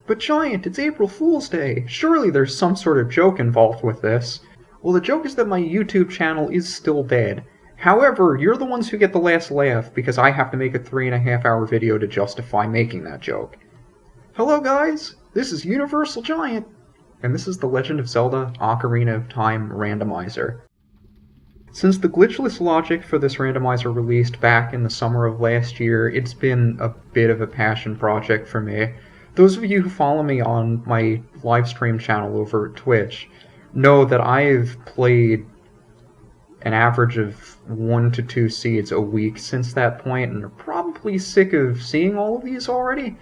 But Giant, it's April Fool's Day! Surely there's some sort of joke involved with this. Well, the joke is that my YouTube channel is still dead. However, you're the ones who get the last laugh because I have to make a 3.5-hour video to justify making that joke. Hello guys, this is UniversalGiant, and this is the Legend of Zelda Ocarina of Time Randomizer. Since the glitchless logic for this randomizer released back in the summer of last year, it's been a bit of a passion project for me. Those of you who follow me on my livestream channel over at Twitch know that I've played an average of 1 to 2 seeds a week since that point, and are probably sick of seeing all of these already.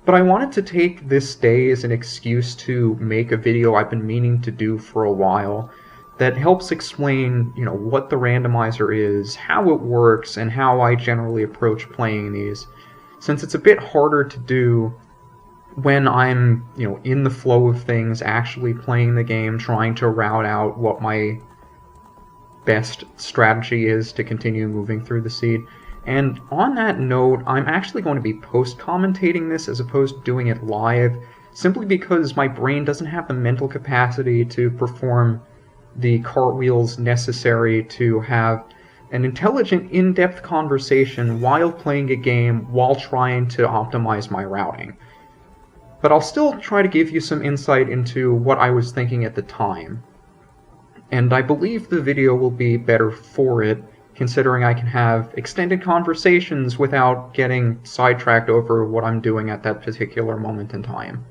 But I wanted to take this day as an excuse to make a video I've been meaning to do for a while that helps explain, what the randomizer is, how it works, and how I generally approach playing these. Since it's a bit harder to do when I'm, in the flow of things, actually playing the game, trying to route out what my best strategy is to continue moving through the seed. And on that note, I'm actually going to be post-commentating this as opposed to doing it live, simply because my brain doesn't have the mental capacity to perform the cartwheels necessary to have an intelligent, in-depth conversation while playing a game while trying to optimize my routing. But I'll still try to give you some insight into what I was thinking at the time. And I believe the video will be better for it, considering I can have extended conversations without getting sidetracked over what I'm doing at that particular moment in time.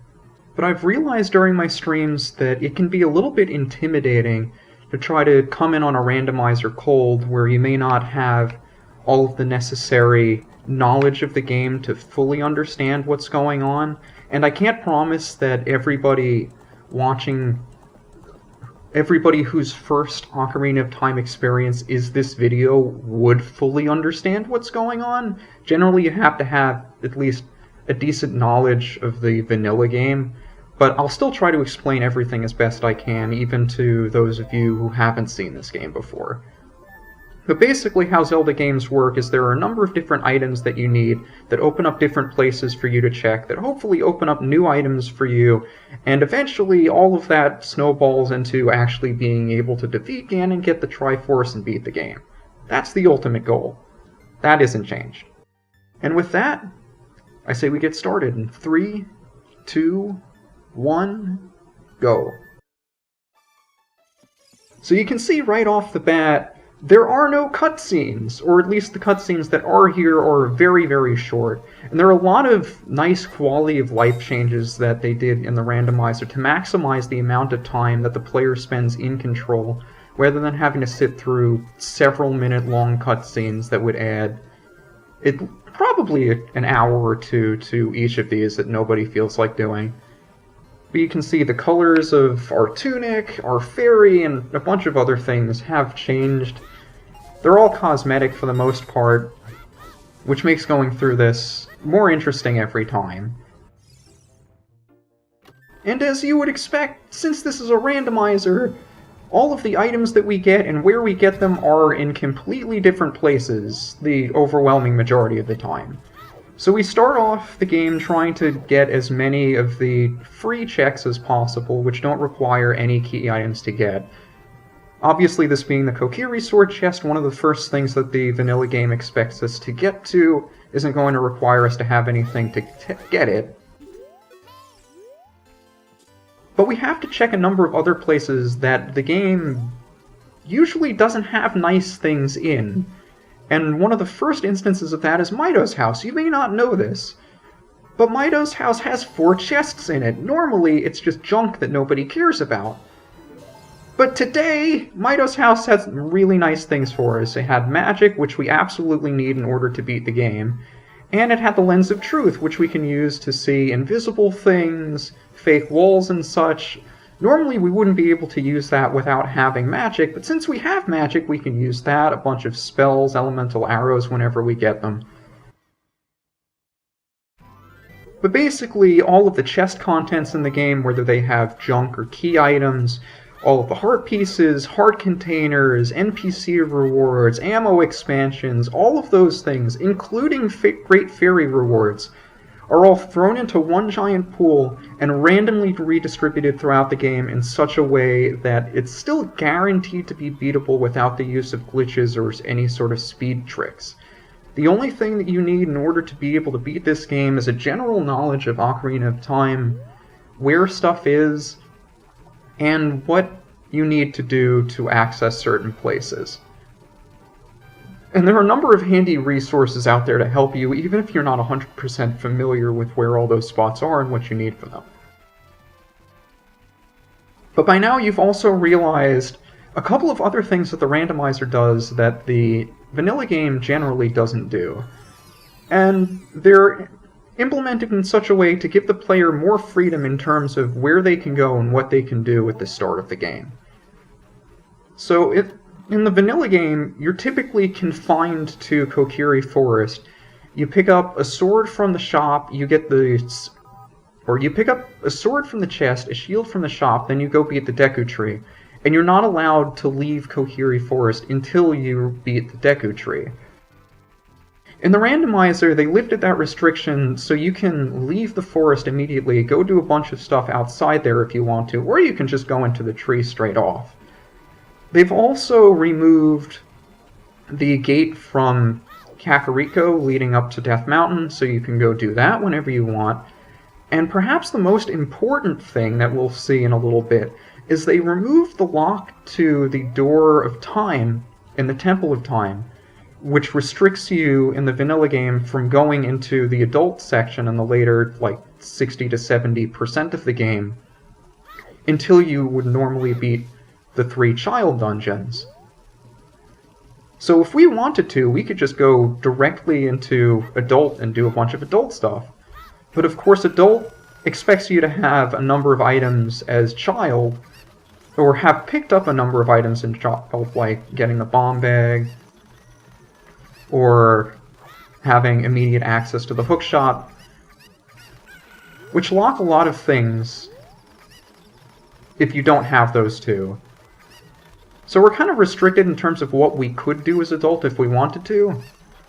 But I've realized during my streams that it can be a little bit intimidating to try to come in on a randomizer cold where you may not have all of the necessary knowledge of the game to fully understand what's going on. And I can't promise that everybody whose first Ocarina of Time experience is this video would fully understand what's going on. Generally, you have to have at least a decent knowledge of the vanilla game, but I'll still try to explain everything as best I can, even to those of you who haven't seen this game before. But basically how Zelda games work is there are a number of different items that you need that open up different places for you to check, that hopefully open up new items for you, and eventually all of that snowballs into actually being able to defeat Ganon, get the Triforce, and beat the game. That's the ultimate goal. That isn't changed. And with that, I say we get started in 3, 2, 1, go. So you can see right off the bat, there are no cutscenes, or at least the cutscenes that are here are very, very short. And there are a lot of nice quality of life changes that they did in the randomizer to maximize the amount of time that the player spends in control, rather than having to sit through several minute-long cutscenes that would add probably an hour or two to each of these that nobody feels like doing. But you can see the colors of our tunic, our fairy, and a bunch of other things have changed. They're all cosmetic for the most part, which makes going through this more interesting every time. And as you would expect, since this is a randomizer, all of the items that we get and where we get them are in completely different places the overwhelming majority of the time. So we start off the game trying to get as many of the free checks as possible, which don't require any key items to get. Obviously, this being the Kokiri Sword Chest, one of the first things that the vanilla game expects us to get to isn't going to require us to have anything to get it. But we have to check a number of other places that the game usually doesn't have nice things in. And one of the first instances of that is Mido's house. You may not know this, but Mido's house has 4 chests in it. Normally, it's just junk that nobody cares about. But today, Mido's house has really nice things for us. It had magic, which we absolutely need in order to beat the game, and it had the Lens of Truth, which we can use to see invisible things, fake walls and such. Normally we wouldn't be able to use that without having magic, but since we have magic, we can use that, a bunch of spells, elemental arrows whenever we get them. But basically, all of the chest contents in the game, whether they have junk or key items, all of the heart pieces, heart containers, NPC rewards, ammo expansions, all of those things, including Great Fairy rewards, are all thrown into one giant pool and randomly redistributed throughout the game in such a way that it's still guaranteed to be beatable without the use of glitches or any sort of speed tricks. The only thing that you need in order to be able to beat this game is a general knowledge of Ocarina of Time, where stuff is, and what you need to do to access certain places. And there are a number of handy resources out there to help you, even if you're not 100% familiar with where all those spots are and what you need for them. But by now you've also realized a couple of other things that the randomizer does that the vanilla game generally doesn't do. And they're implemented in such a way to give the player more freedom in terms of where they can go and what they can do at the start of the game. So in the vanilla game, you're typically confined to Kokiri Forest. You pick up a sword from the shop, you pick up a sword from the chest, a shield from the shop, then you go beat the Deku tree. And you're not allowed to leave Kokiri Forest until you beat the Deku tree. In the randomizer, they lifted that restriction so you can leave the forest immediately, go do a bunch of stuff outside there if you want to, or you can just go into the tree straight off. They've also removed the gate from Kakariko leading up to Death Mountain, so you can go do that whenever you want. And perhaps the most important thing that we'll see in a little bit is they removed the lock to the Door of Time in the Temple of Time, which restricts you in the vanilla game from going into the adult section in the later, 60 to 70% of the game, until you would normally beat the 3 child dungeons. So if we wanted to, we could just go directly into adult and do a bunch of adult stuff. But of course, adult expects you to have a number of items as child, or have picked up a number of items in child, like getting the bomb bag, or having immediate access to the hookshot, which lock a lot of things if you don't have those two. So we're kind of restricted in terms of what we could do as adult if we wanted to,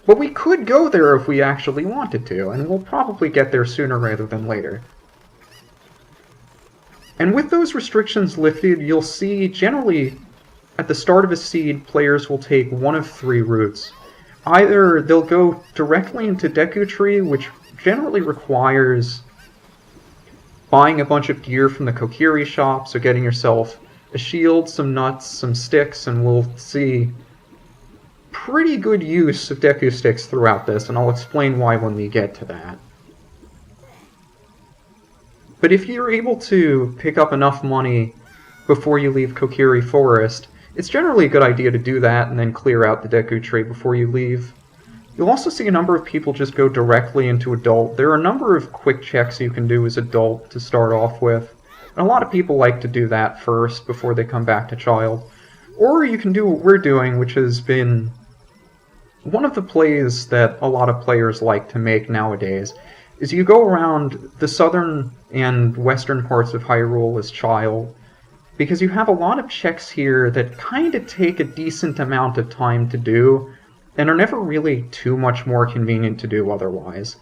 but we could go there if we actually wanted to, and we'll probably get there sooner rather than later. And with those restrictions lifted, you'll see generally at the start of a seed, players will take one of 3 routes. Either they'll go directly into Deku Tree, which generally requires buying a bunch of gear from the Kokiri shop, so getting yourself a shield, some nuts, some sticks, and we'll see pretty good use of Deku sticks throughout this, and I'll explain why when we get to that. But if you're able to pick up enough money before you leave Kokiri Forest, it's generally a good idea to do that and then clear out the Deku Tree before you leave. You'll also see a number of people just go directly into adult. There are a number of quick checks you can do as adult to start off with, and a lot of people like to do that first before they come back to child. Or you can do what we're doing, which has been one of the plays that a lot of players like to make nowadays, is you go around the southern and western parts of Hyrule as child, because you have a lot of checks here that kind of take a decent amount of time to do, and are never really too much more convenient to do otherwise.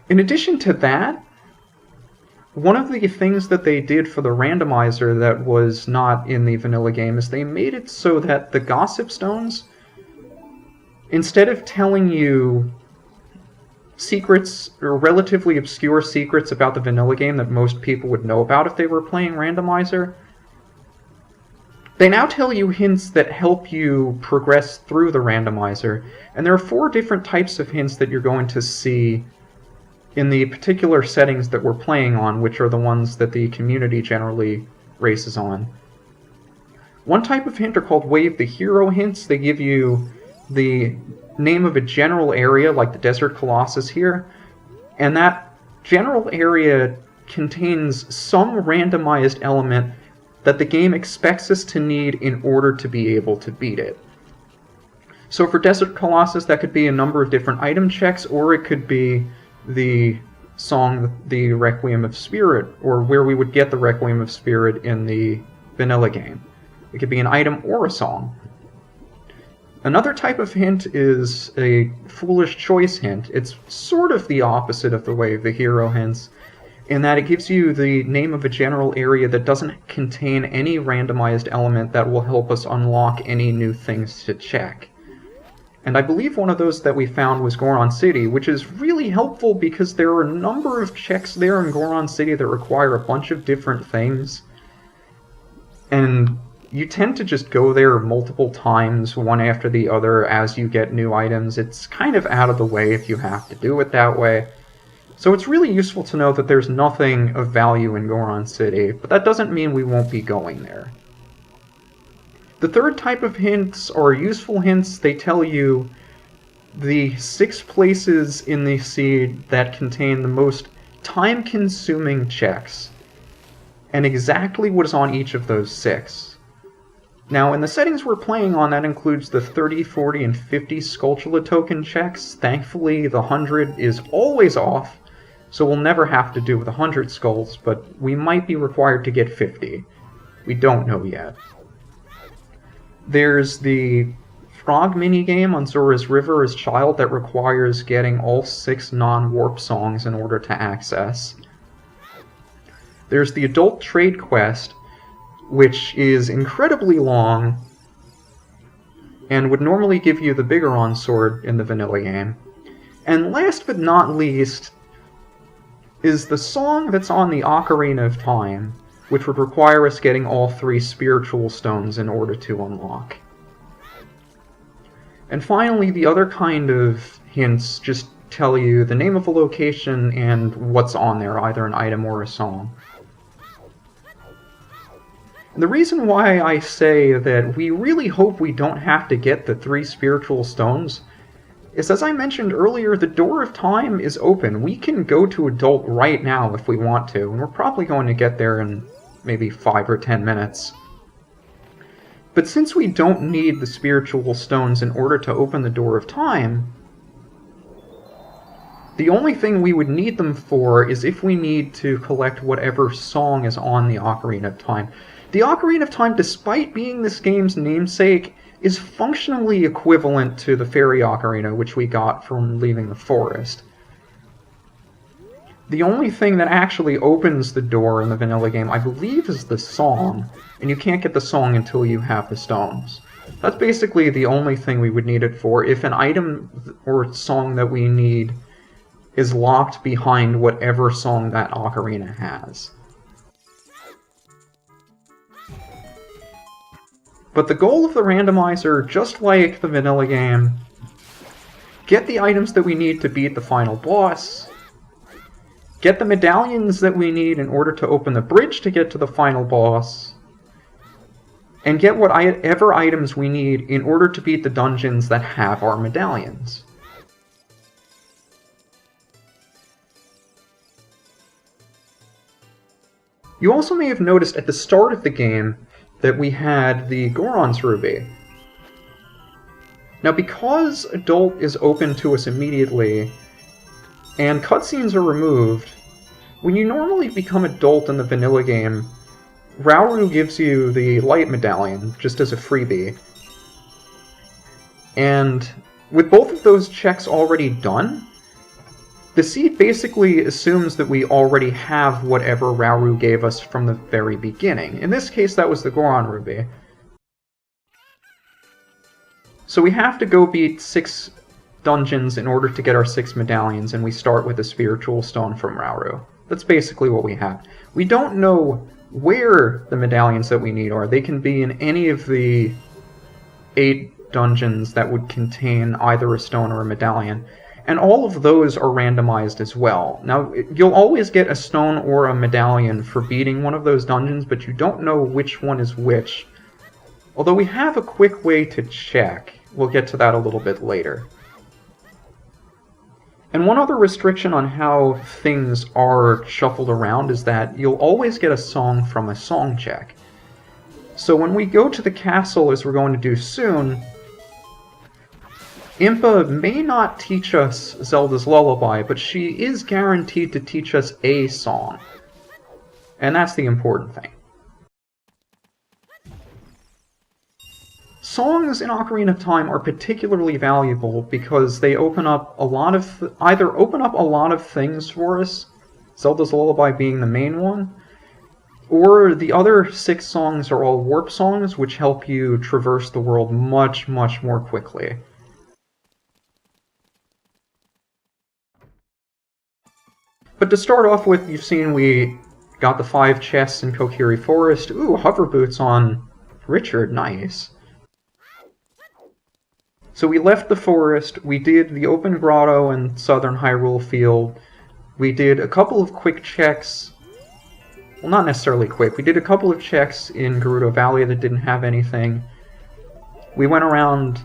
In addition to that, one of the things that they did for the randomizer that was not in the vanilla game is they made it so that the Gossip Stones, instead of telling you secrets, or relatively obscure secrets about the vanilla game that most people would know about if they were playing randomizer, they now tell you hints that help you progress through the randomizer. And there are 4 different types of hints that you're going to see in the particular settings that we're playing on, which are the ones that the community generally races on. One type of hint are called Wave the Hero hints. They give you the name of a general area, like the Desert Colossus here, and that general area contains some randomized element that the game expects us to need in order to be able to beat it. So for Desert Colossus, that could be a number of different item checks, or it could be the song, the Requiem of Spirit, or where we would get the Requiem of Spirit in the vanilla game. It could be an item or a song. Another type of hint is a foolish choice hint. It's sort of the opposite of the way the hero hints, in that it gives you the name of a general area that doesn't contain any randomized element that will help us unlock any new things to check. And I believe one of those that we found was Goron City, which is really helpful because there are a number of checks there in Goron City that require a bunch of different things. And you tend to just go there multiple times, one after the other, as you get new items. It's kind of out of the way if you have to do it that way. So it's really useful to know that there's nothing of value in Goron City, but that doesn't mean we won't be going there. The third type of hints are useful hints. They tell you the 6 places in the seed that contain the most time-consuming checks, and exactly what is on each of those 6. Now, in the settings we're playing on, that includes the 30, 40, and 50 Skulltula token checks. Thankfully, the 100 is always off, so we'll never have to do with 100 skulls, but we might be required to get 50. We don't know yet. There's the frog minigame on Zora's River as Child that requires getting all 6 non-warp songs in order to access. There's the adult trade quest, which is incredibly long and would normally give you the Bigoron sword in the vanilla game. And last but not least is the song that's on the Ocarina of Time, which would require us getting all 3 spiritual stones in order to unlock. And finally, the other kind of hints just tell you the name of a location and what's on there, either an item or a song. And the reason why I say that we really hope we don't have to get the 3 spiritual stones is, as I mentioned earlier, the door of time is open. We can go to adult right now if we want to, and we're probably going to get there in maybe 5 or 10 minutes. But since we don't need the spiritual stones in order to open the door of time, the only thing we would need them for is if we need to collect whatever song is on the Ocarina of Time. The Ocarina of Time, despite being this game's namesake, is functionally equivalent to the Fairy Ocarina, which we got from leaving the forest. The only thing that actually opens the door in the vanilla game, I believe, is the song, and you can't get the song until you have the stones. That's basically the only thing we would need it for, if an item or song that we need is locked behind whatever song that ocarina has. But the goal of the randomizer, just like the vanilla game, get the items that we need to beat the final boss, get the medallions that we need in order to open the bridge to get to the final boss, and get whatever items we need in order to beat the dungeons that have our medallions. You also may have noticed at the start of the game that we had the Goron's Ruby. Now, because Adult is open to us immediately, and cutscenes are removed, when you normally become Adult in the vanilla game, Rauru gives you the Light Medallion, just as a freebie. And with both of those checks already done, the seed basically assumes that we already have whatever Rauru gave us from the very beginning. In this case, that was the Goron Ruby. So we have to go beat 6 dungeons in order to get our 6 medallions, and we start with a spiritual stone from Rauru. That's basically what we have. We don't know where the medallions that we need are. They can be in any of the 8 dungeons that would contain either a stone or a medallion. And all of those are randomized as well. Now, you'll always get a stone or a medallion for beating one of those dungeons, but you don't know which one is which. Although we have a quick way to check. We'll get to that a little bit later. And one other restriction on how things are shuffled around is that you'll always get a song from a song check. So when we go to the castle, as we're going to do soon, Impa may not teach us Zelda's Lullaby, but she is guaranteed to teach us a song. And that's the important thing. songs in Ocarina of Time are particularly valuable because they open up a lot of either open up a lot of things for us, Zelda's Lullaby being the main one, or the other 6 songs are all warp songs, which help you traverse the world much, much more quickly. But to start off with, you've seen we got the 5 chests in Kokiri Forest. Ooh, hover boots on Richard, nice. So we left the forest, we did the open grotto and southern Hyrule Field, we did a couple of quick checks, well not necessarily quick, we did a couple of checks in Gerudo Valley that didn't have anything. We went around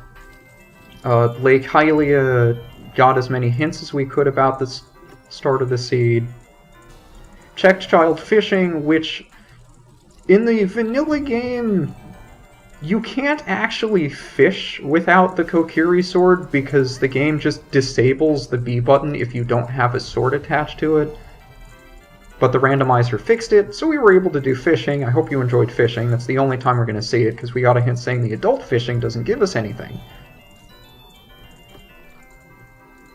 Lake Hylia, got as many hints as we could about the start of the seed. Checked child fishing, which in the vanilla game you can't actually fish without the Kokiri sword because the game just disables the B button if you don't have a sword attached to it. But the randomizer fixed it, so we were able to do fishing. I hope you enjoyed fishing. That's the only time we're going to see it, because we got a hint saying the adult fishing doesn't give us anything.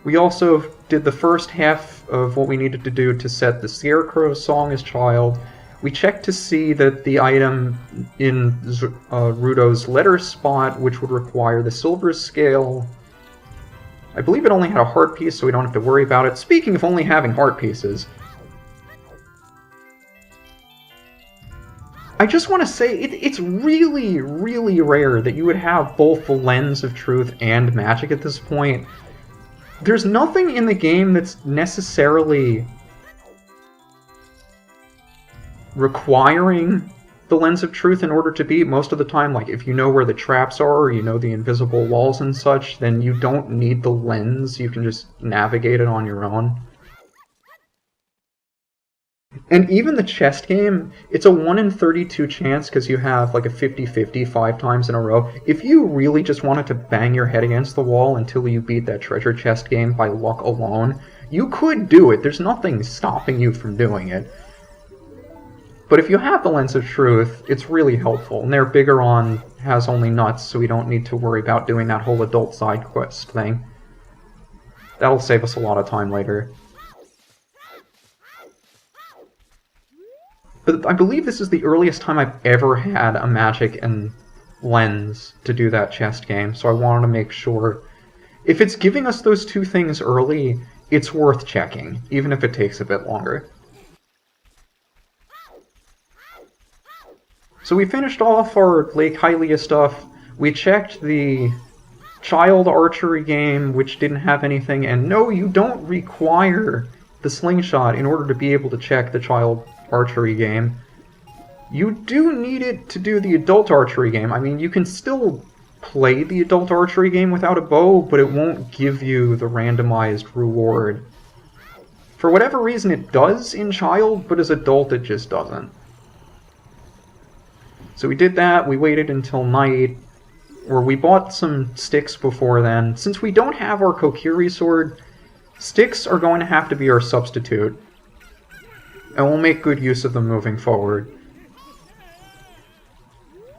We also did the first half of what we needed to do to set the Scarecrow song as child. We checked to see that the item in Rudo's letter spot, which would require the silver scale, I believe it only had a heart piece, so we don't have to worry about it. Speaking of only having heart pieces, I just want to say it's really, really rare that you would have both the Lens of Truth and magic at this point. There's nothing in the game that's necessarily requiring the Lens of Truth in order to beat. Most of the time, like, if you know where the traps are, or you know the invisible walls and such, then you don't need the lens, you can just navigate it on your own. And even the chest game, it's a 1 in 32 chance because you have like a 50-50 5 times in a row. If you really just wanted to bang your head against the wall until you beat that treasure chest game by luck alone, you could do it. There's nothing stopping you from doing it. But if you have the Lens of Truth, it's really helpful. And their Biggoron has only nuts, so we don't need to worry about doing that whole adult side quest thing. That'll save us a lot of time later. But I believe this is the earliest time I've ever had a magic and lens to do that chest game, so I wanted to make sure. If it's giving us those two things early, it's worth checking, even if it takes a bit longer. So we finished off our Lake Hylia stuff. We checked the child archery game, which didn't have anything, and no, you don't require the slingshot in order to be able to check the child archery game. You do need it to do the adult archery game. I mean, you can still play the adult archery game without a bow, but it won't give you the randomized reward. For whatever reason, it does in child, but as adult, it just doesn't. So we did that, we waited until night, or we bought some sticks before then. Since we don't have our Kokiri sword, sticks are going to have to be our substitute, and we'll make good use of them moving forward.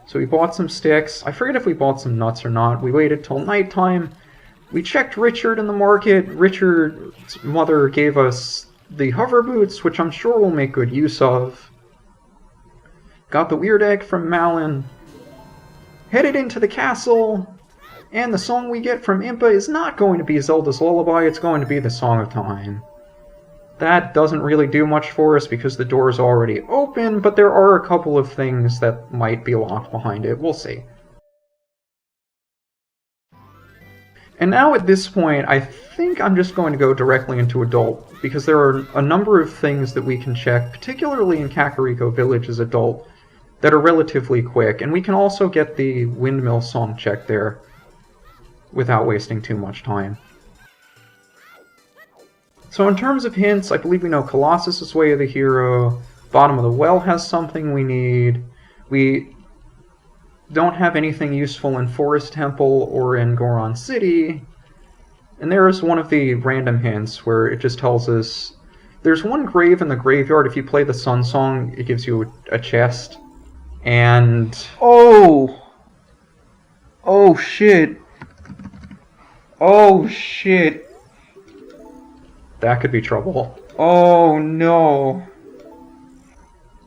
So we bought some sticks. I forget if we bought some nuts or not. We waited till nighttime. We checked Richard in the market. Richard's mother gave us the hover boots, which I'm sure we'll make good use of. Got the weird egg from Malin. Headed into the castle. And the song we get from Impa is not going to be Zelda's Lullaby, it's going to be the Song of Time. That doesn't really do much for us because the door is already open, but there are a couple of things that might be locked behind it. We'll see. And now at this point, I think I'm just going to go directly into Adult, because there are a number of things that we can check, particularly in Kakariko Village as Adult, that are relatively quick, and we can also get the Windmill song checked there without wasting too much time. So in terms of hints, I believe we know Colossus' Way of the Hero, Bottom of the Well has something we need, we don't have anything useful in Forest Temple or in Goron City, and there's one of the random hints where it just tells us there's one grave in the graveyard. If you play the Sun Song, it gives you a chest, and... Oh! Oh shit. Oh shit. That could be trouble. Oh no.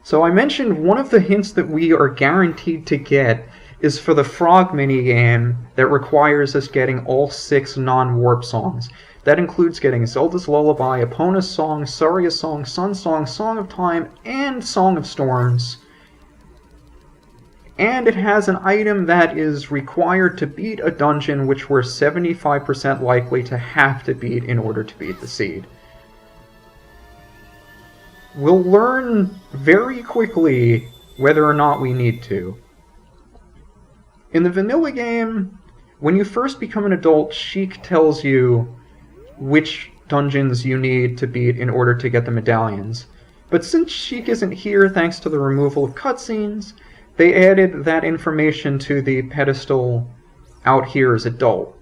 So I mentioned one of the hints that we are guaranteed to get is for the frog minigame that requires us getting all 6 non-warp songs. That includes getting Zelda's Lullaby, Epona's Song, Saria's Song, Sun's Song, Song of Time, and Song of Storms. And it has an item that is required to beat a dungeon which we're 75% likely to have to beat in order to beat the seed. We'll learn very quickly whether or not we need to. In the vanilla game, when you first become an adult, Sheik tells you which dungeons you need to beat in order to get the medallions. But since Sheik isn't here thanks to the removal of cutscenes, they added that information to the pedestal out here as adult.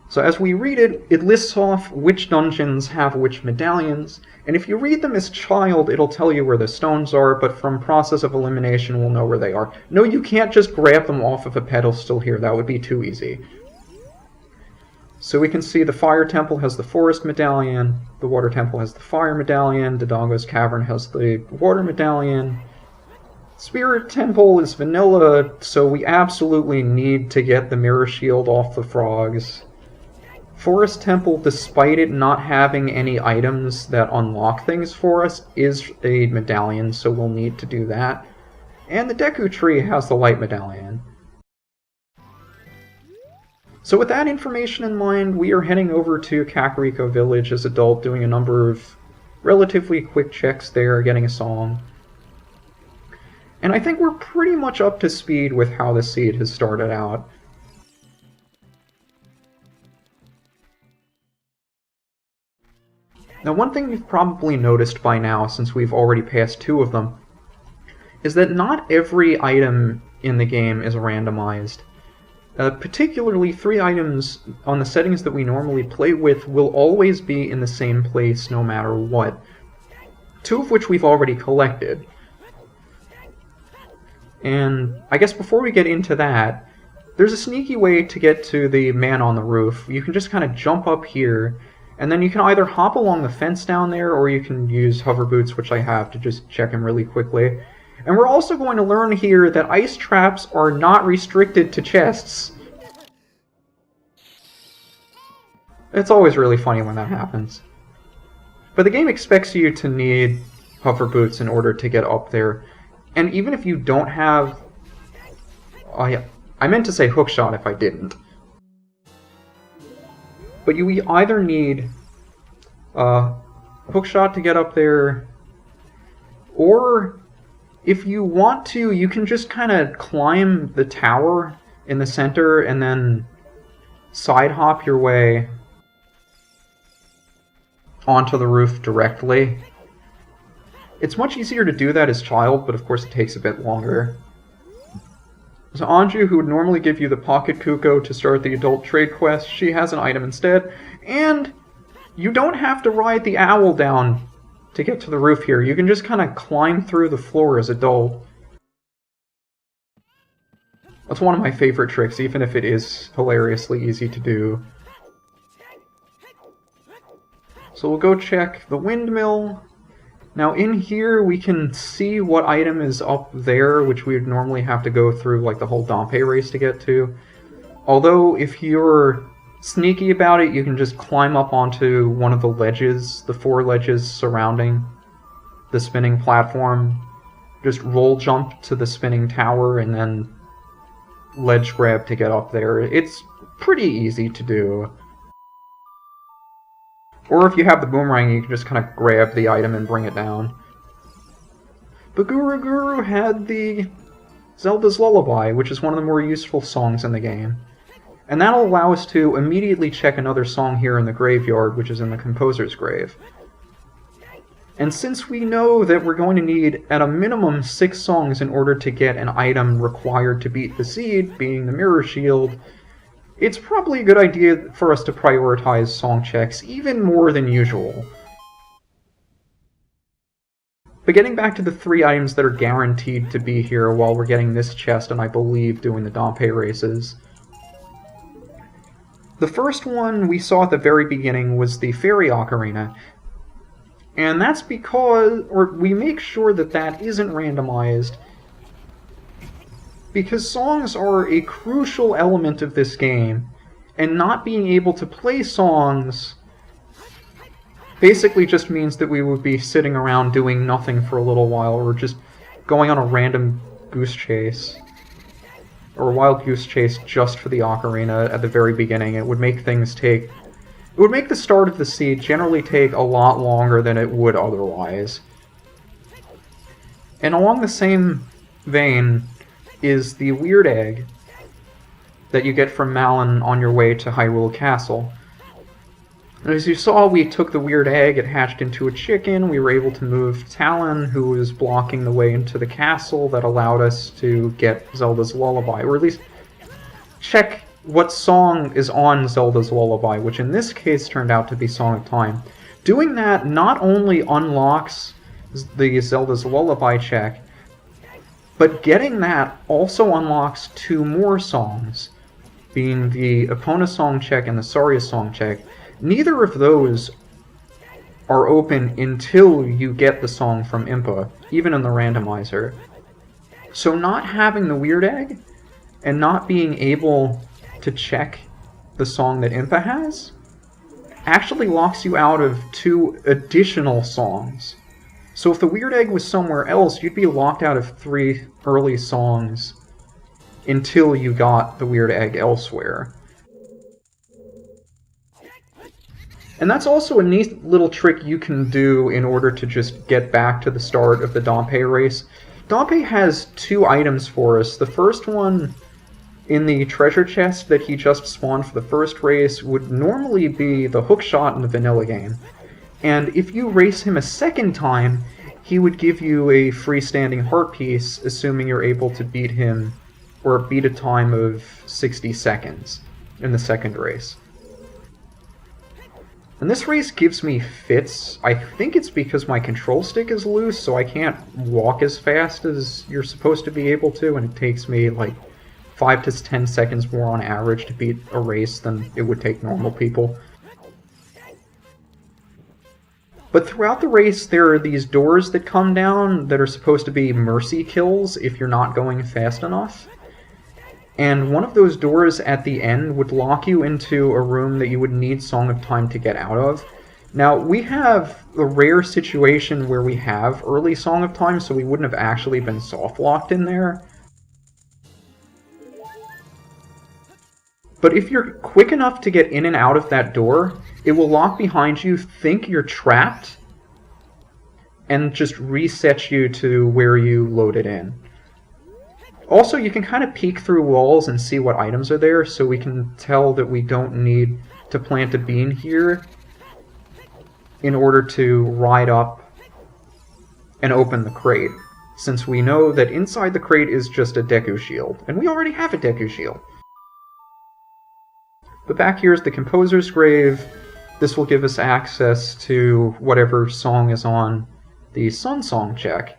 So as we read it, it lists off which dungeons have which medallions, and if you read them as child, it'll tell you where the stones are, but from process of elimination, we'll know where they are. No, you can't just grab them off of a pedestal here, that would be too easy. So we can see the Fire Temple has the Forest Medallion, the Water Temple has the Fire Medallion, Dodongo's Cavern has the Water Medallion. Spirit Temple is vanilla, so we absolutely need to get the Mirror Shield off the frogs. Forest Temple, despite it not having any items that unlock things for us, is a medallion, so we'll need to do that. And the Deku Tree has the Light Medallion. So with that information in mind, we are heading over to Kakariko Village as adult, doing a number of relatively quick checks there, getting a song. And I think we're pretty much up to speed with how the seed has started out. Now, one thing you've probably noticed by now, since we've already passed 2 of them, is that not every item in the game is randomized. Particularly 3 items on the settings that we normally play with will always be in the same place no matter what. 2 of which we've already collected. And I guess before we get into that, there's a sneaky way to get to the man on the roof. You can just kind of jump up here, and then you can either hop along the fence down there, or you can use hover boots, which I have, to just check him really quickly. And we're also going to learn here that ice traps are not restricted to chests. It's always really funny when that happens. But the game expects you to need hover boots in order to get up there. And even if you don't have... I meant to say hookshot if I didn't. But you either need hookshot to get up there, or if you want to, you can just kind of climb the tower in the center and then side hop your way onto the roof directly. It's much easier to do that as child, but of course it takes a bit longer. So Anju, who would normally give you the Pocket Kuko to start the adult trade quest, she has an item instead, and you don't have to ride the owl down to get to the roof here. You can just kind of climb through the floor as adult. That's one of my favorite tricks, even if it is hilariously easy to do. So we'll go check the windmill. Now in here we can see what item is up there, which we would normally have to go through like the whole Dompe race to get to. Although if you're sneaky about it, you can just climb up onto one of the ledges, the 4 ledges surrounding the spinning platform. Just roll jump to the spinning tower and then ledge grab to get up there. It's pretty easy to do. Or if you have the boomerang, you can just kind of grab the item and bring it down. But Guru had the Zelda's Lullaby, which is one of the more useful songs in the game. And that'll allow us to immediately check another song here in the graveyard, which is in the composer's grave. And since we know that we're going to need at a minimum 6 songs in order to get an item required to beat the seed, being the Mirror Shield, it's probably a good idea for us to prioritize song checks even more than usual. But getting back to the 3 items that are guaranteed to be here while we're getting this chest and I believe doing the Dompe races. The first one we saw at the very beginning was the Fairy Ocarina, and that's because, or we make sure that that isn't randomized, because songs are a crucial element of this game, and not being able to play songs basically just means that we would be sitting around doing nothing for a little while, or just going on a random goose chase, or a wild goose chase just for the ocarina at the very beginning. It would make things take... It would make the start of the seed generally take a lot longer than it would otherwise. And along the same vein is the weird egg that you get from Malon on your way to Hyrule Castle. And as you saw, we took the weird egg, it hatched into a chicken, we were able to move Talon, who was blocking the way into the castle, that allowed us to get Zelda's Lullaby, or at least check what song is on Zelda's Lullaby, which in this case turned out to be Song of Time. Doing that not only unlocks the Zelda's Lullaby check, but getting that also unlocks 2 more songs, being the Epona song check and the Saria song check. Neither of those are open until you get the song from Impa, even in the randomizer. So not having the weird egg, and not being able to check the song that Impa has, actually locks you out of 2 additional songs. So if the weird egg was somewhere else, you'd be locked out of 3 early songs until you got the weird egg elsewhere. And that's also a neat little trick you can do in order to just get back to the start of the Dampé race. Dampé has 2 items for us. The first one, in the treasure chest that he just spawned for the first race, would normally be the hookshot in the vanilla game. And if you race him a second time, he would give you a freestanding heart piece, assuming you're able to beat him, or beat a time of 60 seconds in the second race. And this race gives me fits. I think it's because my control stick is loose, so I can't walk as fast as you're supposed to be able to, and it takes me like 5 to 10 seconds more on average to beat a race than it would take normal people. But throughout the race, there are these doors that come down that are supposed to be mercy kills if you're not going fast enough. And one of those doors at the end would lock you into a room that you would need Song of Time to get out of. Now, we have a rare situation where we have early Song of Time, so we wouldn't have actually been soft-locked in there. But if you're quick enough to get in and out of that door, it will lock behind you, think you're trapped, and just reset you to where you loaded in. Also, you can kind of peek through walls and see what items are there, so we can tell that we don't need to plant a bean here in order to ride up and open the crate, since we know that inside the crate is just a Deku shield, and we already have a Deku shield. But back here is the Composer's Grave. This will give us access to whatever song is on the Sun Song check.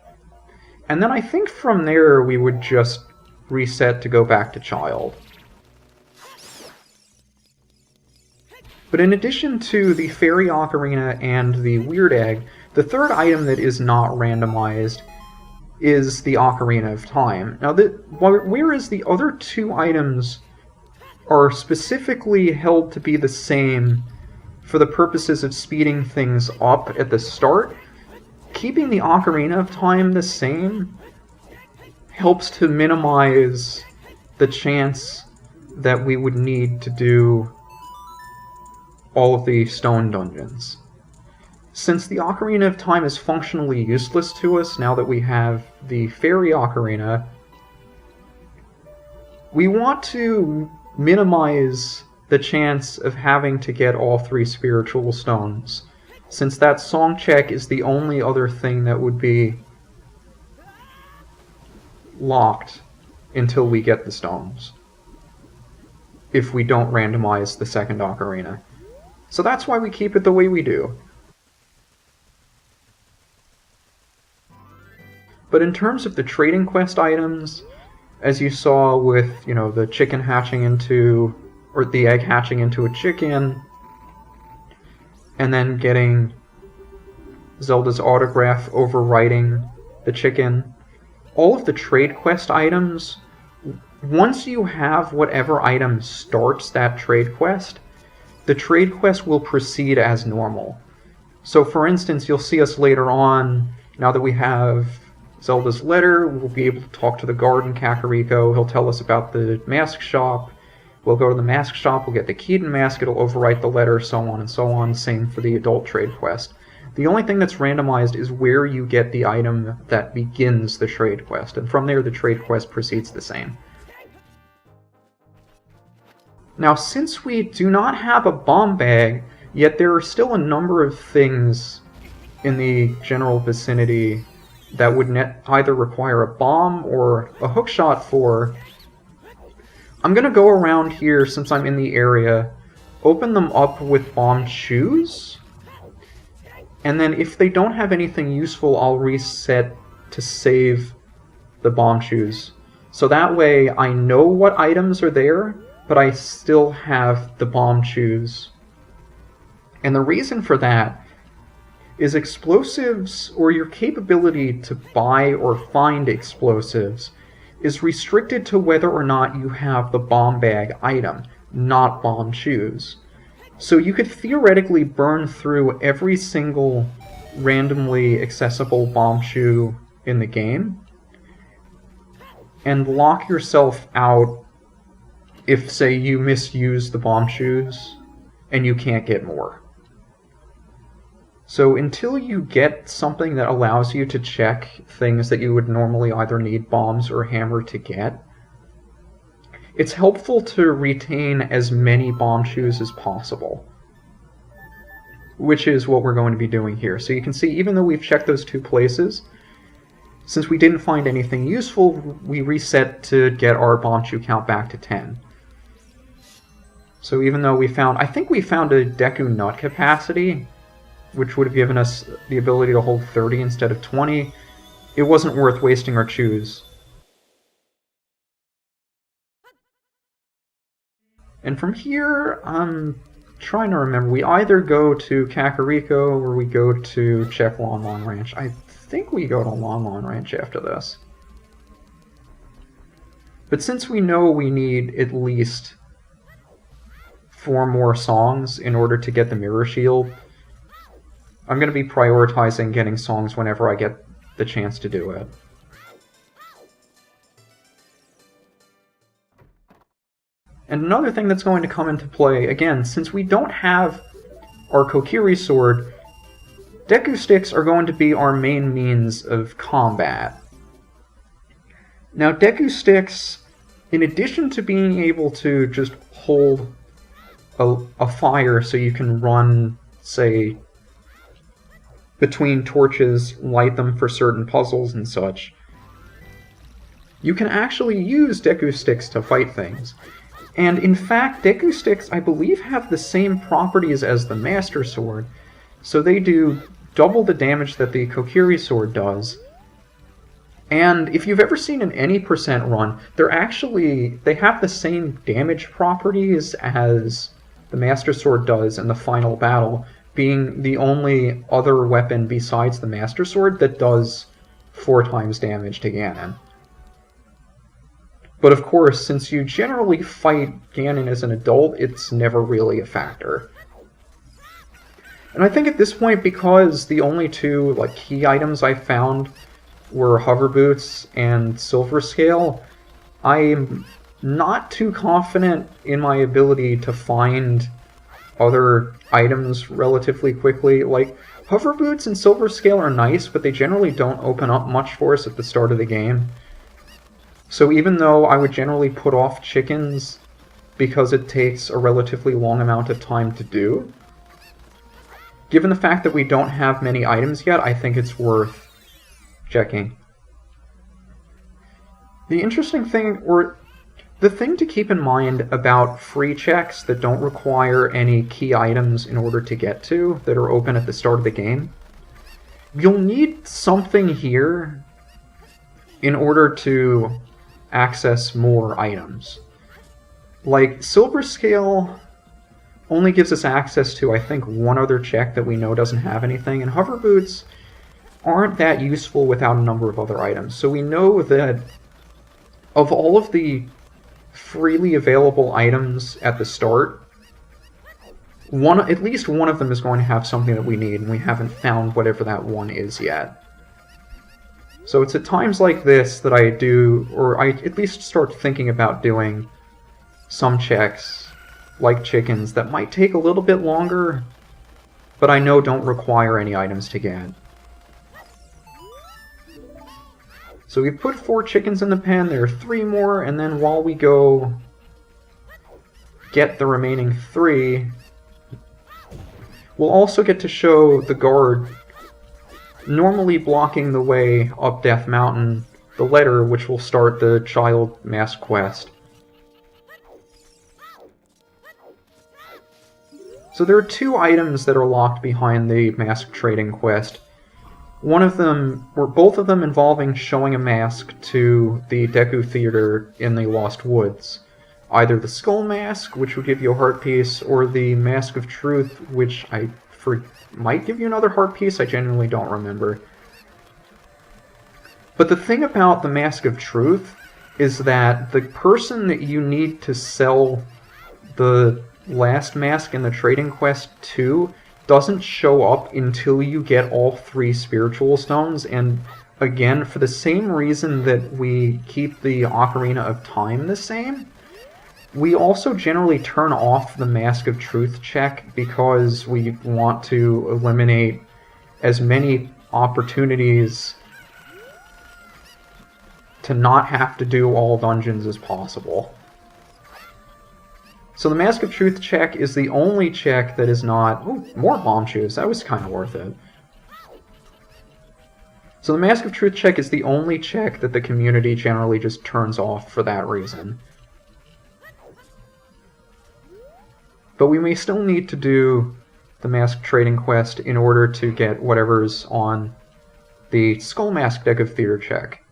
And then I think from there we would just reset to go back to Child. But in addition to the Fairy Ocarina and the Weird Egg, the third item that is not randomized is the Ocarina of Time. Now, whereas the other 2 items are specifically held to be the same for the purposes of speeding things up at the start, keeping the Ocarina of Time the same helps to minimize the chance that we would need to do all of the stone dungeons. Since the Ocarina of Time is functionally useless to us now that we have the Fairy Ocarina, we want to minimize the chance of having to get all 3 spiritual stones, since that song check is the only other thing that would be locked until we get the stones, if we don't randomize the second ocarina. So that's why we keep it the way we do. But in terms of the trading quest items, as you saw with, the chicken hatching into or the egg hatching into a chicken, and then getting Zelda's autograph overwriting the chicken. All of the trade quest items, once you have whatever item starts that trade quest, the trade quest will proceed as normal. So for instance, you'll see us later on, now that we have Zelda's letter, we'll be able to talk to the guard in Kakariko. He'll tell us about the mask shop. We'll go to the mask shop, we'll get the Keaton mask, it'll overwrite the letter, so on and so on. Same for the adult trade quest. The only thing that's randomized is where you get the item that begins the trade quest, and from there the trade quest proceeds the same. Now, since we do not have a bomb bag, yet there are still a number of things in the general vicinity that would either require a bomb or a hookshot for, I'm going to go around here since I'm in the area, open them up with bomb shoes, and then if they don't have anything useful, I'll reset to save the bomb shoes. So that way I know what items are there, but I still have the bomb shoes. And the reason for that is explosives, or your capability to buy or find explosives, is restricted to whether or not you have the bomb bag item, not bomb shoes. So you could theoretically burn through every single randomly accessible bomb shoe in the game and lock yourself out if, say, you misuse the bomb shoes and you can't get more. So until you get something that allows you to check things that you would normally either need bombs or hammer to get, it's helpful to retain as many bomb shoes as possible, which is what we're going to be doing here. So you can see, even though we've checked those two places, since we didn't find anything useful, we reset to get our bomb shoe count back to 10. So even though we found, I think we found a Deku nut capacity, which would have given us the ability to hold 30 instead of 20, it wasn't worth wasting our chews. And from here, I'm trying to remember, we either go to Kakariko or we go to check Lon Lon Ranch. I think we go to Lon Lon Ranch after this. But since we know we need at least 4 more songs in order to get the Mirror Shield, I'm going to be prioritizing getting songs whenever I get the chance to do it. And another thing that's going to come into play, again, since we don't have our Kokiri sword, Deku sticks are going to be our main means of combat. Now, Deku sticks, in addition to being able to just hold a fire so you can run, say, between torches, light them for certain puzzles and such, you can actually use Deku sticks to fight things. And in fact, Deku sticks, I believe, have the same properties as the Master Sword, so they do double the damage that the Kokiri sword does. And if you've ever seen an any percent run, they have the same damage properties as the Master Sword does in the final battle, being the only other weapon besides the Master Sword that does 4 times damage to Ganon. But of course, since you generally fight Ganon as an adult, it's never really a factor. And I think at this point, because the only 2 key items I found were Hover Boots and Silver Scale, I'm not too confident in my ability to find other items relatively quickly. Hover Boots and Silver Scale are nice, but they generally don't open up much for us at the start of the game. So even though I would generally put off chickens because it takes a relatively long amount of time to do, given the fact that we don't have many items yet, I think it's worth checking. The interesting thing, or the thing to keep in mind about free checks that don't require any key items in order to get to, that are open at the start of the game, you'll need something here in order to access more items. Like, Silver Scale only gives us access to, I think, one other check that we know doesn't have anything, and Hover Boots aren't that useful without a number of other items. So we know that of all of the freely available items at the start, at least one of them is going to have something that we need, and we haven't found whatever that one is yet. So it's at times like this that I do, or I at least start thinking about doing some checks, like chickens, that might take a little bit longer, but I know don't require any items to get. So we've put 4 chickens in the pen, there are 3 more, and then while we go get the remaining 3, we'll also get to show the guard normally blocking the way up Death Mountain the letter which will start the child mask quest. So there are 2 items that are locked behind the mask trading quest. One of them, or both of them, involving showing a mask to the Deku Theater in the Lost Woods. Either the Skull Mask, which would give you a heart piece, or the Mask of Truth, which might give you another heart piece. I genuinely don't remember. But the thing about the Mask of Truth is that the person that you need to sell the last mask in the trading quest to doesn't show up until you get all 3 spiritual stones, and again, for the same reason that we keep the Ocarina of Time the same, we also generally turn off the Mask of Truth check because we want to eliminate as many opportunities to not have to do all dungeons as possible. So the Mask of Truth check is the only check that is not... Oh, more bomb shoes. That was kind of worth it. So the Mask of Truth check is the only check that the community generally just turns off for that reason. But we may still need to do the Mask Trading Quest in order to get whatever's on the Skull Mask Deck of Theater check.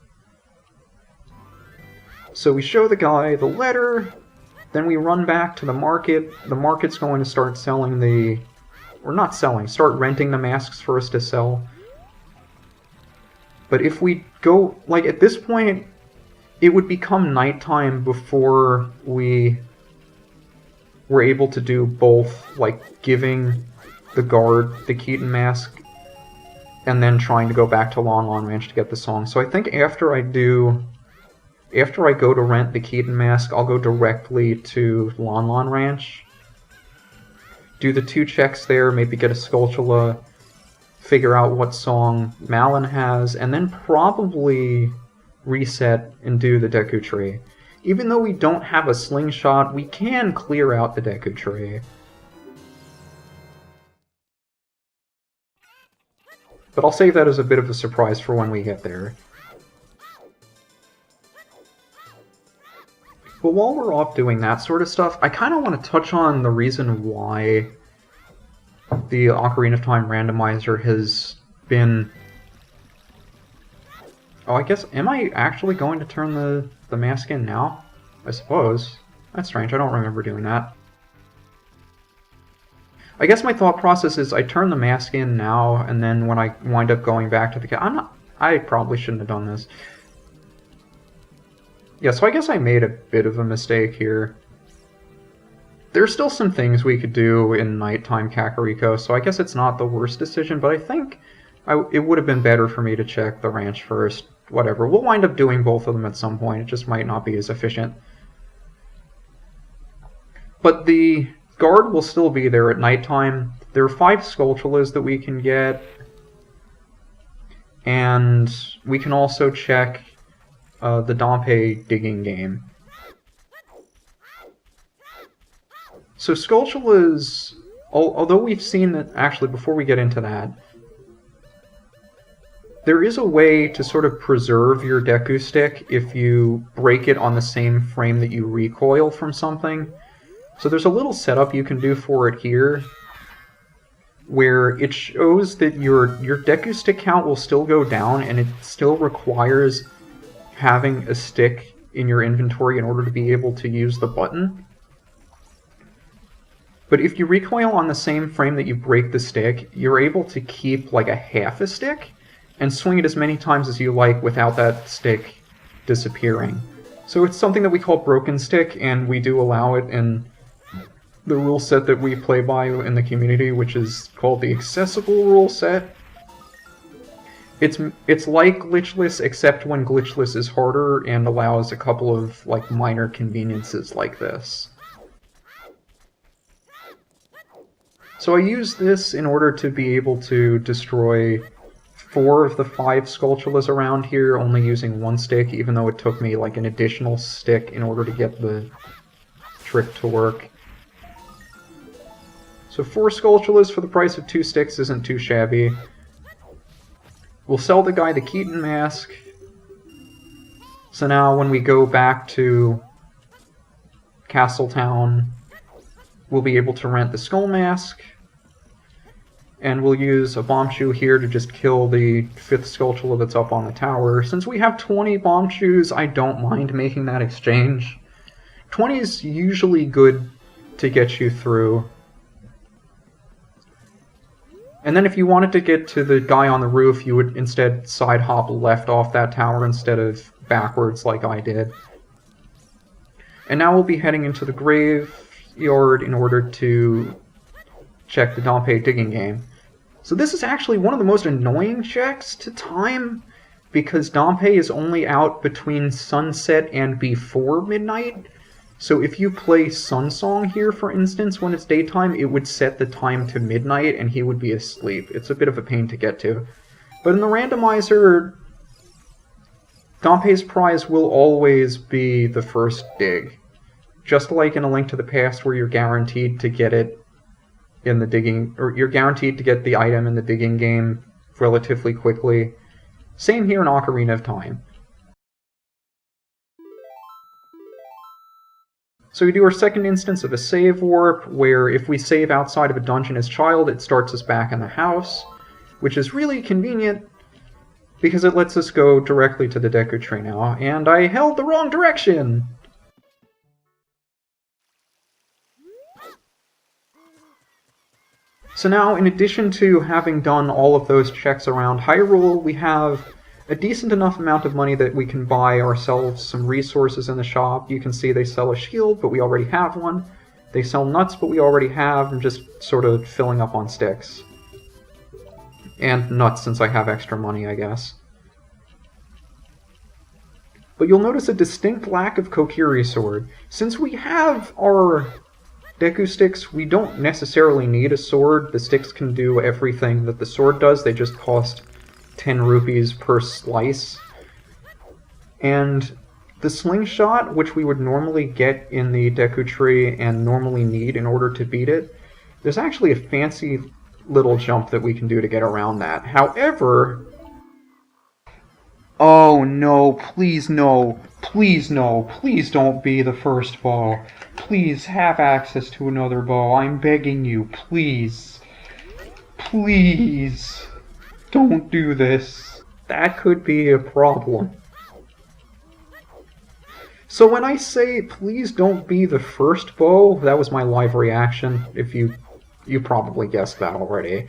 So we show the guy the letter, then we run back to the market. The market's going to start selling the... or not selling, start renting the masks for us to sell. But if we go... like, at this point, it would become nighttime before we were able to do both, like, giving the guard the Keaton mask and then trying to go back to Lon Lon Ranch to get the song. So I think after I go to rent the Keaton mask, I'll go directly to Lon Lon Ranch, do the 2 checks there, maybe get a Skulltula, figure out what song Malin has, and then probably reset and do the Deku Tree. Even though we don't have a slingshot, we can clear out the Deku Tree. But I'll save that as a bit of a surprise for when we get there. But while we're off doing that sort of stuff, I kind of want to touch on the reason why the Ocarina of Time randomizer has been... Oh, I guess, am I actually going to turn the mask in now? I suppose. That's strange, I don't remember doing that. I guess my thought process is I turn the mask in now, and then when I wind up going back to the... I probably shouldn't have done this. Yeah, so I guess I made a bit of a mistake here. There's still some things we could do in nighttime Kakariko, so I guess it's not the worst decision, but I think it would have been better for me to check the ranch first. Whatever, we'll wind up doing both of them at some point, it just might not be as efficient. But the guard will still be there at nighttime. There are 5 Skulltulas that we can get, and we can also check the Dompe digging game. So Skulltulas, although we've seen that, actually before we get into that, there is a way to sort of preserve your Deku stick if you break it on the same frame that you recoil from something. So there's a little setup you can do for it here, where it shows that your Deku stick count will still go down, and it still requires having a stick in your inventory in order to be able to use the button. But if you recoil on the same frame that you break the stick, you're able to keep like a half a stick and swing it as many times as you like without that stick disappearing. So it's something that we call broken stick, and we do allow it in the rule set that we play by in the community, which is called the accessible rule set. It's like glitchless, except when glitchless is harder and allows a couple of like minor conveniences like this. So I use this in order to be able to destroy 4 of the 5 Skulltulas around here, only using 1 stick, even though it took me like an additional stick in order to get the trick to work. So 4 Skulltulas for the price of 2 sticks isn't too shabby. We'll sell the guy the Keaton mask. So now when we go back to Castletown, we'll be able to rent the Skull Mask. And we'll use a Bombchu here to just kill the 5th Skulltula that's up on the tower. Since we have 20 Bombchus, I don't mind making that exchange. 20 is usually good to get you through. And then if you wanted to get to the guy on the roof, you would instead side hop left off that tower instead of backwards like I did. And now we'll be heading into the graveyard in order to check the Dompe digging game. So this is actually one of the most annoying checks to time, because Dompe is only out between sunset and before midnight. So if you play Sunsong here, for instance, when it's daytime, it would set the time to midnight and he would be asleep. It's a bit of a pain to get to. But in the randomizer, Dompe's prize will always be the first dig. Just like in A Link to the Past, where you're guaranteed to get it in the digging, or you're guaranteed to get the item in the digging game relatively quickly. Same here in Ocarina of Time. So we do our second instance of a save warp, where if we save outside of a dungeon as child, it starts us back in the house, which is really convenient, because it lets us go directly to the Deku tree now, and I held the wrong direction! So now, in addition to having done all of those checks around Hyrule, we have a decent enough amount of money that we can buy ourselves some resources in the shop. You can see they sell a shield, but we already have one. They sell nuts, but we already have. I'm just sort of filling up on sticks. And nuts, since I have extra money, I guess. But you'll notice a distinct lack of Kokiri Sword. Since we have our Deku sticks, we don't necessarily need a sword. The sticks can do everything that the sword does. They just cost 10 rupees per slice. And the slingshot, which we would normally get in the Deku tree and normally need in order to beat it, there's actually a fancy little jump that we can do to get around that. However... Oh no, please no, please no, please don't be the first bow. Please have access to another bow. I'm begging you, please. Please. Don't do this. That could be a problem. So when I say, please don't be the first bow, that was my live reaction. If you probably guessed that already.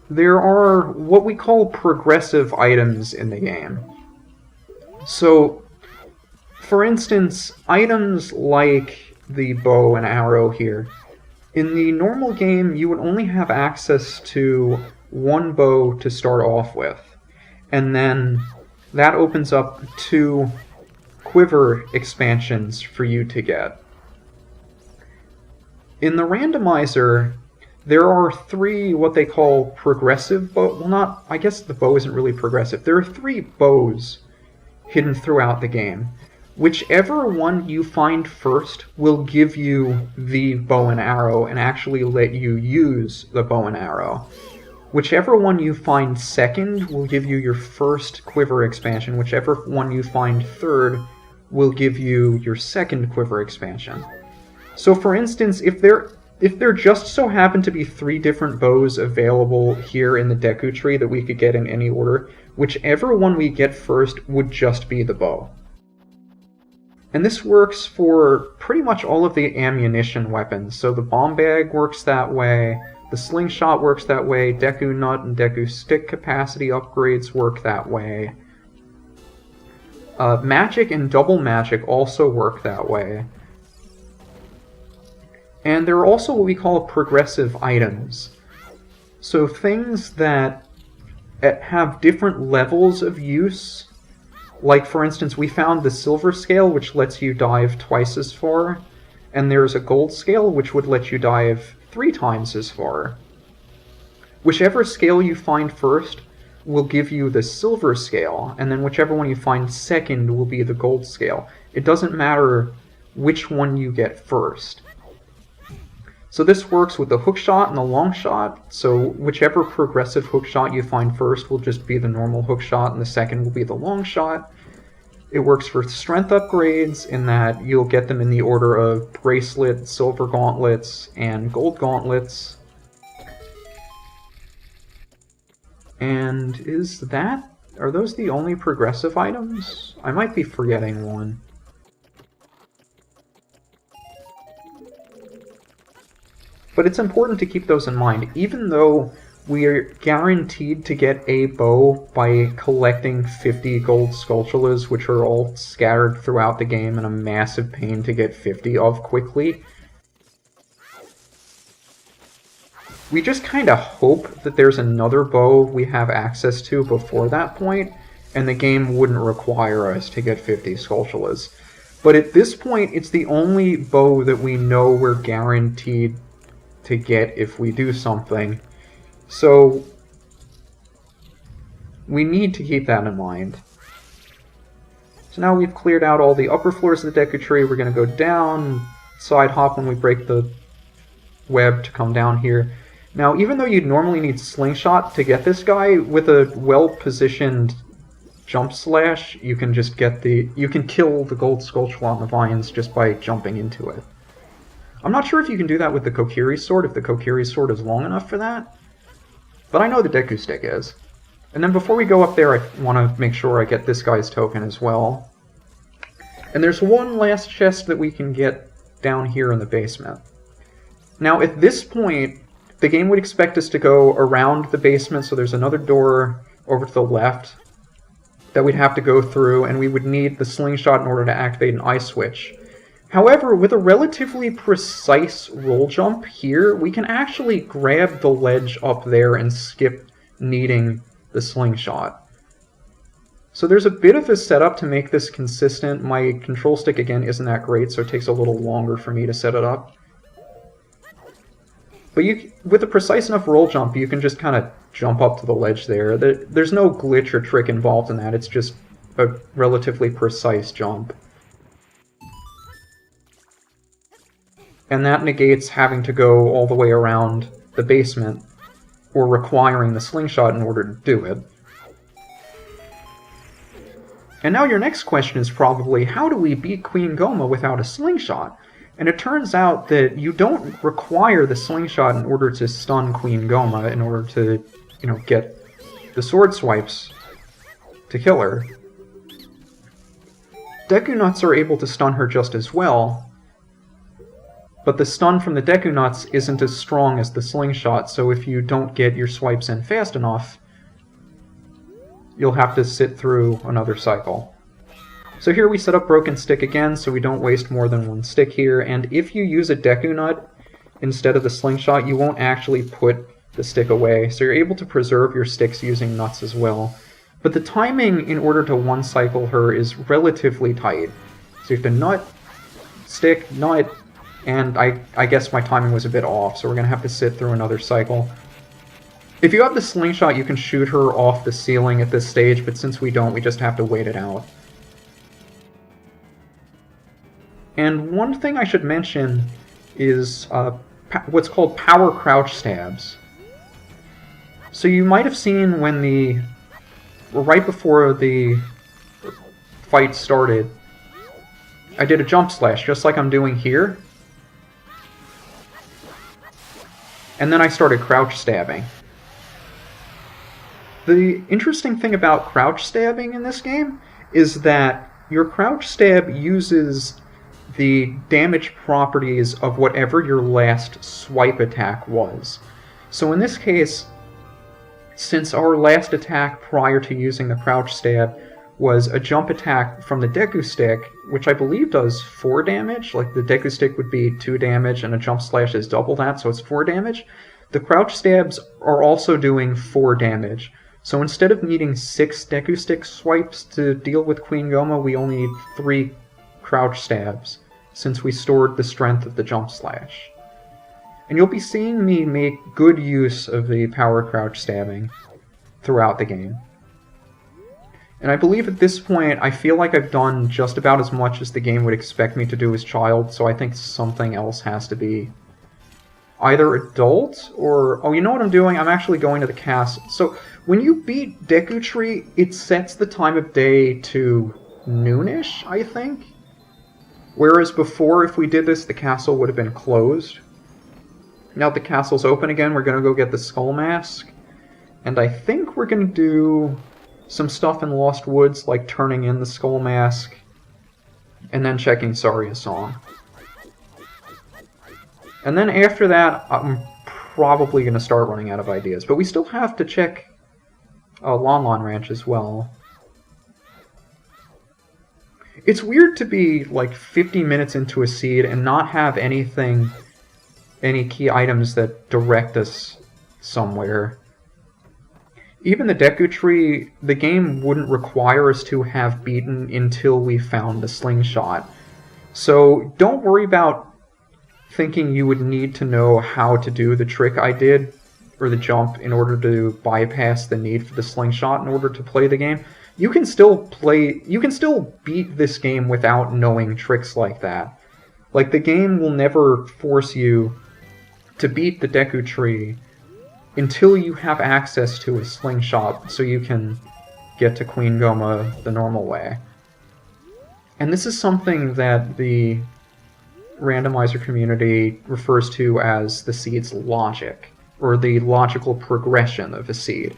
There are what we call progressive items in the game. So, for instance, items like the bow and arrow here. In the normal game, you would only have access to one bow to start off with. And then that opens up 2 quiver expansions for you to get. In the randomizer, there are 3 what they call progressive bow. Well, not, I guess the bow isn't really progressive. There are 3 bows hidden throughout the game. Whichever one you find first will give you the bow and arrow and actually let you use the bow and arrow. Whichever one you find second will give you your first quiver expansion. Whichever one you find third will give you your second quiver expansion. So for instance, if there just so happen to be 3 different bows available here in the Deku tree that we could get in any order, whichever one we get first would just be the bow. And this works for pretty much all of the ammunition weapons. So the bomb bag works that way, the slingshot works that way, Deku Nut and Deku Stick capacity upgrades work that way. Magic and double magic also work that way. And there are also what we call progressive items. So things that have different levels of use. Like, for instance, we found the silver scale, which lets you dive twice as far, and there's a gold scale, which would let you dive 3 times as far. Whichever scale you find first will give you the silver scale, and then whichever one you find second will be the gold scale. It doesn't matter which one you get first. So this works with the hook shot and the long shot, so whichever progressive hook shot you find first will just be the normal hook shot, and the second will be the long shot. It works for strength upgrades in that you'll get them in the order of bracelet, silver gauntlets, and gold gauntlets. And are those the only progressive items? I might be forgetting one. But it's important to keep those in mind. Even though we're guaranteed to get a bow by collecting 50 gold Skulltulas, which are all scattered throughout the game and a massive pain to get 50 of quickly, we just kind of hope that there's another bow we have access to before that point, and the game wouldn't require us to get 50 Skulltulas. But at this point, it's the only bow that we know we're guaranteed to get if we do something. So we need to keep that in mind. So now we've cleared out all the upper floors of the Deku tree. We're going to go down, side hop when we break the web to come down here. Now, even though you'd normally need slingshot to get this guy, with a well-positioned jump slash, you can just you can kill the gold Skulltula on the vines just by jumping into it. I'm not sure if you can do that with the Kokiri sword, if the Kokiri sword is long enough for that, but I know the Deku stick is. And then before we go up there, I want to make sure I get this guy's token as well. And there's one last chest that we can get down here in the basement. Now, at this point, the game would expect us to go around the basement, so there's another door over to the left that we'd have to go through, and we would need the slingshot in order to activate an ice switch. However, with a relatively precise roll jump here, we can actually grab the ledge up there and skip needing the slingshot. So there's a bit of a setup to make this consistent. My control stick, again, isn't that great, so it takes a little longer for me to set it up. But with a precise enough roll jump, you can just kind of jump up to the ledge there. There's no glitch or trick involved in that, it's just a relatively precise jump. And that negates having to go all the way around the basement, or requiring the slingshot in order to do it. And now your next question is probably, how do we beat Queen Gohma without a slingshot? And it turns out that you don't require the slingshot in order to stun Queen Gohma, in order to, get the sword swipes to kill her. Deku Nuts are able to stun her just as well, but the stun from the Deku Nuts isn't as strong as the slingshot, so if you don't get your swipes in fast enough, you'll have to sit through another cycle. So here we set up Broken Stick again, so we don't waste more than one stick here, and if you use a Deku Nut instead of the slingshot, you won't actually put the stick away, so you're able to preserve your sticks using nuts as well. But the timing in order to one-cycle her is relatively tight. So you have to nut, stick, nut, and I guess my timing was a bit off, so we're going to have to sit through another cycle. If you have the slingshot, you can shoot her off the ceiling at this stage, but since we don't, we just have to wait it out. And one thing I should mention is what's called power crouch stabs. So you might have seen when right before the fight started, I did a jump slash, just like I'm doing here. And then I started crouch stabbing. The interesting thing about crouch stabbing in this game is that your crouch stab uses the damage properties of whatever your last swipe attack was. So in this case, since our last attack prior to using the crouch stab was a jump attack from the Deku stick, which I believe does 4 damage, like the Deku stick would be 2 damage and a jump slash is double that, so it's 4 damage, the crouch stabs are also doing 4 damage. So instead of needing 6 Deku stick swipes to deal with Queen Goma, we only need 3 crouch stabs, since we stored the strength of the jump slash. And you'll be seeing me make good use of the power crouch stabbing throughout the game. And I believe at this point, I feel like I've done just about as much as the game would expect me to do as child, so I think something else has to be either adult or... Oh, you know what I'm doing? I'm actually going to the castle. So, when you beat Deku Tree, it sets the time of day to noonish, I think? Whereas before, if we did this, the castle would have been closed. Now the castle's open again, we're going to go get the Skull Mask. And I think we're going to do some stuff in Lost Woods, like turning in the Skull Mask, and then checking Saria's song. And then after that, I'm probably going to start running out of ideas. But we still have to check Lon Lon Ranch as well. It's weird to be like 50 minutes into a seed and not have any key items that direct us somewhere. Even the Deku Tree, the game wouldn't require us to have beaten until we found the slingshot. So don't worry about thinking you would need to know how to do the trick I did, or the jump, in order to bypass the need for the slingshot in order to play the game. You can still beat this game without knowing tricks like that. Like, the game will never force you to beat the Deku Tree until you have access to a slingshot so you can get to Queen Goma the normal way. And this is something that the randomizer community refers to as the seed's logic, or the logical progression of a seed.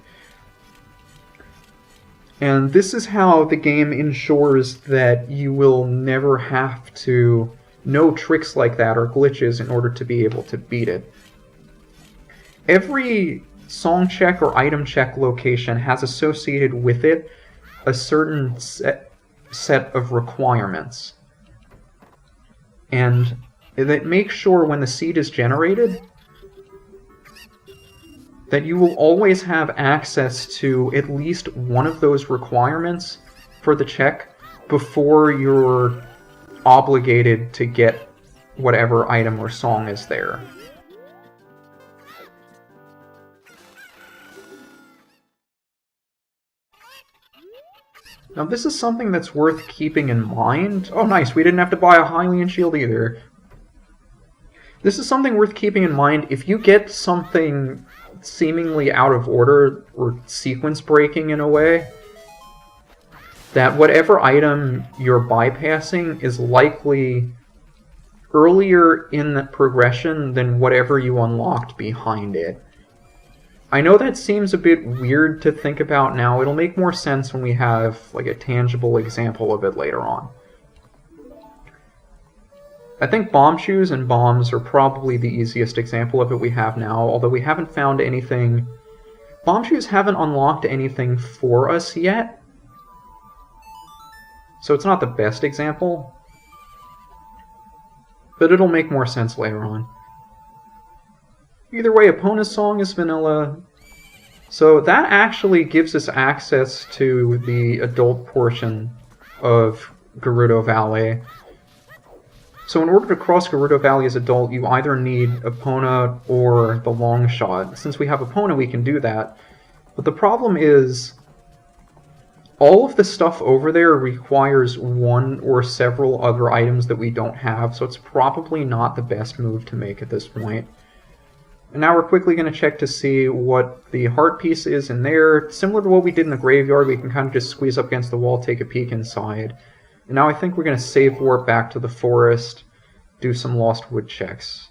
And this is how the game ensures that you will never have to know tricks like that or glitches in order to be able to beat it. Every song check or item check location has associated with it a certain set of requirements. And that makes sure when the seed is generated that you will always have access to at least one of those requirements for the check before you're obligated to get whatever item or song is there. Now this is something that's worth keeping in mind. Oh nice, we didn't have to buy a Hylian shield either. This is something worth keeping in mind. If you get something seemingly out of order, or sequence breaking in a way, that whatever item you're bypassing is likely earlier in the progression than whatever you unlocked behind it. I know that seems a bit weird to think about now. It'll make more sense when we have like a tangible example of it later on. I think bomb shoes and bombs are probably the easiest example of it we have now, although we haven't found anything... Bomb shoes haven't unlocked anything for us yet, so it's not the best example, but it'll make more sense later on. Either way, Epona's song is vanilla, so that actually gives us access to the adult portion of Gerudo Valley. So in order to cross Gerudo Valley as adult, you either need Epona or the long shot. Since we have Epona, we can do that. But the problem is, all of the stuff over there requires one or several other items that we don't have, so it's probably not the best move to make at this point. And now we're quickly going to check to see what the heart piece is in there. Similar to what we did in the graveyard, we can kind of just squeeze up against the wall, take a peek inside. And now I think we're going to save warp back to the forest, do some Lost Wood checks.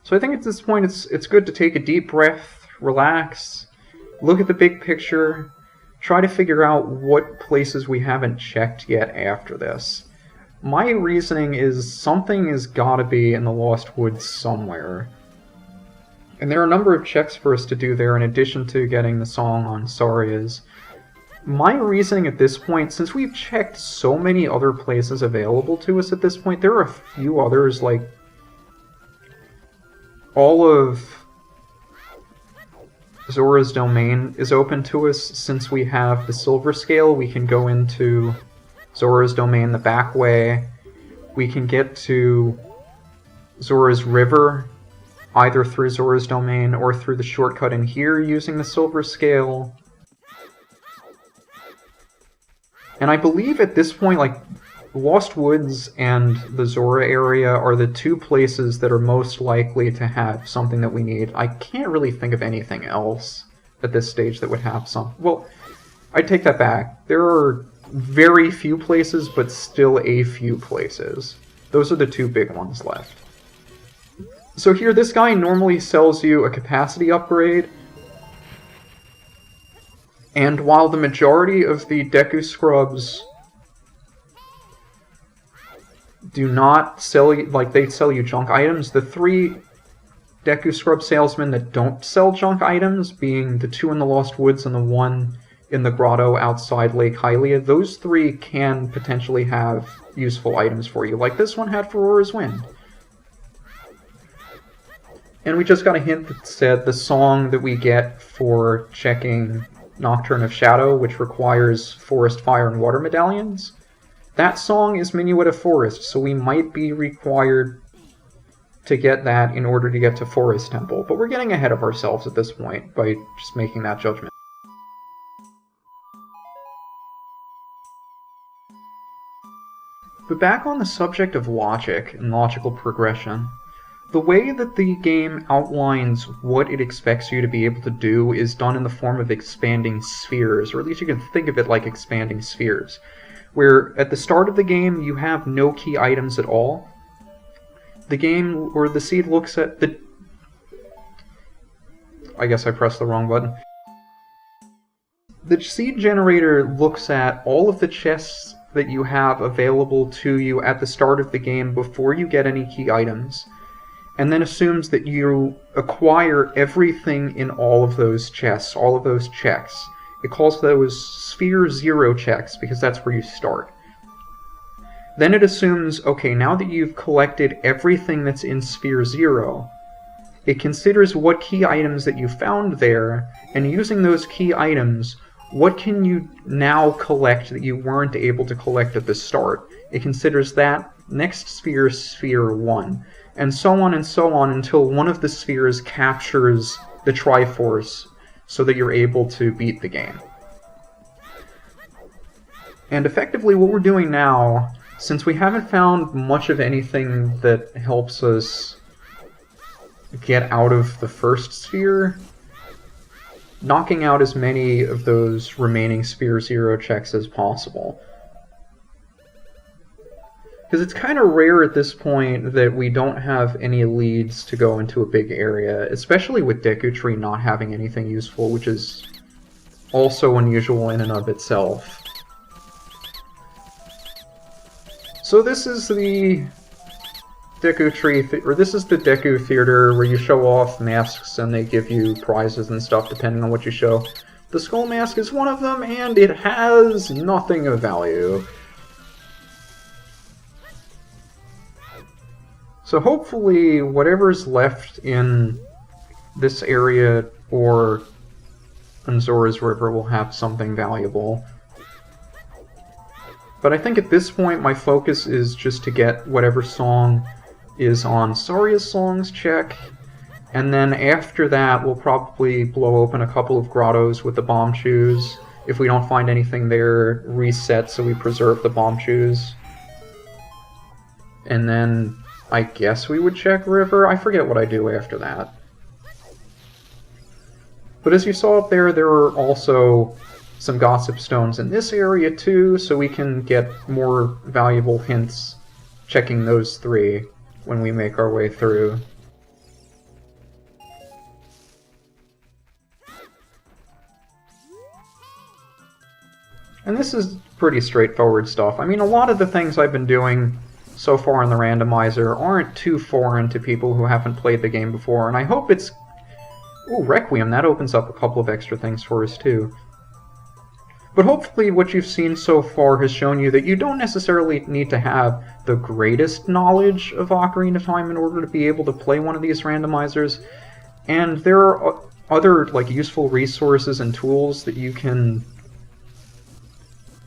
So I think at this point it's good to take a deep breath, relax, look at the big picture, try to figure out what places we haven't checked yet after this. My reasoning is something has got to be in the Lost Woods somewhere. And there are a number of checks for us to do there in addition to getting the song on Saria's. My reasoning at this point, since we've checked so many other places available to us at this point, there are a few others, like all of Zora's Domain is open to us. Since we have the Silver Scale, we can go into Zora's Domain the back way. We can get to Zora's River either through Zora's Domain or through the shortcut in here using the Silver Scale. And I believe at this point, like, Lost Woods and the Zora area are the two places that are most likely to have something that we need. I can't really think of anything else at this stage that would have some. Well, I take that back. There are very few places, but still a few places. Those are the two big ones left. So here, this guy normally sells you a capacity upgrade. And while the majority of the Deku scrubs do not sell you, like, they sell you junk items, the three Deku scrub salesmen that don't sell junk items, being the two in the Lost Woods and the one in the grotto outside Lake Hylia, those three can potentially have useful items for you, like this one had for Aurora's Wind. And we just got a hint that said the song that we get for checking Nocturne of Shadow, which requires Forest, Fire, and Water medallions, that song is Minuet of Forest, so we might be required to get that in order to get to Forest Temple. But we're getting ahead of ourselves at this point by just making that judgment. But back on the subject of logic and logical progression, the way that the game outlines what it expects you to be able to do is done in the form of expanding spheres, or at least you can think of it like expanding spheres, where at the start of the game you have no key items at all. The game, or the seed looks at the... I guess I pressed the wrong button. The seed generator looks at all of the chests that you have available to you at the start of the game before you get any key items, and then assumes that you acquire everything in all of those chests, all of those checks. It calls those Sphere 0 checks, because that's where you start. Then it assumes, okay, now that you've collected everything that's in Sphere 0, it considers what key items that you found there, and using those key items, what can you now collect that you weren't able to collect at the start? It considers that next sphere, Sphere 1, and so on until one of the spheres captures the Triforce so that you're able to beat the game. And effectively what we're doing now, since we haven't found much of anything that helps us get out of the first sphere, knocking out as many of those remaining Sphere 0 checks as possible. Because it's kind of rare at this point that we don't have any leads to go into a big area, especially with Deku Tree not having anything useful, which is also unusual in and of itself. So this is the Deku Tree, this is the Deku Theater where you show off masks and they give you prizes and stuff depending on what you show. The Skull Mask is one of them, and it has nothing of value. So hopefully whatever's left in this area or in Zora's River will have something valuable. But I think at this point my focus is just to get whatever song is on Saria's Songs check, and then after that we'll probably blow open a couple of grottos with the bomb shoes. If we don't find anything there, reset so we preserve the bomb shoes. And then I guess we would check River. I forget what I do after that. But as you saw up there, there are also some gossip stones in this area too, so we can get more valuable hints checking those three when we make our way through. And this is pretty straightforward stuff. I mean, a lot of the things I've been doing so far in the randomizer aren't too foreign to people who haven't played the game before, and I hope it's... Ooh, Requiem, that opens up a couple of extra things for us too. But hopefully what you've seen so far has shown you that you don't necessarily need to have the greatest knowledge of Ocarina of Time in order to be able to play one of these randomizers, and there are other useful resources and tools that you can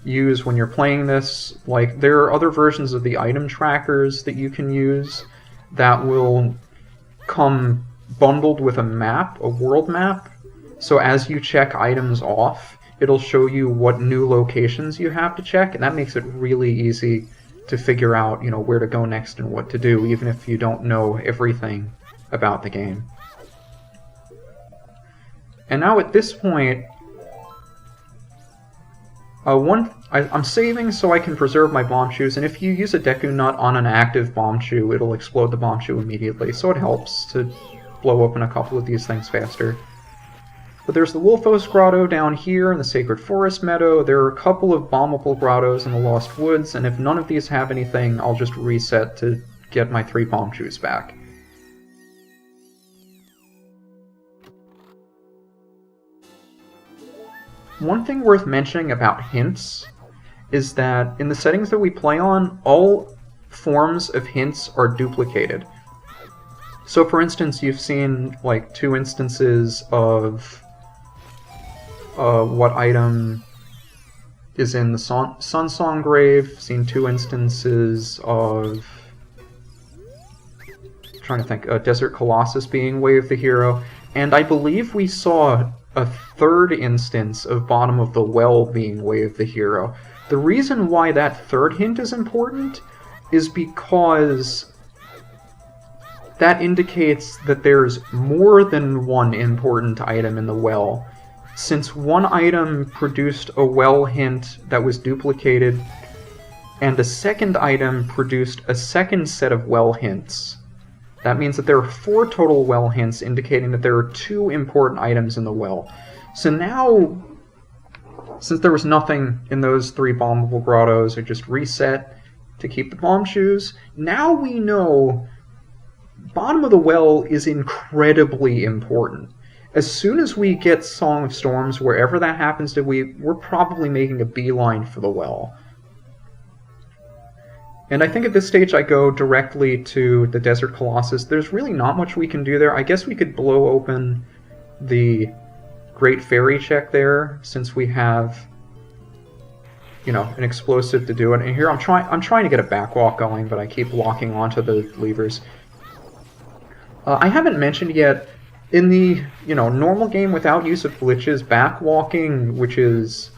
use when you're playing this. Like, there are other versions of the item trackers that you can use that will come bundled with a map, a world map. So as you check items off, it'll show you what new locations you have to check, and that makes it really easy to figure out, where to go next and what to do, even if you don't know everything about the game. And now at this point, I'm saving so I can preserve my bomb shoes, and if you use a Deku nut on an active bomb shoe, it'll explode the bomb shoe immediately, so it helps to blow open a couple of these things faster. But there's the Wolfos Grotto down here in the Sacred Forest Meadow. There are a couple of bombable grottos in the Lost Woods, and if none of these have anything, I'll just reset to get my 3 bomb shoes back. One thing worth mentioning about hints is that in the settings that we play on, all forms of hints are duplicated. So for instance, you've seen 2 instances of what item is in the Sun Song Grave, seen 2 instances of, I'm trying to think, Desert Colossus being Way of the Hero, and I believe we saw a 3rd instance of Bottom of the Well being Way of the Hero. The reason why that 3rd hint is important is because that indicates that there's more than one important item in the well. Since one item produced a well hint that was duplicated, and a second item produced a second set of well hints, that means that there are 4 total well hints, indicating that there are 2 important items in the well. So now, since there was nothing in those 3 bombable grottos, I just reset to keep the bomb shoes. Now we know Bottom of the Well is incredibly important. As soon as we get Song of Storms, wherever that happens to be, we're probably making a beeline for the well. And I think at this stage I go directly to the Desert Colossus. There's really not much we can do there. I guess we could blow open the Great Fairy check there, since we have, an explosive to do it. And here I'm trying to get a backwalk going, but I keep locking onto the levers. I haven't mentioned yet, in the, normal game without use of glitches, backwalking, which is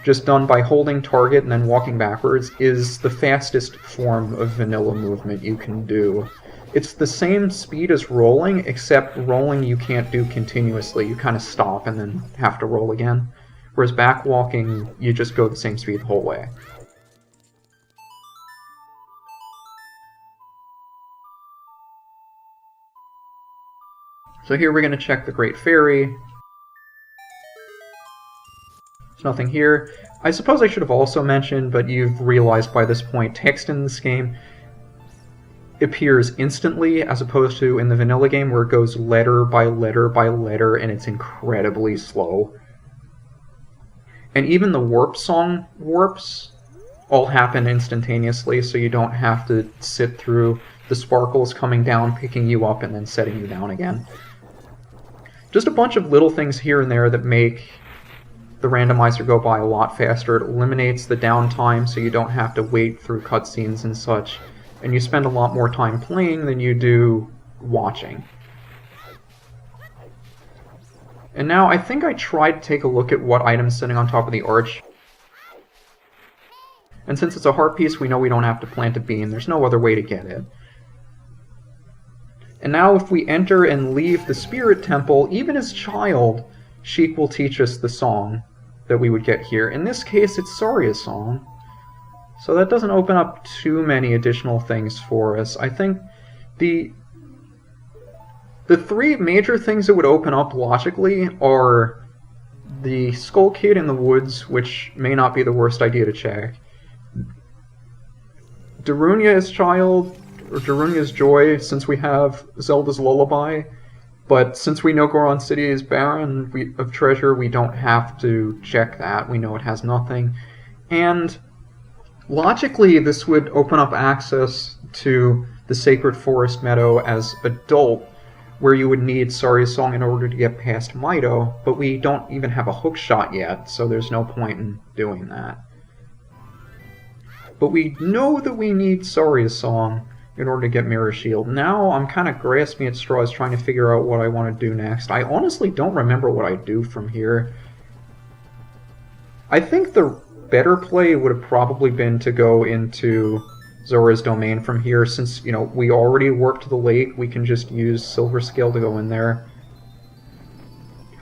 just done by holding target and then walking backwards, is the fastest form of vanilla movement you can do. It's the same speed as rolling, except rolling you can't do continuously. You kind of stop and then have to roll again. Whereas backwalking, you just go the same speed the whole way. So here we're going to check the Great Fairy. There's nothing here. I suppose I should have also mentioned, but you've realized by this point, text in this game appears instantly, as opposed to in the vanilla game where it goes letter by letter by letter, and it's incredibly slow. And even the warp song warps all happen instantaneously, so you don't have to sit through the sparkles coming down, picking you up, and then setting you down again. Just a bunch of little things here and there that make the randomizer go by a lot faster. It eliminates the downtime, so you don't have to wait through cutscenes and such, and you spend a lot more time playing than you do watching. And now I think I tried to take a look at what item's sitting on top of the arch. And since it's a heart piece, we know we don't have to plant a bean. There's no other way to get it. And now if we enter and leave the Spirit Temple, even as child, Sheik will teach us the song that we would get here. In this case, it's Saria's song. So that doesn't open up too many additional things for us. I think the 3 major things that would open up logically are the Skull Kid in the woods, which may not be the worst idea to check. Darunia's Child, or Darunia's Joy, since we have Zelda's Lullaby, but since we know Goron City is barren of treasure, we don't have to check that. We know it has nothing. And logically, this would open up access to the Sacred Forest Meadow as adult, where you would need Saria's Song in order to get past Mido, but we don't even have a hook shot yet, so there's no point in doing that. But we know that we need Saria's Song in order to get Mirror Shield. Now I'm kind of grasping at straws trying to figure out what I want to do next. I honestly don't remember what I do from here. I think the better play would have probably been to go into Zora's Domain from here, since, you know, we already worked the lake, we can just use Silver Scale to go in there.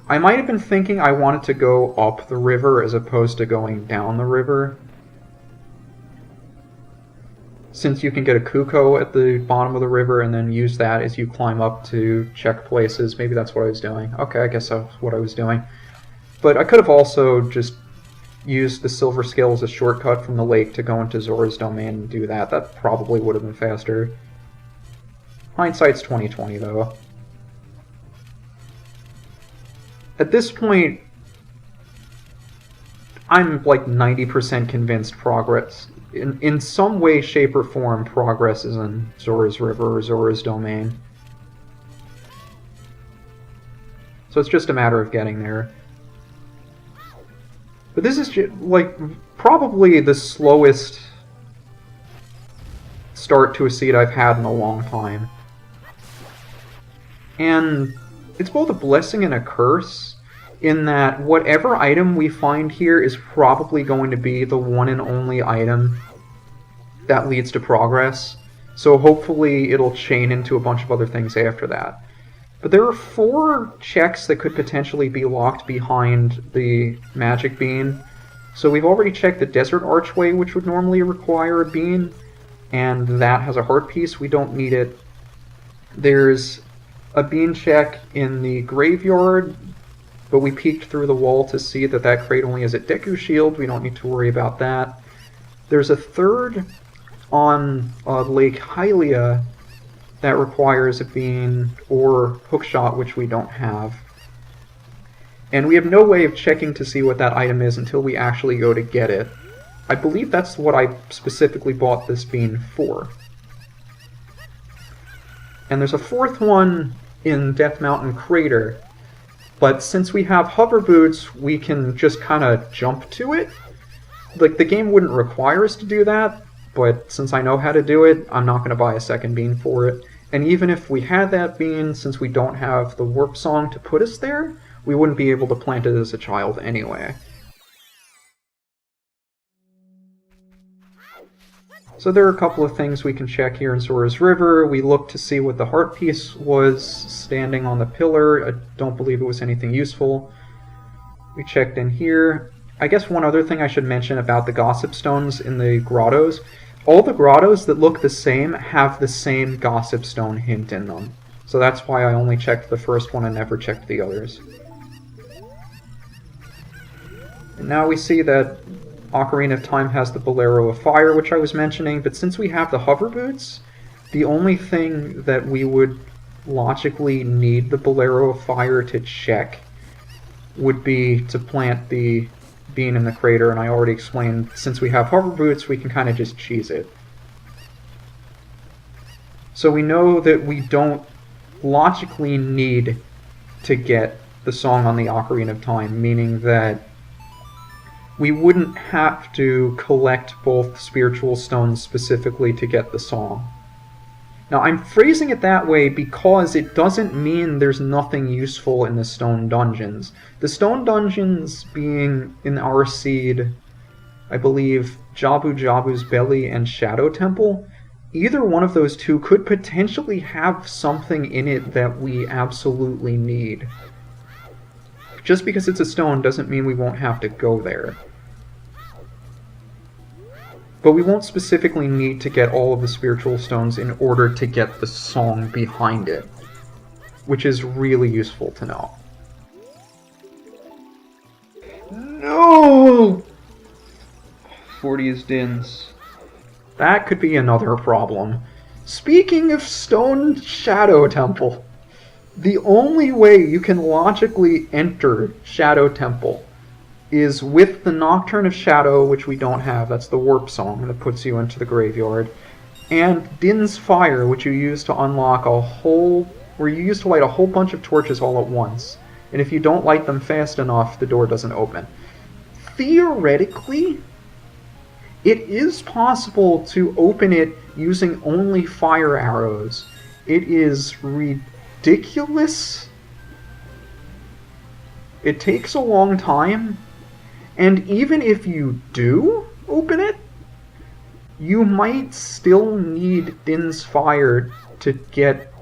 I might have been thinking I wanted to go up the river as opposed to going down the river, since you can get a Kuko at the bottom of the river and then use that as you climb up to check places. Maybe that's what I was doing. Okay, I guess that's what I was doing. But I could have also just used the Silver Scale as a shortcut from the lake to go into Zora's Domain and do that. That probably would have been faster. Hindsight's 20/20, though. At this point, I'm like 90% convinced progress, in some way, shape, or form, progress is in Zora's River or Zora's Domain. So it's just a matter of getting there. But this is like probably the slowest start to a seed I've had in a long time. And it's both a blessing and a curse, in that whatever item we find here is probably going to be the one and only item that leads to progress. So hopefully it'll chain into a bunch of other things after that. But there are 4 checks that could potentially be locked behind the magic bean. So we've already checked the Desert Archway, which would normally require a bean, and that has a heart piece. We don't need it. There's a bean check in the graveyard, but we peeked through the wall to see that that crate only has a Deku shield. We don't need to worry about that. There's a third on Lake Hylia that requires a bean or hookshot, which we don't have. And we have no way of checking to see what that item is until we actually go to get it. I believe that's what I specifically bought this bean for. And there's a 4th one in Death Mountain Crater, but since we have hover boots, we can just kind of jump to it. Like, the game wouldn't require us to do that, but since I know how to do it, I'm not going to buy a second bean for it. And even if we had that bean, since we don't have the warp song to put us there, we wouldn't be able to plant it as a child anyway. So there are a couple of things we can check here in Zora's River. We looked to see what the heart piece was standing on the pillar. I don't believe it was anything useful. We checked in here. I guess one other thing I should mention about the Gossip Stones in the grottos. All the grottos that look the same have the same Gossip Stone hint in them. So that's why I only checked the first one and never checked the others. And now we see that Ocarina of Time has the Bolero of Fire, which I was mentioning, but since we have the hover boots, the only thing that we would logically need the Bolero of Fire to check would be to plant the bean in the crater, and I already explained, since we have hover boots, we can kind of just cheese it. So we know that we don't logically need to get the song on the Ocarina of Time, meaning that we wouldn't have to collect both spiritual stones specifically to get the song. Now, I'm phrasing it that way because it doesn't mean there's nothing useful in the stone dungeons. The stone dungeons being in our seed, I believe, Jabu Jabu's Belly and Shadow Temple, either one of those two could potentially have something in it that we absolutely need. Just because it's a stone doesn't mean we won't have to go there. But we won't specifically need to get all of the spiritual stones in order to get the song behind it, which is really useful to know. 40 is Din's. That could be another problem. Speaking of Stone Shadow Temple, the only way you can logically enter Shadow Temple is with the Nocturne of Shadow, which we don't have. That's the warp song that puts you into the graveyard. And Din's Fire, which you use to unlock where you use to light a whole bunch of torches all at once. And if you don't light them fast enough, the door doesn't open. Theoretically, it is possible to open it using only fire arrows. It is ridiculous. It takes a long time. And even if you do open it, you might still need Din's Fire to get...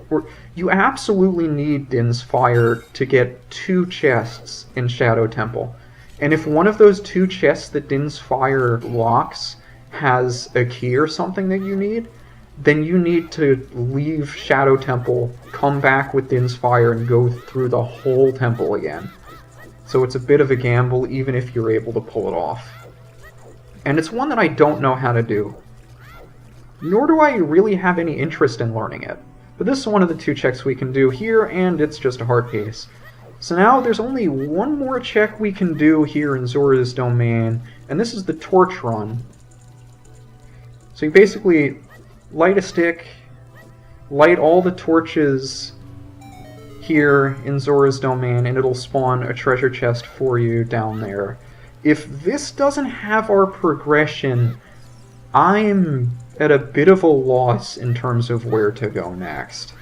You absolutely need Din's Fire to get 2 chests in Shadow Temple. And if one of those 2 chests that Din's Fire locks has a key or something that you need, then you need to leave Shadow Temple, come back with Din's Fire, and go through the whole temple again. So it's a bit of a gamble, even if you're able to pull it off. And it's one that I don't know how to do. Nor do I really have any interest in learning it. But this is one of the 2 checks we can do here, and it's just a heart piece. So now there's only one more check we can do here in Zora's Domain, and this is the torch run. So you basically light a stick, light all the torches here in Zora's Domain, and it'll spawn a treasure chest for you down there. If this doesn't have our progression, I'm at a bit of a loss in terms of where to go next.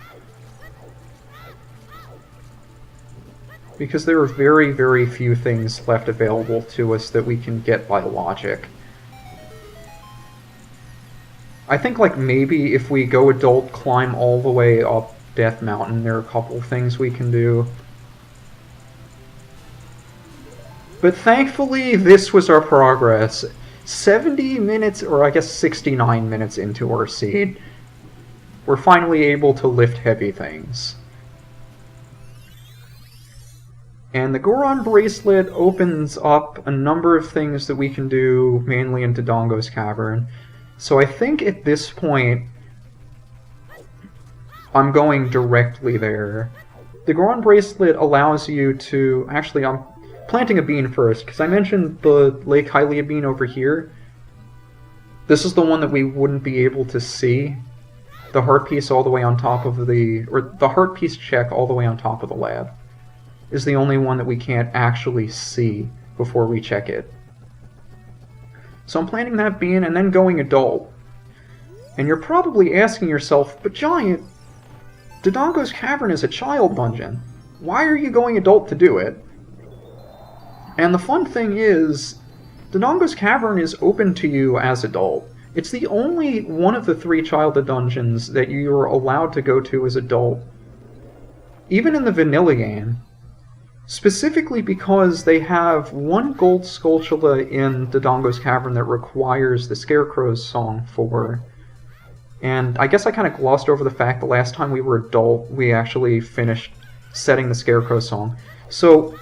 Because there are very, very few things left available to us that we can get by logic. I think, like, maybe if we go adult, climb all the way up Death Mountain, there are a couple things we can do. But thankfully, this was our progress. 70 minutes, or I guess 69 minutes into our seed, we're finally able to lift heavy things. And the Goron Bracelet opens up a number of things that we can do, mainly in Dodongo's Cavern. So I think at this point, I'm going directly there. The Goron Bracelet allows you to... Actually, I'm planting a bean first, because I mentioned the Lake Hylia bean over here. This is the one that we wouldn't be able to see. The heart piece all the way on top of the... Or the heart piece check all the way on top of the lab is the only one that we can't actually see before we check it. So I'm planting that bean and then going adult. And you're probably asking yourself, but Giant, Dodongo's Cavern is a child dungeon. Why are you going adult to do it? And the fun thing is, Dodongo's Cavern is open to you as adult. It's the only one of the 3 childhood dungeons that you're allowed to go to as adult, even in the vanilla game. Specifically because they have 1 gold Skulltula in Dodongo's Cavern that requires the Scarecrow's song for. And I guess I kind of glossed over the fact the last time we were adult, we actually finished setting the Scarecrow song. So,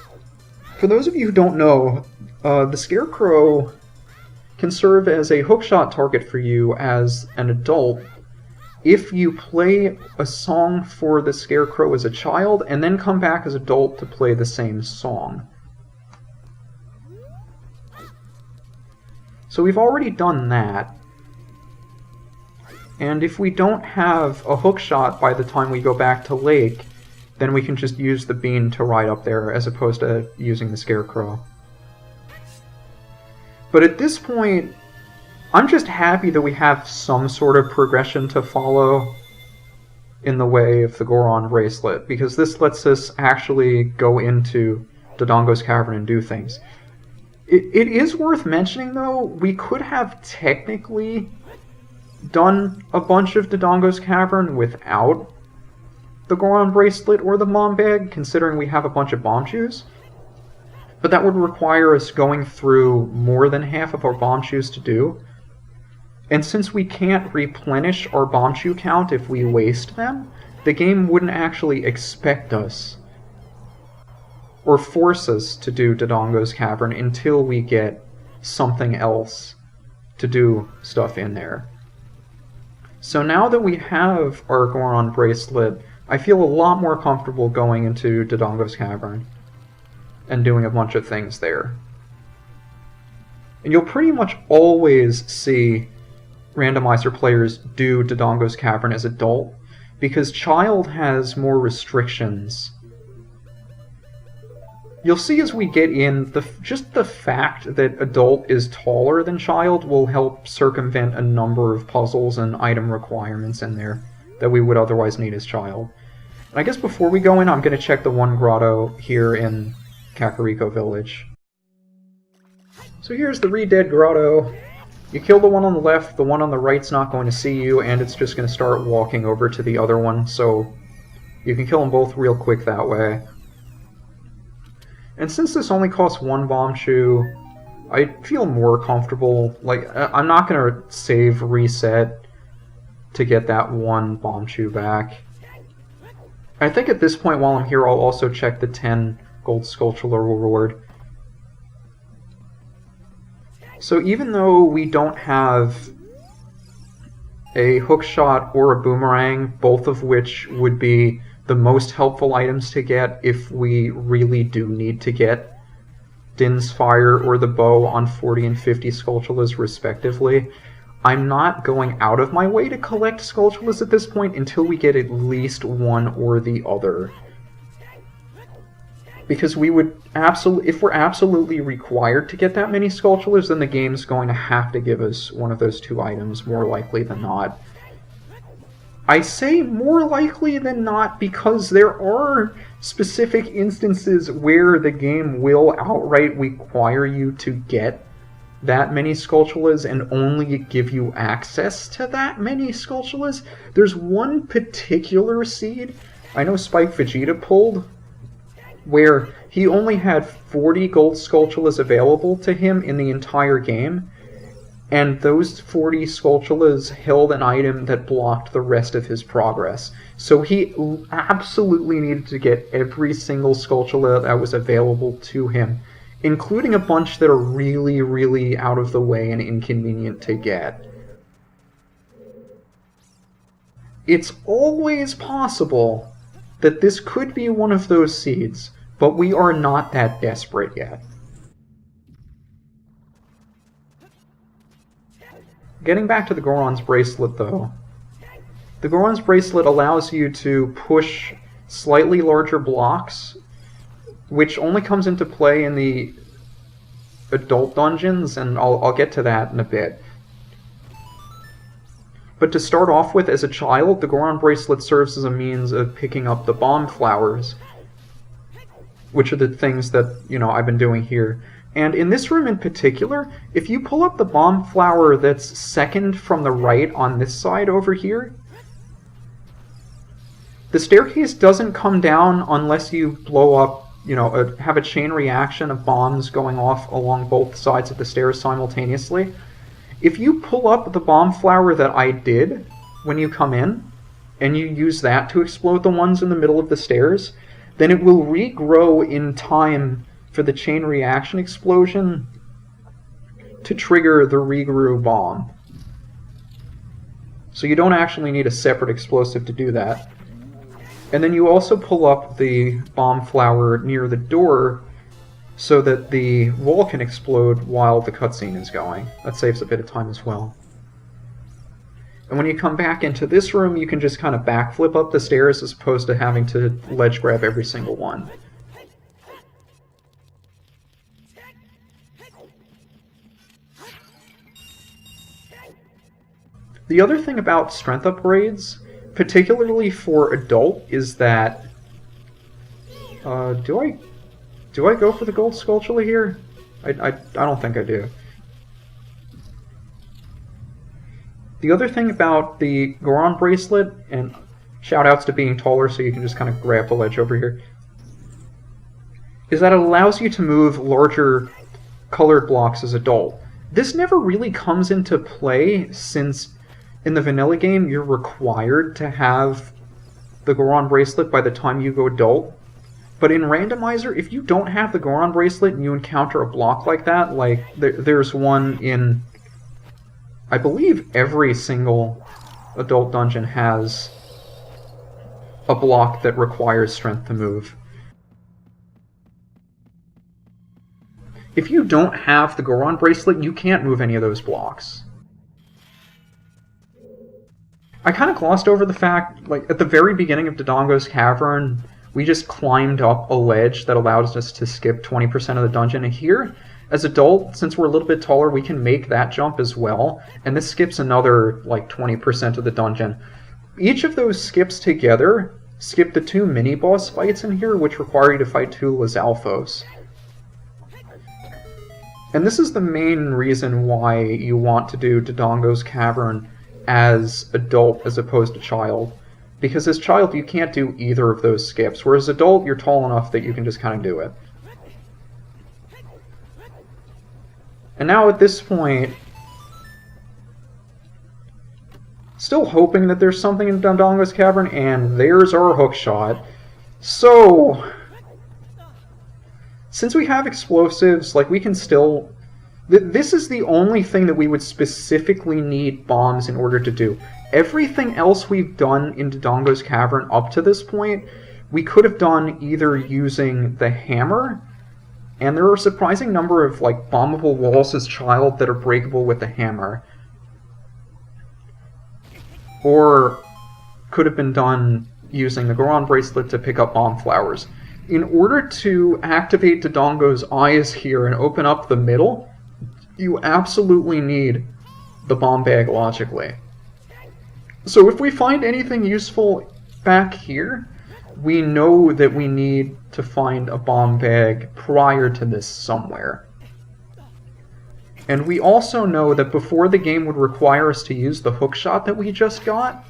for those of you who don't know, the Scarecrow can serve as a hookshot target for you as an adult if you play a song for the Scarecrow as a child and then come back as adult to play the same song. So we've already done that. And if we don't have a hookshot by the time we go back to Lake, then we can just use the bean to ride up there as opposed to using the Scarecrow. But at this point, I'm just happy that we have some sort of progression to follow in the way of the Goron Bracelet, because this lets us actually go into Dodongo's Cavern and do things. It is worth mentioning, though, we could have technically done a bunch of Dodongo's Cavern without the Goron Bracelet or the Mom Bag, considering we have a bunch of bomb shoes. But that would require us going through more than half of our bomb shoes to do. And since we can't replenish our bomb shoe count if we waste them, the game wouldn't actually expect us or force us to do Dodongo's Cavern until we get something else to do stuff in there. So now that we have our Goron bracelet, I feel a lot more comfortable going into Dodongo's cavern and doing a bunch of things there. And you'll pretty much always see randomizer players do Dodongo's cavern as adult, because child has more restrictions. You'll see as we get in, just the fact that adult is taller than child will help circumvent a number of puzzles and item requirements in there that we would otherwise need as child. And I guess before we go in, I'm going to check the one grotto here in Kakariko Village. So here's the Re-Dead Grotto. You kill the one on the left, the one on the right's not going to see you, and it's just going to start walking over to the other one, so you can kill them both real quick that way. And since this only costs one Bombchu, I feel more comfortable. Like, I'm not going to save reset to get that one Bombchu back. I think at this point while I'm here I'll also check the 10 gold Skulltula reward. So even though we don't have a hookshot or a boomerang, both of which would be the most helpful items to get if we really do need to get Din's Fire or the bow on 40 and 50 Skulltulas respectively, I'm not going out of my way to collect Skulltulas at this point until we get at least one or the other. Because we would if we're absolutely required to get that many Skulltulas, then the game's going to have to give us one of those two items, more likely than not. I say more likely than not because there are specific instances where the game will outright require you to get that many Skulltulas and only give you access to that many Skulltulas. There's one particular seed I know Spike Vegeta pulled where he only had 40 gold Skulltulas available to him in the entire game, and those 40 Skulltulas held an item that blocked the rest of his progress. So he absolutely needed to get every single Skulltula that was available to him, including a bunch that are really, really out of the way and inconvenient to get. It's always possible that this could be one of those seeds, but we are not that desperate yet. Getting back to the Goron's Bracelet, though. The Goron's Bracelet allows you to push slightly larger blocks, which only comes into play in the adult dungeons, and I'll get to that in a bit. But to start off with, as a child, the Goron Bracelet serves as a means of picking up the bomb flowers, which are the things that, I've been doing here. And in this room in particular, if you pull up the bomb flower that's second from the right on this side over here, the staircase doesn't come down unless you blow up, have a chain reaction of bombs going off along both sides of the stairs simultaneously. If you pull up the bomb flower that I did when you come in, and you use that to explode the ones in the middle of the stairs, then it will regrow in time for the chain reaction explosion to trigger the regrew bomb. So you don't actually need a separate explosive to do that. And then you also pull up the bomb flower near the door so that the wall can explode while the cutscene is going. That saves a bit of time as well. And when you come back into this room, you can just kind of backflip up the stairs as opposed to having to ledge grab every single one. The other thing about strength upgrades, particularly for adult, is that... Do I go for the gold Skulltula here? I don't think I do. The other thing about the Goron Bracelet, and shoutouts to being taller so you can just kind of grab the ledge over here, is that it allows you to move larger colored blocks as adult. This never really comes into play since in the vanilla game you're required to have the Goron Bracelet by the time you go adult. But in Randomizer, if you don't have the Goron Bracelet and you encounter a block like that, like there's one in I believe every single adult dungeon has a block that requires strength to move. If you don't have the Goron bracelet, you can't move any of those blocks. I kind of glossed over the fact, like, at the very beginning of Dodongo's cavern, we just climbed up a ledge that allows us to skip 20% of the dungeon. And here, as adult, since we're a little bit taller, we can make that jump as well. And this skips another, like, 20% of the dungeon. Each of those skips together skip the 2 mini-boss fights in here, which require you to fight 2 Lizalfos. And this is the main reason why you want to do Dodongo's cavern as adult as opposed to child. Because as child, you can't do either of those skips, whereas adult, you're tall enough that you can just kind of do it. And now at this point, still hoping that there's something in Dodongo's cavern, and there's our hookshot. So, since we have explosives, like, we can still... This is the only thing that we would specifically need bombs in order to do. Everything else we've done in Dodongo's cavern up to this point, we could have done either using the hammer, and there are a surprising number of, like, bombable walls as child that are breakable with the hammer. Or could have been done using the Goron bracelet to pick up bomb flowers. In order to activate Dodongo's eyes here and open up the middle, you absolutely need the bomb bag logically. So if we find anything useful back here, we know that we need to find a bomb bag prior to this somewhere. And we also know that before the game would require us to use the hookshot that we just got,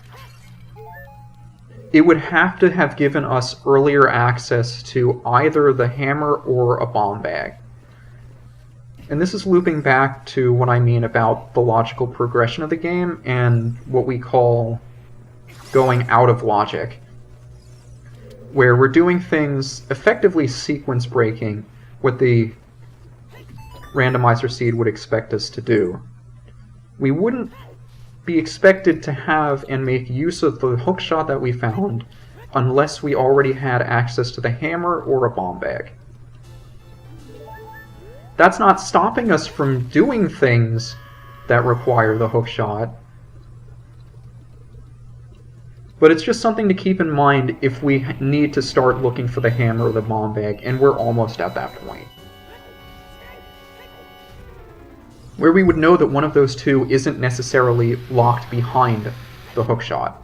it would have to have given us earlier access to either the hammer or a bomb bag. And this is looping back to what I mean about the logical progression of the game and what we call going out of logic, where we're doing things effectively sequence breaking, what the randomizer seed would expect us to do. We wouldn't be expected to have and make use of the hookshot that we found unless we already had access to the hammer or a bomb bag. That's not stopping us from doing things that require the hookshot, but it's just something to keep in mind if we need to start looking for the hammer or the bomb bag, and we're almost at that point. Where we would know that one of those two isn't necessarily locked behind the hookshot.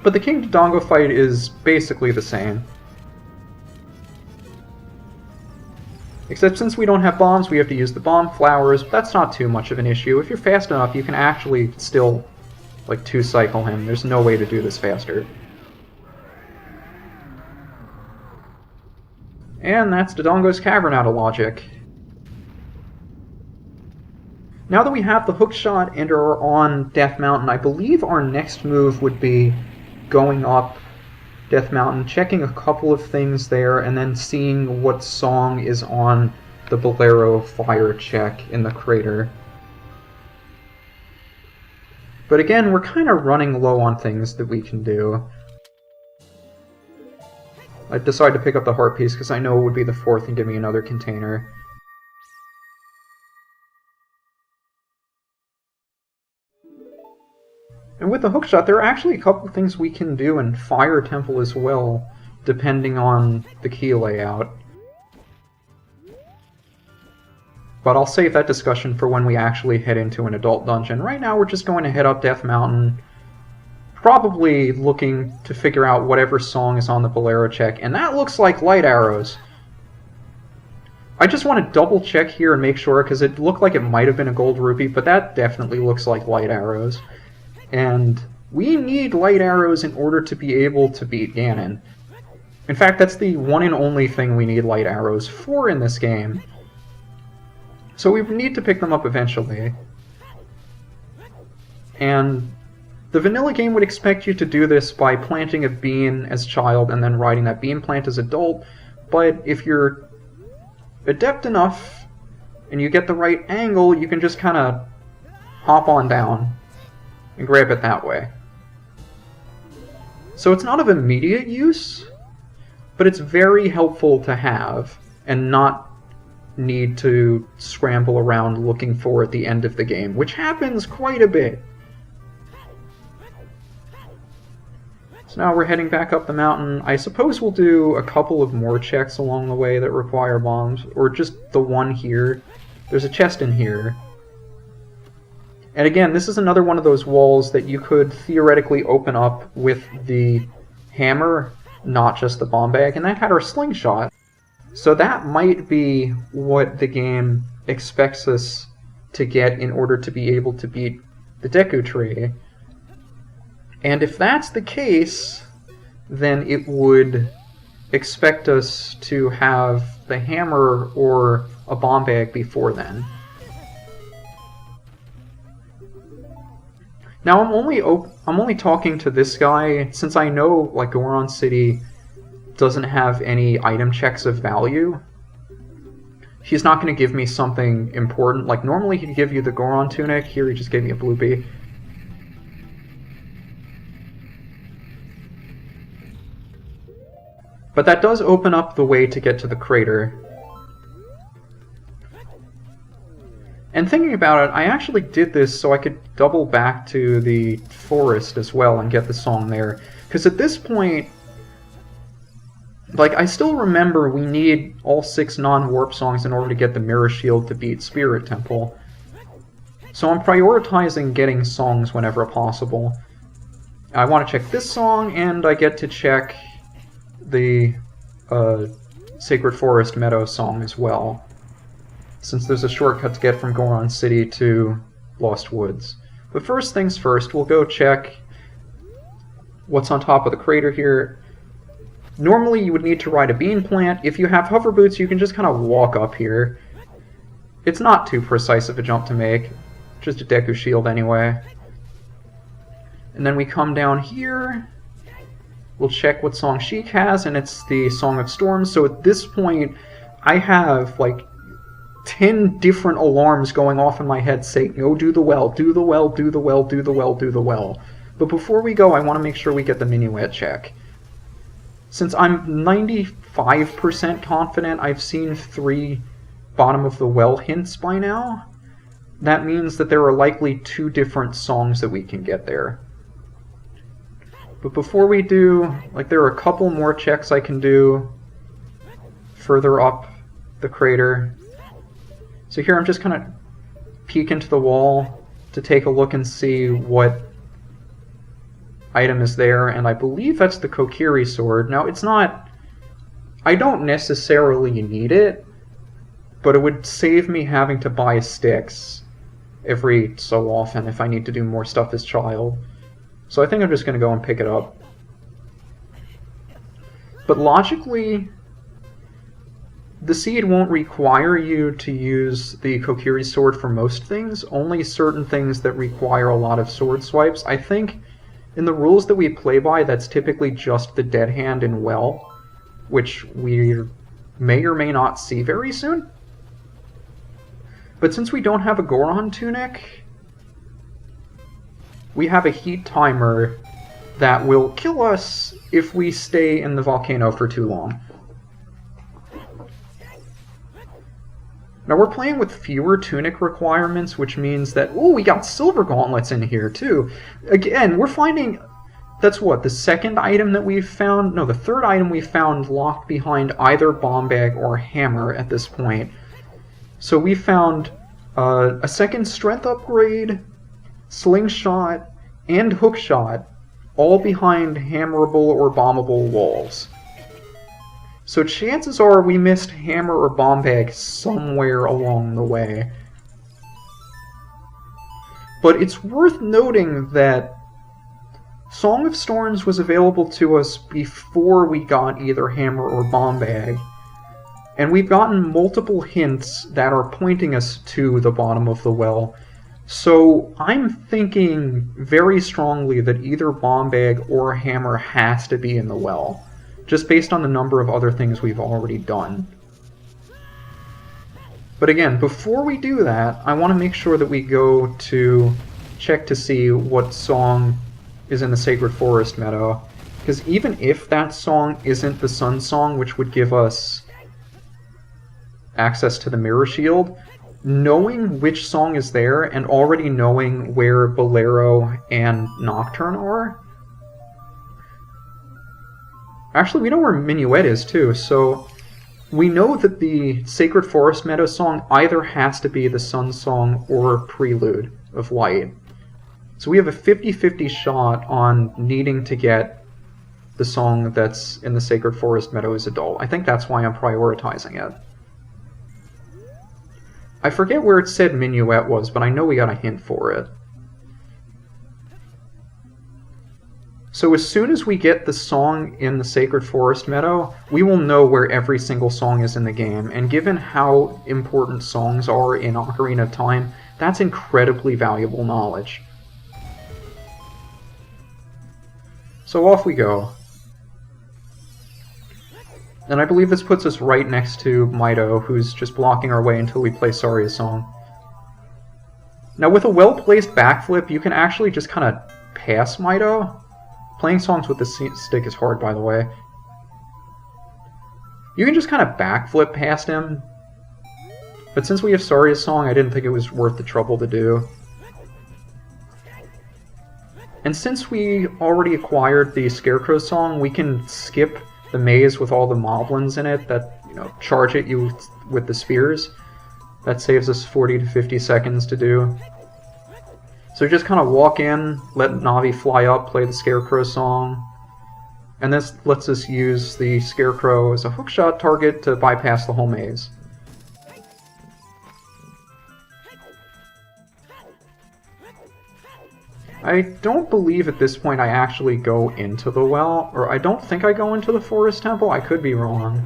But the King Dodongo fight is basically the same. Except since we don't have bombs, we have to use the bomb flowers, but that's not too much of an issue. If you're fast enough, you can actually still, like, 2-cycle him. There's no way to do this faster. And that's Dodongo's cavern out of logic. Now that we have the hookshot and are on Death Mountain, I believe our next move would be going up Death Mountain, checking a couple of things there, and then seeing what song is on the Bolero fire check in the crater. But again, we're kind of running low on things that we can do. I decided to pick up the heart piece because I know it would be the 4th and give me another container. And with the hookshot, there are actually a couple of things we can do in Fire Temple as well, depending on the key layout. But I'll save that discussion for when we actually head into an adult dungeon. Right now we're just going to head up Death Mountain, probably looking to figure out whatever song is on the Bolero check, and that looks like light arrows. I just want to double check here and make sure, because it looked like it might have been a gold rupee, but that definitely looks like light arrows. And we need light arrows in order to be able to beat Ganon. In fact, that's the one and only thing we need light arrows for in this game. So we need to pick them up eventually. And the vanilla game would expect you to do this by planting a bean as child and then riding that bean plant as adult, but if you're adept enough and you get the right angle, you can just kind of hop on down and grab it that way. So it's not of immediate use, but it's very helpful to have and not need to scramble around looking for at the end of the game, which happens quite a bit. So now we're heading back up the mountain. I suppose we'll do a couple of more checks along the way that require bombs, or just the one here. There's a chest in here. And again, this is another one of those walls that you could theoretically open up with the hammer, not just the bomb bag, and that had our slingshot. So that might be what the game expects us to get in order to be able to beat the Deku tree. And if that's the case, then it would expect us to have the hammer or a bomb bag before then. Now I'm only talking to this guy since I know like Goron City doesn't have any item checks of value. He's not going to give me something important. Like normally he'd give you the Goron tunic. Here he just gave me a Bloopy. But that does open up the way to get to the crater. And thinking about it, I actually did this so I could double back to the forest as well and get the song there. Because at this point, like, I still remember we need all 6 non-warp songs in order to get the Mirror Shield to beat Spirit Temple. So I'm prioritizing getting songs whenever possible. I want to check this song, and I get to check the Sacred Forest Meadow song as well, since there's a shortcut to get from Goron City to Lost Woods. But first things first, we'll go check what's on top of the crater here. Normally you would need to ride a bean plant. If you have hover boots, you can just kind of walk up here. It's not too precise of a jump to make. Just a Deku shield anyway. And then we come down here. We'll check what song Sheik has, and it's the Song of Storms. So at this point, I have like 10 different alarms going off in my head saying, "Oh, do the well, do the well, do the well, do the well, do the well." But before we go, I want to make sure we get the minuet check. Since I'm 95% confident I've seen 3 bottom of the well hints by now, that means that there are likely 2 different songs that we can get there. But before we do, like, there are a couple more checks I can do further up the crater. So here I'm just kind of peek into the wall to take a look and see what item is there, and I believe that's the Kokiri sword. Now, it's not... I don't necessarily need it, but it would save me having to buy sticks every so often if I need to do more stuff as Child. So I think I'm just going to go and pick it up. But logically, the seed won't require you to use the Kokiri sword for most things, only certain things that require a lot of sword swipes. I think in the rules that we play by, that's typically just the Dead Hand in Well, which we may or may not see very soon. But since we don't have a Goron tunic, we have a heat timer that will kill us if we stay in the volcano for too long. Now we're playing with fewer tunic requirements, which means that, oh, we got silver gauntlets in here too. Again, we're finding, that's what, the second item that we've found? No, the third item we found locked behind either bomb bag or hammer at this point. So we found a second strength upgrade, slingshot, and hookshot, all behind hammerable or bombable walls. So chances are we missed hammer or bomb bag somewhere along the way. But it's worth noting that Song of Storms was available to us before we got either hammer or bomb bag. And we've gotten multiple hints that are pointing us to the bottom of the well. So I'm thinking very strongly that either bomb bag or hammer has to be in the well, just based on the number of other things we've already done. But again, before we do that, I want to make sure that we go to check to see what song is in the Sacred Forest Meadow. Because even if that song isn't the Sun Song, which would give us access to the Mirror Shield, knowing which song is there and already knowing where Bolero and Nocturne are... Actually, we know where Minuet is, too, so we know that the Sacred Forest Meadow song either has to be the Sun Song or Prelude of Light. So we have a 50-50 shot on needing to get the song that's in the Sacred Forest Meadow as adult. I think that's why I'm prioritizing it. I forget where it said Minuet was, but I know we got a hint for it. So as soon as we get the song in the Sacred Forest Meadow, we will know where every single song is in the game, and given how important songs are in Ocarina of Time, that's incredibly valuable knowledge. So off we go. And I believe this puts us right next to Mido, who's just blocking our way until we play Saria's song. Now with a well-placed backflip, you can actually just kind of pass Mido. Playing songs with the stick is hard, by the way. You can just kind of backflip past him. But since we have Saria's song, I didn't think it was worth the trouble to do. And since we already acquired the Scarecrow song, we can skip the maze with all the moblins in it that, you know, charge at you with the spears. That saves us 40 to 50 seconds to do. So just kind of walk in, let Navi fly up, play the Scarecrow song, and this lets us use the Scarecrow as a hookshot target to bypass the whole maze. I don't believe at this point I actually go into the well, or I don't think I go into the Forest Temple. I could be wrong.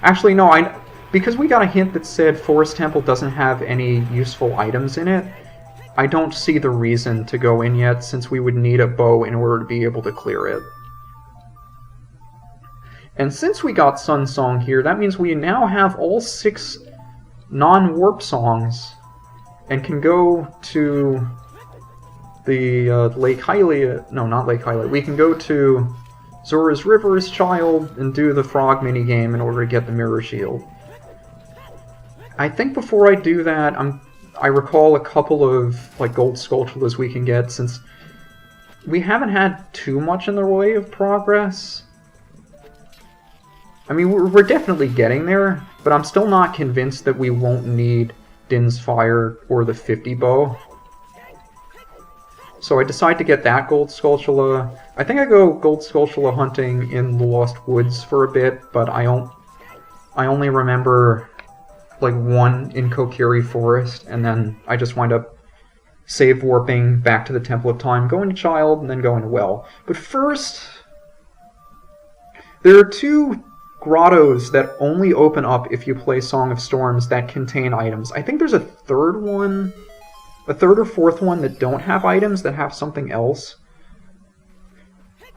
Actually, no, because we got a hint that said Forest Temple doesn't have any useful items in it, I don't see the reason to go in yet, since we would need a bow in order to be able to clear it. And since we got Sun Song here, that means we now have all 6 non-warp songs, and can go to the Lake Hylia... No, not Lake Hylia. We can go to Zora's River's Child and do the frog minigame in order to get the Mirror Shield. I think before I do that, I recall a couple of like gold Skulltulas we can get, since we haven't had too much in the way of progress. I mean, we're definitely getting there, but I'm still not convinced that we won't need Din's Fire or the 50 bow. So I decide to get that gold Skulltula. I think I go gold Skulltula hunting in the Lost Woods for a bit, but I only remember like one in Kokiri Forest, and then I just wind up save warping back to the Temple of Time, going to Child, and then going to Well. But first, there are 2 grottos that only open up if you play Song of Storms that contain items. I think there's a third one, a third or fourth one that don't have items, that have something else.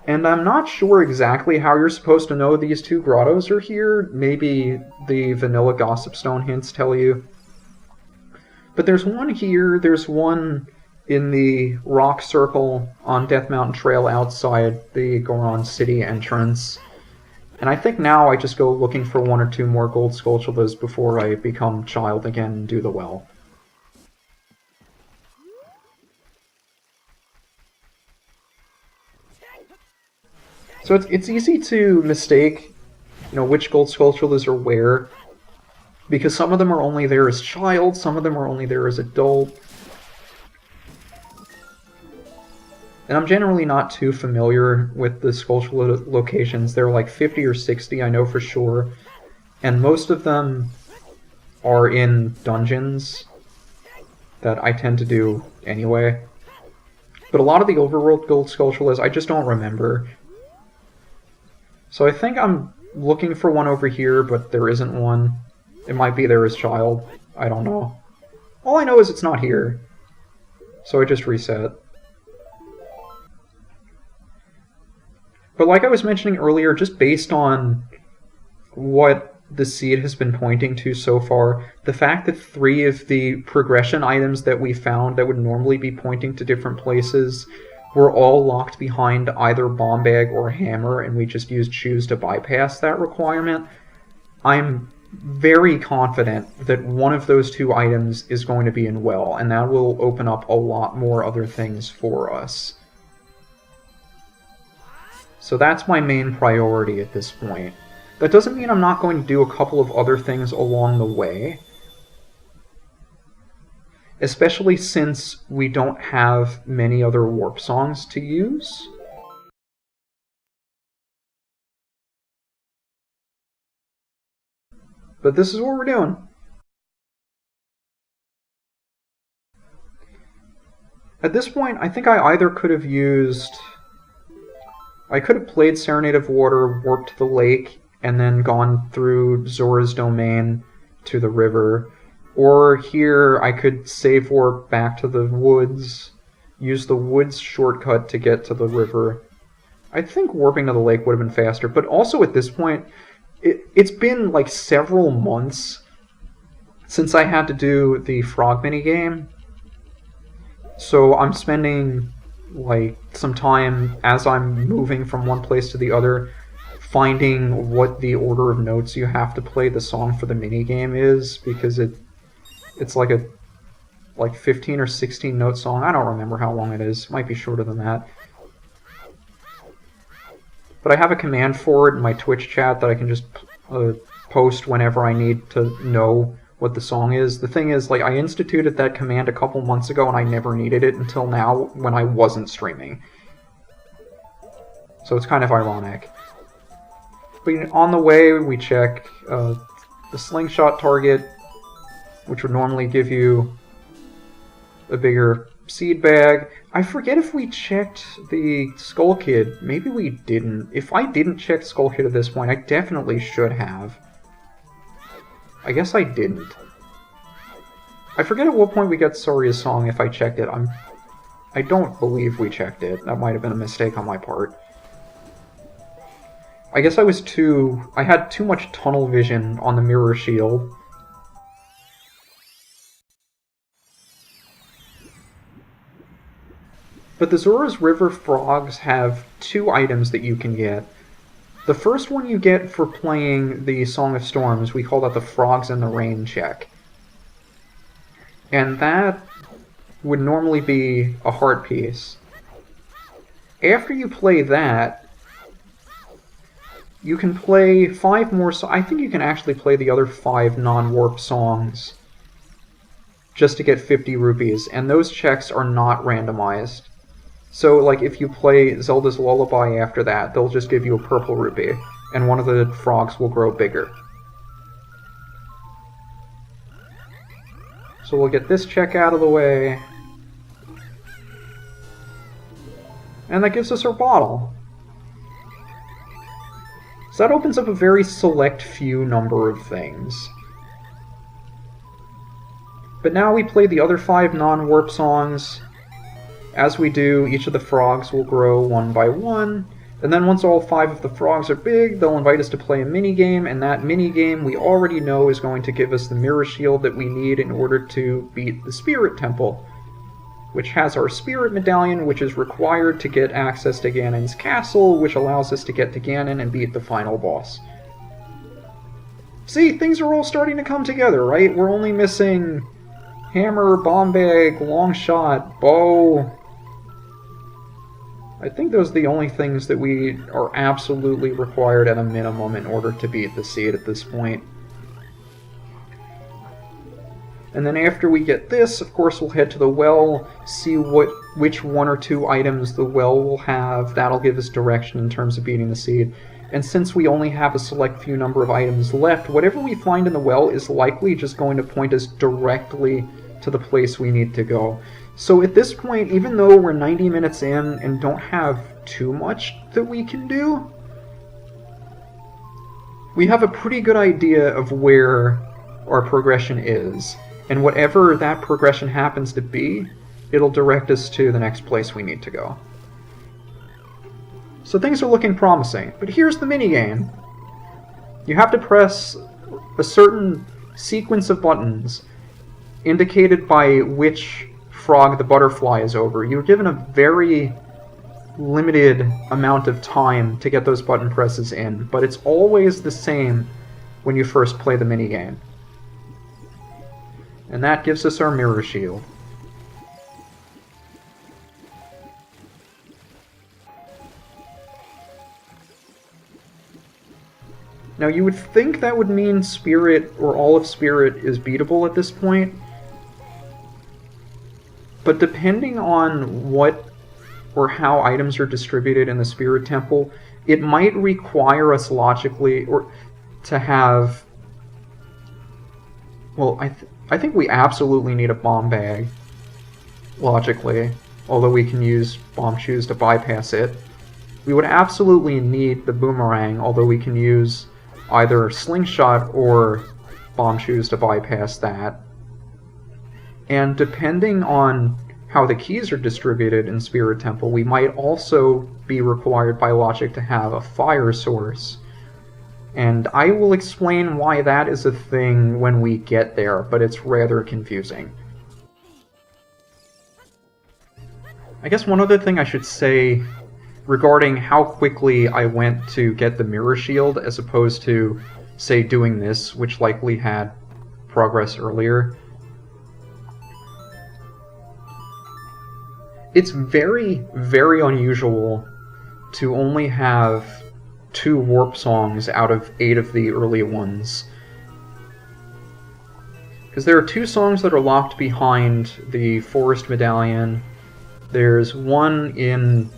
And I'm not sure exactly how you're supposed to know these 2 grottos are here. Maybe the vanilla Gossip Stone hints tell you. But there's one here, there's one in the rock circle on Death Mountain Trail outside the Goron City entrance. And I think now I just go looking for 1 or 2 more gold Skulltulas before I become Child again and do the well. So it's easy to mistake, you know, which gold Skulltulas are where, because some of them are only there as Child, some of them are only there as adult. And I'm generally not too familiar with the Skulltula locations. There are like 50 or 60, I know for sure. And most of them are in dungeons that I tend to do anyway. But a lot of the overworld gold Skulltulas I just don't remember. So I think I'm looking for one over here, but there isn't one. It might be there as Child. I don't know. All I know is it's not here. So I just reset. But like I was mentioning earlier, just based on what the seed has been pointing to so far, the fact that 3 of the progression items that we found that would normally be pointing to different places were all locked behind either Bomb Bag or Hammer, and we just used Shoes to bypass that requirement, I'm very confident that one of those 2 items is going to be in Well, and that will open up a lot more other things for us. So that's my main priority at this point. That doesn't mean I'm not going to do a couple of other things along the way, especially since we don't have many other warp songs to use. But this is what we're doing. At this point, I think I either could have used... I could have played Serenade of Water, warped to the lake, and then gone through Zora's domain to the river. Or here, I could save warp back to the woods, use the woods shortcut to get to the river. I think warping to the lake would have been faster, but also at this point, it's been like several months since I had to do the frog minigame. So I'm spending like some time as I'm moving from one place to the other finding what the order of notes you have to play the song for the minigame is, because it's like a 15 or 16 note song. I don't remember how long it is. It might be shorter than that. But I have a command for it in my Twitch chat that I can just post whenever I need to know what the song is. The thing is, like, I instituted that command a couple months ago and I never needed it until now when I wasn't streaming. So it's kind of ironic. But on the way, we check the slingshot target, which would normally give you a bigger seed bag. I forget if we checked the Skull Kid. Maybe we didn't. If I didn't check Skull Kid at this point, I definitely should have. I guess I didn't. I forget at what point we got Soria's song if I checked it. I don't believe we checked it. That might have been a mistake on my part. I guess I had too much tunnel vision on the mirror shield. But the Zora's River frogs have 2 items that you can get. The first one you get for playing the Song of Storms. We call that the Frogs in the Rain check. And that would normally be a heart piece. After you play that, you can play 5 more I think you can actually play the other 5 non-warp songs just to get 50 rupees, and those checks are not randomized. So, like, if you play Zelda's Lullaby after that, they'll just give you a purple rupee, and one of the frogs will grow bigger. So we'll get this check out of the way. And that gives us our bottle. So that opens up a very select few number of things. But now we play the other 5 non-warp songs. As we do, each of the frogs will grow 1 by 1, and then once all 5 of the frogs are big, they'll invite us to play a minigame, and that minigame we already know is going to give us the mirror shield that we need in order to beat the Spirit Temple, which has our Spirit Medallion, which is required to get access to Ganon's castle, which allows us to get to Ganon and beat the final boss. See, things are all starting to come together, right? We're only missing Hammer, Bomb Bag, Long Shot, Bow. I think those are the only things that we are absolutely required at a minimum in order to beat the seed at this point. And then after we get this, of course, we'll head to the well, see which 1 or 2 items the well will have. That'll give us direction in terms of beating the seed. And since we only have a select few number of items left, whatever we find in the well is likely just going to point us directly to the place we need to go. So at this point, even though we're 90 minutes in and don't have too much that we can do, we have a pretty good idea of where our progression is. And whatever that progression happens to be, it'll direct us to the next place we need to go. So things are looking promising. But here's the minigame. You have to press a certain sequence of buttons indicated by which frog the butterfly is over. You're given a very limited amount of time to get those button presses in, but it's always the same when you first play the minigame. And that gives us our mirror shield. Now you would think that would mean Spirit, or all of Spirit, is beatable at this point, but depending on what or how items are distributed in the Spirit Temple, it might require us logically, or to have... Well, I think we absolutely need a bomb bag, logically, although we can use bomb shoes to bypass it. We would absolutely need the boomerang, although we can use either slingshot or bomb shoes to bypass that. And depending on how the keys are distributed in Spirit Temple, we might also be required by logic to have a fire source. And I will explain why that is a thing when we get there, but it's rather confusing. I guess one other thing I should say regarding how quickly I went to get the mirror shield as opposed to, say, doing this, which likely had progress earlier. It's very, very unusual to only have 2 warp songs out of 8 of the early ones. Because there are 2 songs that are locked behind the Forest Medallion. There's one in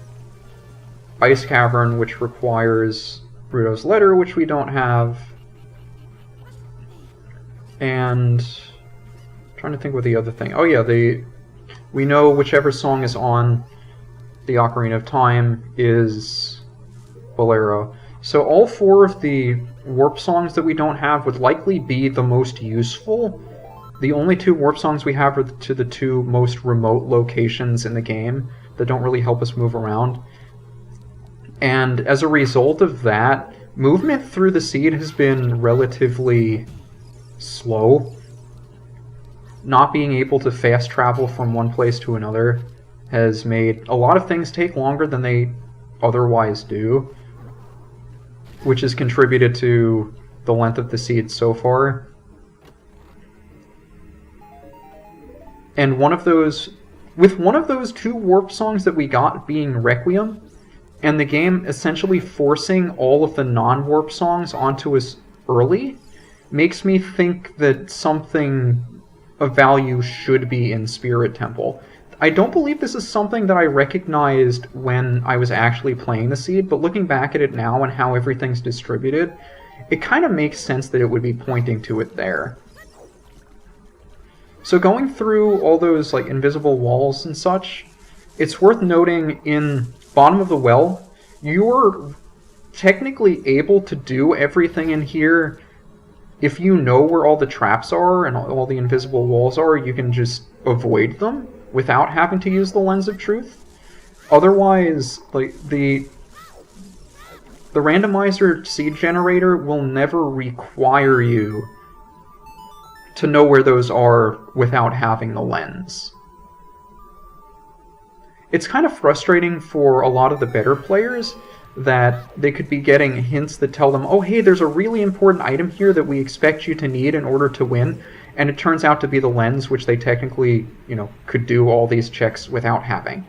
Ice Cavern, which requires Ruto's Letter, which we don't have. And I'm trying to think what the other thing... Oh yeah, we know whichever song is on the Ocarina of Time is Bolero. So all 4 of the warp songs that we don't have would likely be the most useful. The only 2 warp songs we have are to the 2 most remote locations in the game that don't really help us move around. And as a result of that, movement through the seed has been relatively slow. Not being able to fast travel from one place to another has made a lot of things take longer than they otherwise do, which has contributed to the length of the seed so far. And with one of those 2 warp songs that we got being Requiem, and the game essentially forcing all of the non-warp songs onto us early, makes me think that something of value should be in Spirit Temple. I don't believe this is something that I recognized when I was actually playing the seed, but looking back at it now and how everything's distributed, it kind of makes sense that it would be pointing to it there. So going through all those like invisible walls and such, it's worth noting in bottom of the well, you're technically able to do everything in here. If you know where all the traps are and all the invisible walls are, you can just avoid them without having to use the Lens of Truth. Otherwise, like the randomizer seed generator will never require you to know where those are without having the lens. It's kind of frustrating for a lot of the better players that they could be getting hints that tell them, oh hey, there's a really important item here that we expect you to need in order to win, and it turns out to be the lens, which they technically, could do all these checks without having.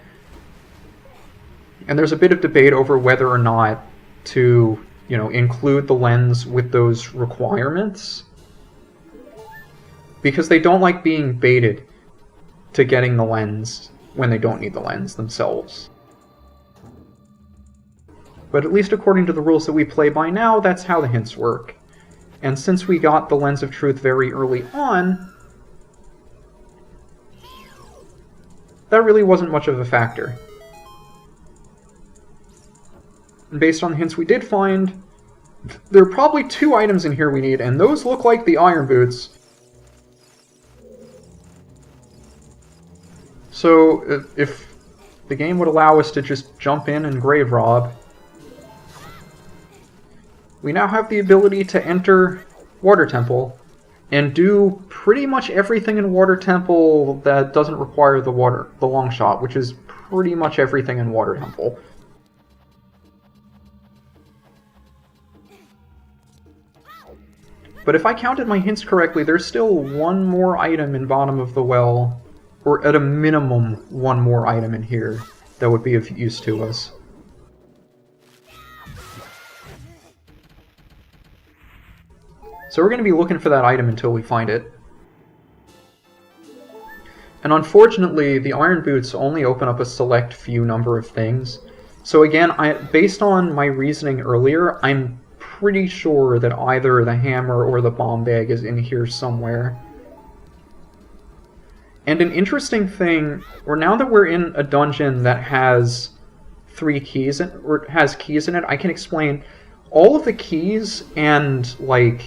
And there's a bit of debate over whether or not to, include the lens with those requirements, because they don't like being baited to getting the lens when they don't need the lens themselves. But at least according to the rules that we play by now, that's how the hints work. And since we got the Lens of Truth very early on, that really wasn't much of a factor. And based on the hints we did find, there are probably 2 items in here we need, and those look like the Iron Boots. So, if the game would allow us to just jump in and grave rob, we now have the ability to enter Water Temple, and do pretty much everything in Water Temple that doesn't require the long shot, which is pretty much everything in Water Temple. But if I counted my hints correctly, there's still one more item in bottom of the well, or at a minimum, one more item in here that would be of use to us. So we're going to be looking for that item until we find it. And unfortunately, the Iron Boots only open up a select few number of things. So again, based on my reasoning earlier, I'm pretty sure that either the hammer or the bomb bag is in here somewhere. And an interesting thing, now that we're in a dungeon that has 3 keys, or has keys in it, I can explain all of the keys and, like,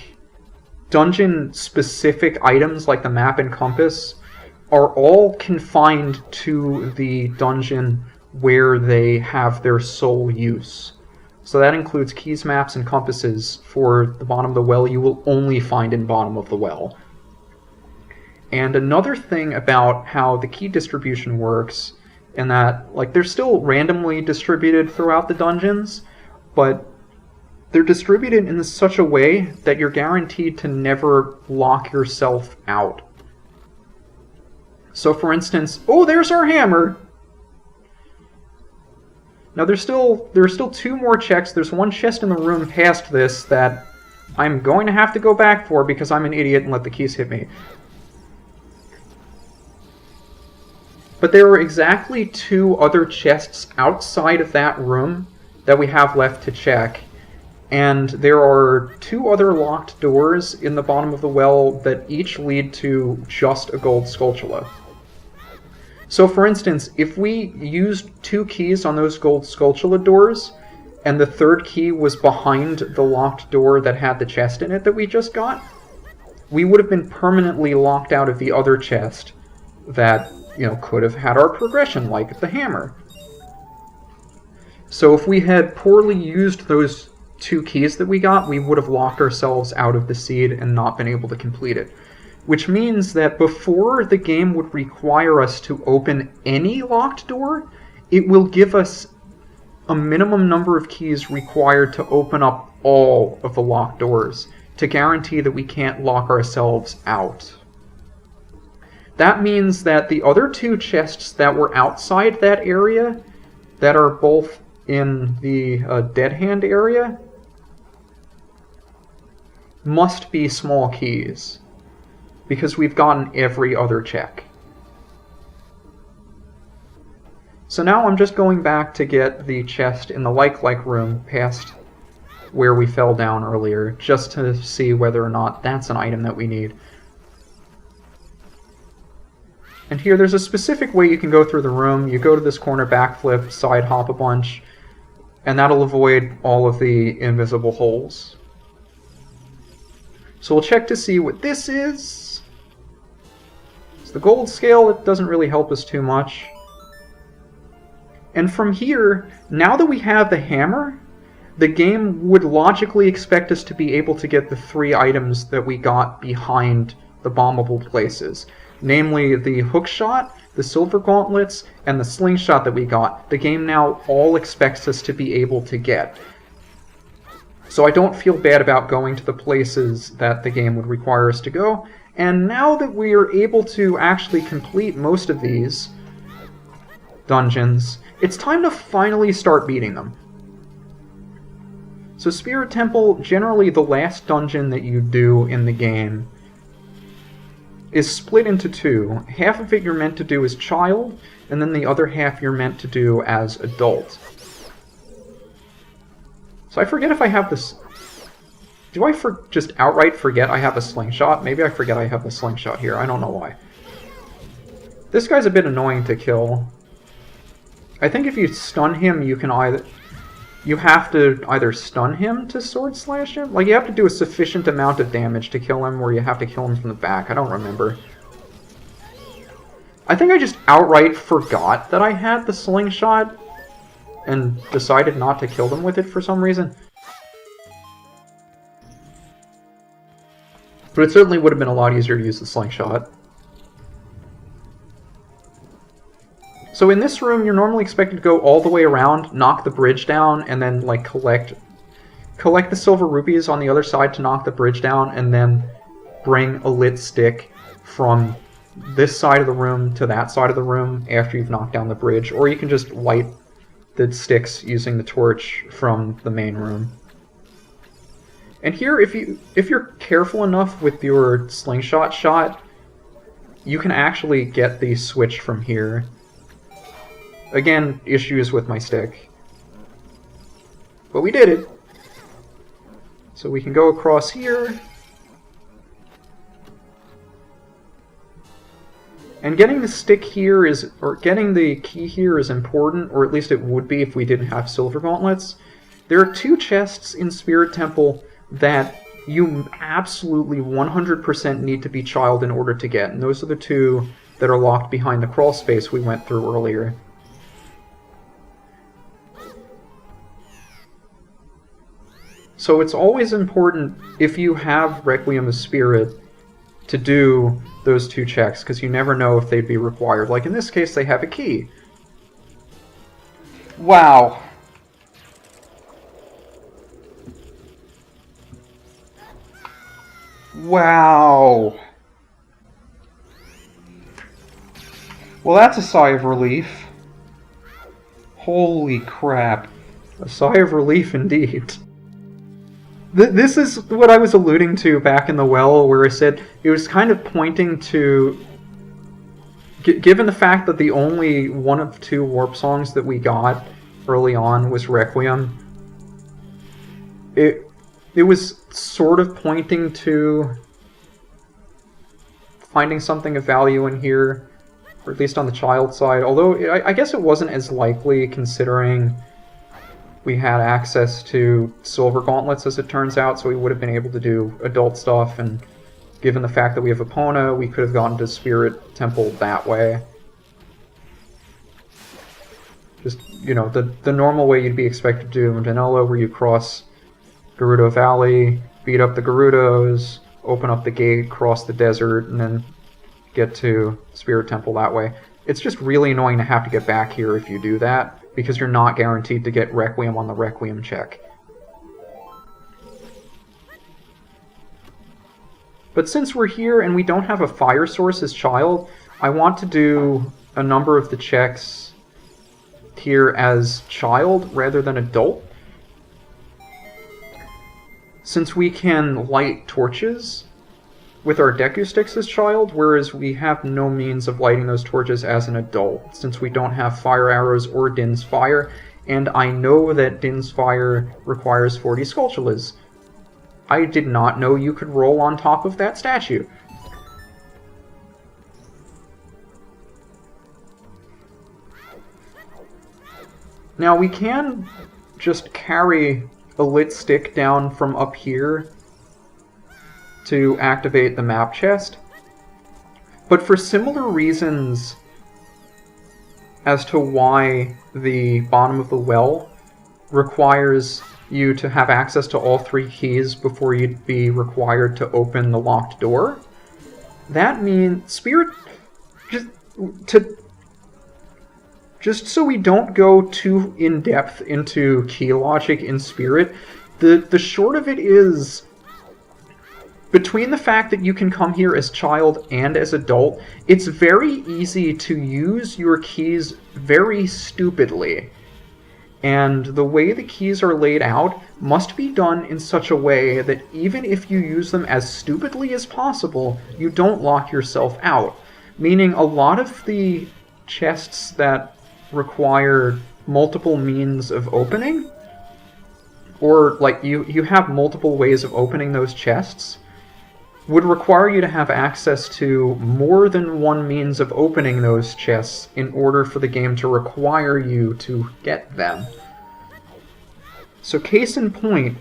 dungeon-specific items, like the map and compass, are all confined to the dungeon where they have their sole use. So that includes keys, maps, and compasses for the bottom of the well you will only find in bottom of the well. And another thing about how the key distribution works, in that, like, they're still randomly distributed throughout the dungeons, but they're distributed in such a way that you're guaranteed to never lock yourself out. So for instance, oh, there's our hammer! Now there are still 2 more checks. There's one chest in the room past this that I'm going to have to go back for because I'm an idiot and let the keys hit me. But there are exactly 2 other chests outside of that room that we have left to check. And there are 2 other locked doors in the bottom of the well that each lead to just a gold skulltula. So for instance, if we used 2 keys on those gold skulltula doors, and the 3rd key was behind the locked door that had the chest in it that we just got, we would have been permanently locked out of the other chest that, you know, could have had our progression, like the hammer. So if we had poorly used those 2 keys that we got, we would have locked ourselves out of the seed and not been able to complete it. Which means that before the game would require us to open any locked door, it will give us a minimum number of keys required to open up all of the locked doors, to guarantee that we can't lock ourselves out. That means that the other 2 chests that were outside that area, that are both in the Dead Hand area, must be small keys, because we've gotten every other check. So now I'm just going back to get the chest in the like room past where we fell down earlier, just to see whether or not that's an item that we need. And here there's a specific way you can go through the room. You go to this corner, backflip, side hop a bunch, and that'll avoid all of the invisible holes. So we'll check to see what this is. It's the gold scale. It doesn't really help us too much. And from here, now that we have the hammer, the game would logically expect us to be able to get the 3 items that we got behind the bombable places. Namely, the hookshot, the silver gauntlets, and the slingshot that we got. The game now all expects us to be able to get. So I don't feel bad about going to the places that the game would require us to go. And now that we are able to actually complete most of these dungeons, it's time to finally start beating them. So Spirit Temple, generally the last dungeon that you do in the game, is split into 2. Half of it you're meant to do as child, and then the other half you're meant to do as adult. So I forget if I have this... Do I just outright forget I have a slingshot? Maybe I forget I have the slingshot here. I don't know why. This guy's a bit annoying to kill. I think if you stun him, you can either... You have to either stun him to sword slash him? Like, you have to do a sufficient amount of damage to kill him, or you have to kill him from the back. I don't remember. I think I just outright forgot that I had the slingshot and decided not to kill them with it for some reason. But it certainly would have been a lot easier to use the slingshot. So in this room, you're normally expected to go all the way around, knock the bridge down, and then like collect the silver rupees on the other side to knock the bridge down, and then bring a lit stick from this side of the room to that side of the room after you've knocked down the bridge. Or you can just light the sticks using the torch from the main room. And here, if you're careful enough with your slingshot shot, you can actually get the switch from here. Again, issues with my stick. But we did it! So we can go across here. And getting the stick here is, or getting the key here is important, or at least it would be if we didn't have silver gauntlets. There are 2 chests in Spirit Temple that you absolutely 100% need to be child in order to get, and those are the 2 that are locked behind the crawl space we went through earlier. So it's always important, if you have Requiem of Spirit, to do those 2 checks, because you never know if they'd be required. Like in this case, they have a key. Wow. Wow. Well, that's a sigh of relief. Holy crap. A sigh of relief indeed. This is what I was alluding to back in the well, where I said it was kind of pointing to... Given the fact that the only one of 2 warp songs that we got early on was Requiem, it was sort of pointing to finding something of value in here, or at least on the child side, although I guess it wasn't as likely considering we had access to silver gauntlets, as it turns out, so we would have been able to do adult stuff, and given the fact that we have Epona, we could have gone to Spirit Temple that way. Just, you know, the normal way you'd be expected to do in Vanilla, where you cross Gerudo Valley, beat up the Gerudos, open up the gate, cross the desert, and then get to Spirit Temple that way. It's just really annoying to have to get back here if you do that, because you're not guaranteed to get Requiem on the Requiem check. But since we're here and we don't have a fire source as child, I want to do a number of the checks here as child rather than adult. Since we can light torches with our Deku sticks as child, whereas we have no means of lighting those torches as an adult, since we don't have fire arrows or Din's Fire, and I know that Din's Fire requires 40 Skulltulas. I did not know you could roll on top of that statue. Now we can just carry a lit stick down from up here to activate the map chest, but for similar reasons as to why the bottom of the well requires you to have access to all 3 keys before you'd be required to open the locked door. That means Spirit... Just so we don't go too in-depth into key logic in Spirit, the short of it is, between the fact that you can come here as child and as adult, it's very easy to use your keys very stupidly. And the way the keys are laid out must be done in such a way that even if you use them as stupidly as possible, you don't lock yourself out. Meaning a lot of the chests that require multiple means of opening, or like you have multiple ways of opening those chests, would require you to have access to more than one means of opening those chests in order for the game to require you to get them. So case in point,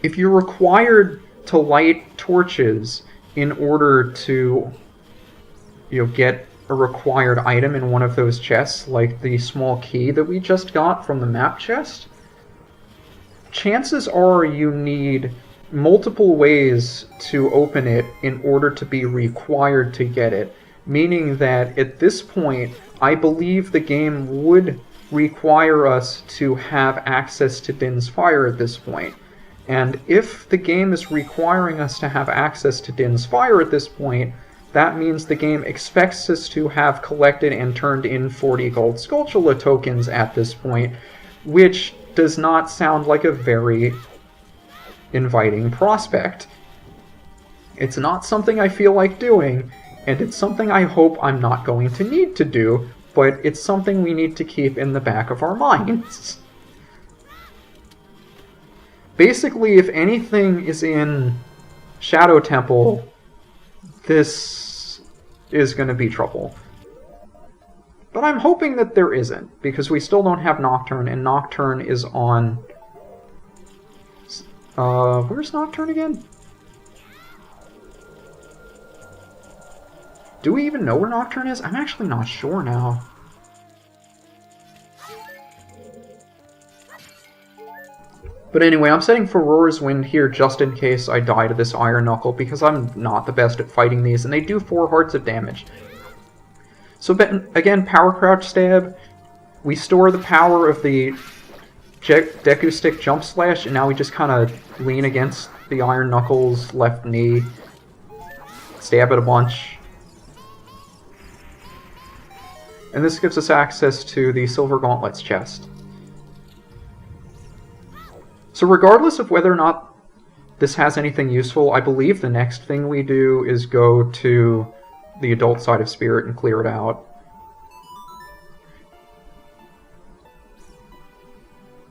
if you're required to light torches in order to, get a required item in one of those chests, like the small key that we just got from the map chest, chances are you need multiple ways to open it in order to be required to get it, meaning that at this point, I believe the game would require us to have access to Din's Fire at this point. And if the game is requiring us to have access to Din's Fire at this point, that means the game expects us to have collected and turned in 40 gold Skulltula tokens at this point, which does not sound like a very inviting prospect. It's not something I feel like doing, and it's something I hope I'm not going to need to do, but it's something we need to keep in the back of our minds. Basically, if anything is in Shadow Temple, this is going to be trouble. But I'm hoping that there isn't, because we still don't have Nocturne, and Nocturne is on... where's Nocturne again? Do we even know where Nocturne is? I'm actually not sure now. But anyway, I'm setting for Roar's Wind here just in case I die to this Iron Knuckle, because I'm not the best at fighting these, and they do 4 hearts of damage. So again, Power Crouch Stab. We store the power of the Deku Stick Jump Slash, and now we just kind of lean against the Iron Knuckle's left knee. Stab it a bunch. And this gives us access to the Silver Gauntlets chest. So regardless of whether or not this has anything useful, I believe the next thing we do is go to the adult side of Spirit and clear it out.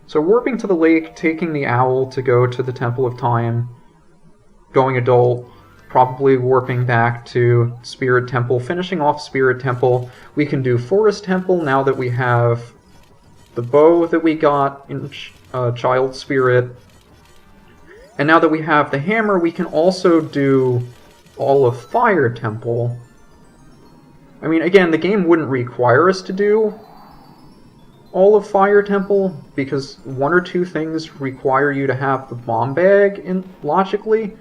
So warping to the lake, taking the owl to go to the Temple of Time, going adult, probably warping back to Spirit Temple, finishing off Spirit Temple. We can do Forest Temple now that we have the bow that we got in Child Spirit. And now that we have the hammer, we can also do all of Fire Temple. I mean, again, the game wouldn't require us to do all of Fire Temple, because 1 or 2 things require you to have the bomb bag logically.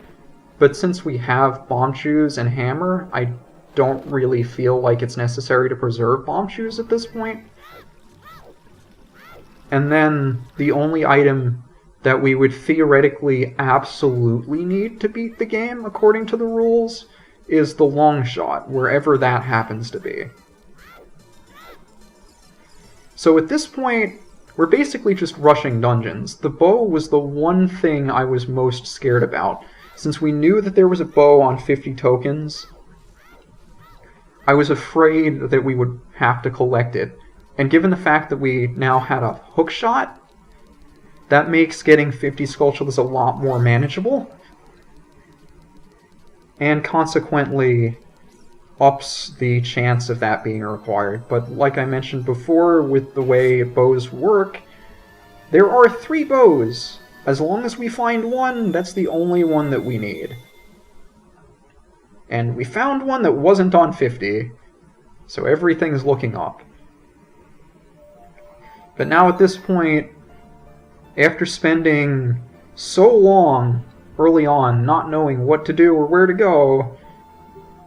But since we have Bomb Shoes and Hammer, I don't really feel like it's necessary to preserve Bomb Shoes at this point. And then the only item that we would theoretically absolutely need to beat the game, according to the rules, is the long shot, wherever that happens to be. So at this point, we're basically just rushing dungeons. The bow was the one thing I was most scared about. Since we knew that there was a bow on 50 tokens, I was afraid that we would have to collect it. And given the fact that we now had a hook shot, that makes getting 50 Skulltulas a lot more manageable. And consequently, ups the chance of that being required. But like I mentioned before, with the way bows work, there are 3 bows. As long as we find one, that's the only one that we need. And we found one that wasn't on 50, so everything's looking up. But now at this point, after spending so long early on not knowing what to do or where to go,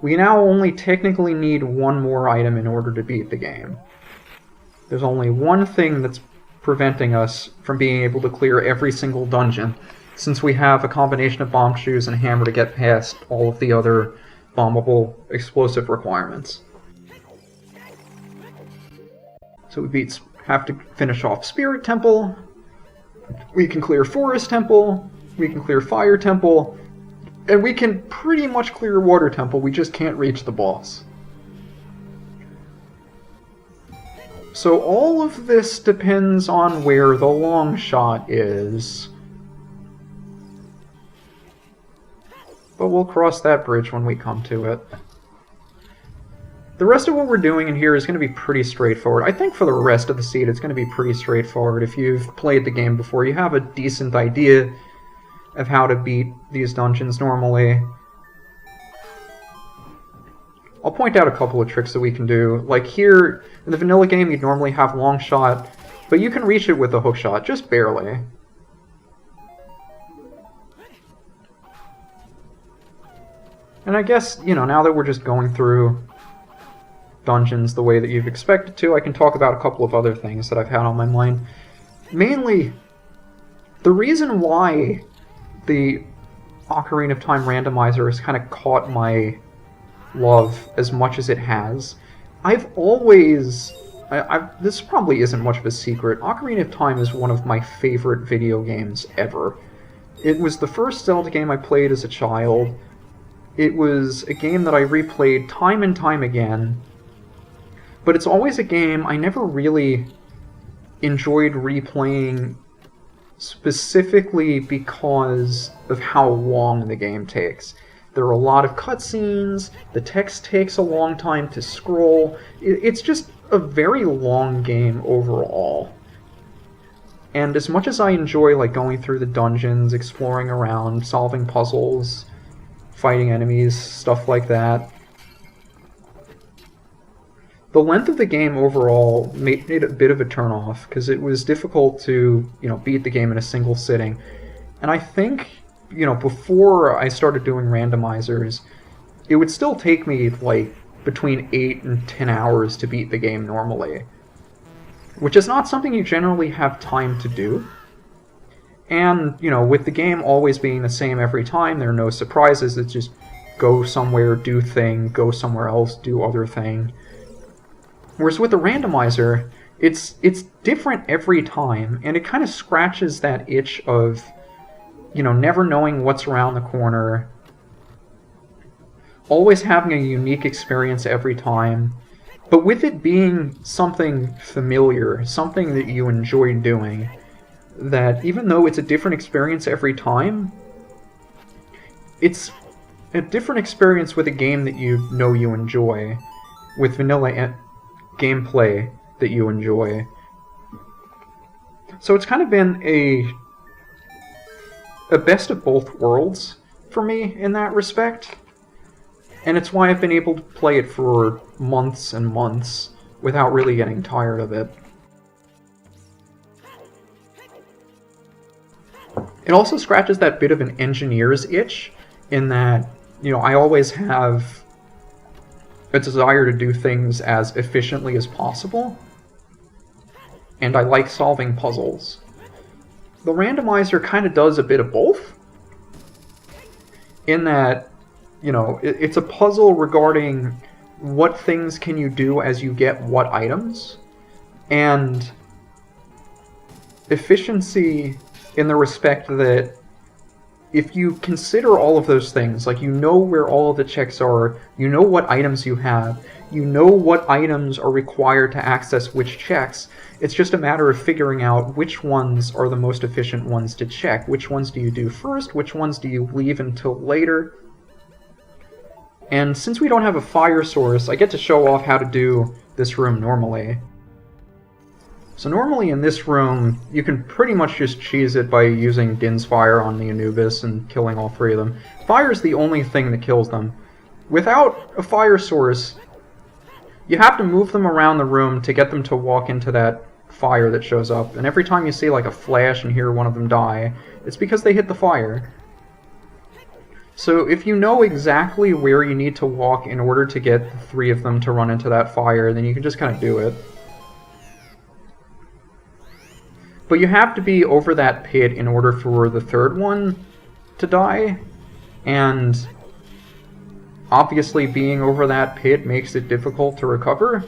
we now only technically need 1 more item in order to beat the game. There's only one thing that's preventing us from being able to clear every single dungeon, since we have a combination of Bomb Shoes and Hammer to get past all of the other bombable explosive requirements. So we have to finish off Spirit Temple, we can clear Forest Temple, we can clear Fire Temple, and we can pretty much clear Water Temple, we just can't reach the boss. So all of this depends on where the long shot is. But we'll cross that bridge when we come to it. The rest of what we're doing in here is going to be pretty straightforward. I think for the rest of the seed it's going to be pretty straightforward. If you've played the game before, you have a decent idea of how to beat these dungeons normally. I'll point out a couple of tricks that we can do. Like here, in the vanilla game, you'd normally have long shot, but you can reach it with a hook shot, just barely. And I guess, you know, now that we're just going through dungeons the way that you've expected to, I can talk about a couple of other things that I've had on my mind. Mainly, the reason why the Ocarina of Time randomizer has kind of caught my love as much as it has, I've always... this probably isn't much of a secret. Ocarina of Time is one of my favorite video games ever. It was the first Zelda game I played as a child. It was a game that I replayed time and time again. But it's always a game I never really enjoyed replaying, specifically because of how long the game takes. There are a lot of cutscenes, the text takes a long time to scroll. It's just a very long game overall. And as much as I enjoy like going through the dungeons, exploring around, solving puzzles, fighting enemies, stuff like that, the length of the game overall made it a bit of a turnoff, because it was difficult to, you know, beat the game in a single sitting. And I think, you know, before I started doing randomizers, it would still take me like between 8 and 10 hours to beat the game normally, which is not something you generally have time to do. And, you know, with the game always being the same every time, there are no surprises. It's just go somewhere, do thing, go somewhere else, do other thing. Whereas with the randomizer, it's different every time, and it kind of scratches that itch of, you know, never knowing what's around the corner, always having a unique experience every time, but with it being something familiar, something that you enjoy doing, that even though it's a different experience every time, it's a different experience with a game that you know you enjoy, with vanilla gameplay that you enjoy. So it's kind of been a best of both worlds for me in that respect. And it's why I've been able to play it for months and months without really getting tired of it. It also scratches that bit of an engineer's itch, in that, you know, I always have a desire to do things as efficiently as possible, and I like solving puzzles. The randomizer kind of does a bit of both, in that, you know, it's a puzzle regarding what things can you do as you get what items, and efficiency in the respect that if you consider all of those things, like you know where all of the checks are, you know what items you have, you know what items are required to access which checks, it's just a matter of figuring out which ones are the most efficient ones to check. Which ones do you do first? Which ones do you leave until later? And since we don't have a fire source, I get to show off how to do this room normally. So normally in this room, you can pretty much just cheese it by using Din's Fire on the Anubis and killing all three of them. Fire's the only thing that kills them. Without a fire source, you have to move them around the room to get them to walk into that fire that shows up. And every time you see like a flash and hear one of them die, it's because they hit the fire. So if you know exactly where you need to walk in order to get the three of them to run into that fire, then you can just kind of do it. But you have to be over that pit in order for the third one to die, and obviously being over that pit makes it difficult to recover,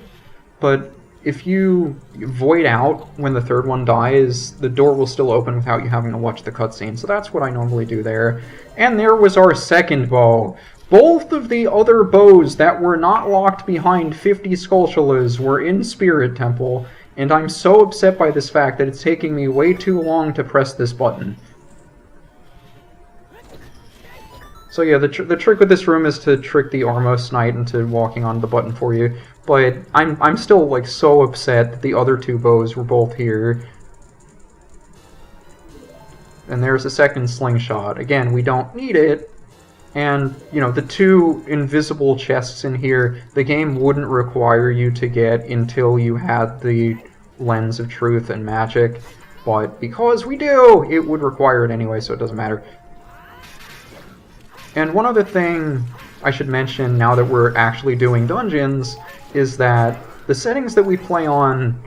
but if you void out when the third one dies, the door will still open without you having to watch the cutscene, so that's what I normally do there. And there was our second bow. Both of the other bows that were not locked behind 50 Skulltulas were in Spirit Temple, and I'm so upset by this fact that it's taking me way too long to press this button. So yeah, the trick with this room is to trick the Ormos Knight into walking on the button for you, but I'm still like so upset that the other two bows were both here. And there's a second slingshot. Again, we don't need it, and, you know, the two invisible chests in here, the game wouldn't require you to get until you had the Lens of Truth and Magic, but because we do, it would require it anyway, so it doesn't matter. And one other thing I should mention, now that we're actually doing dungeons, is that the settings that we play on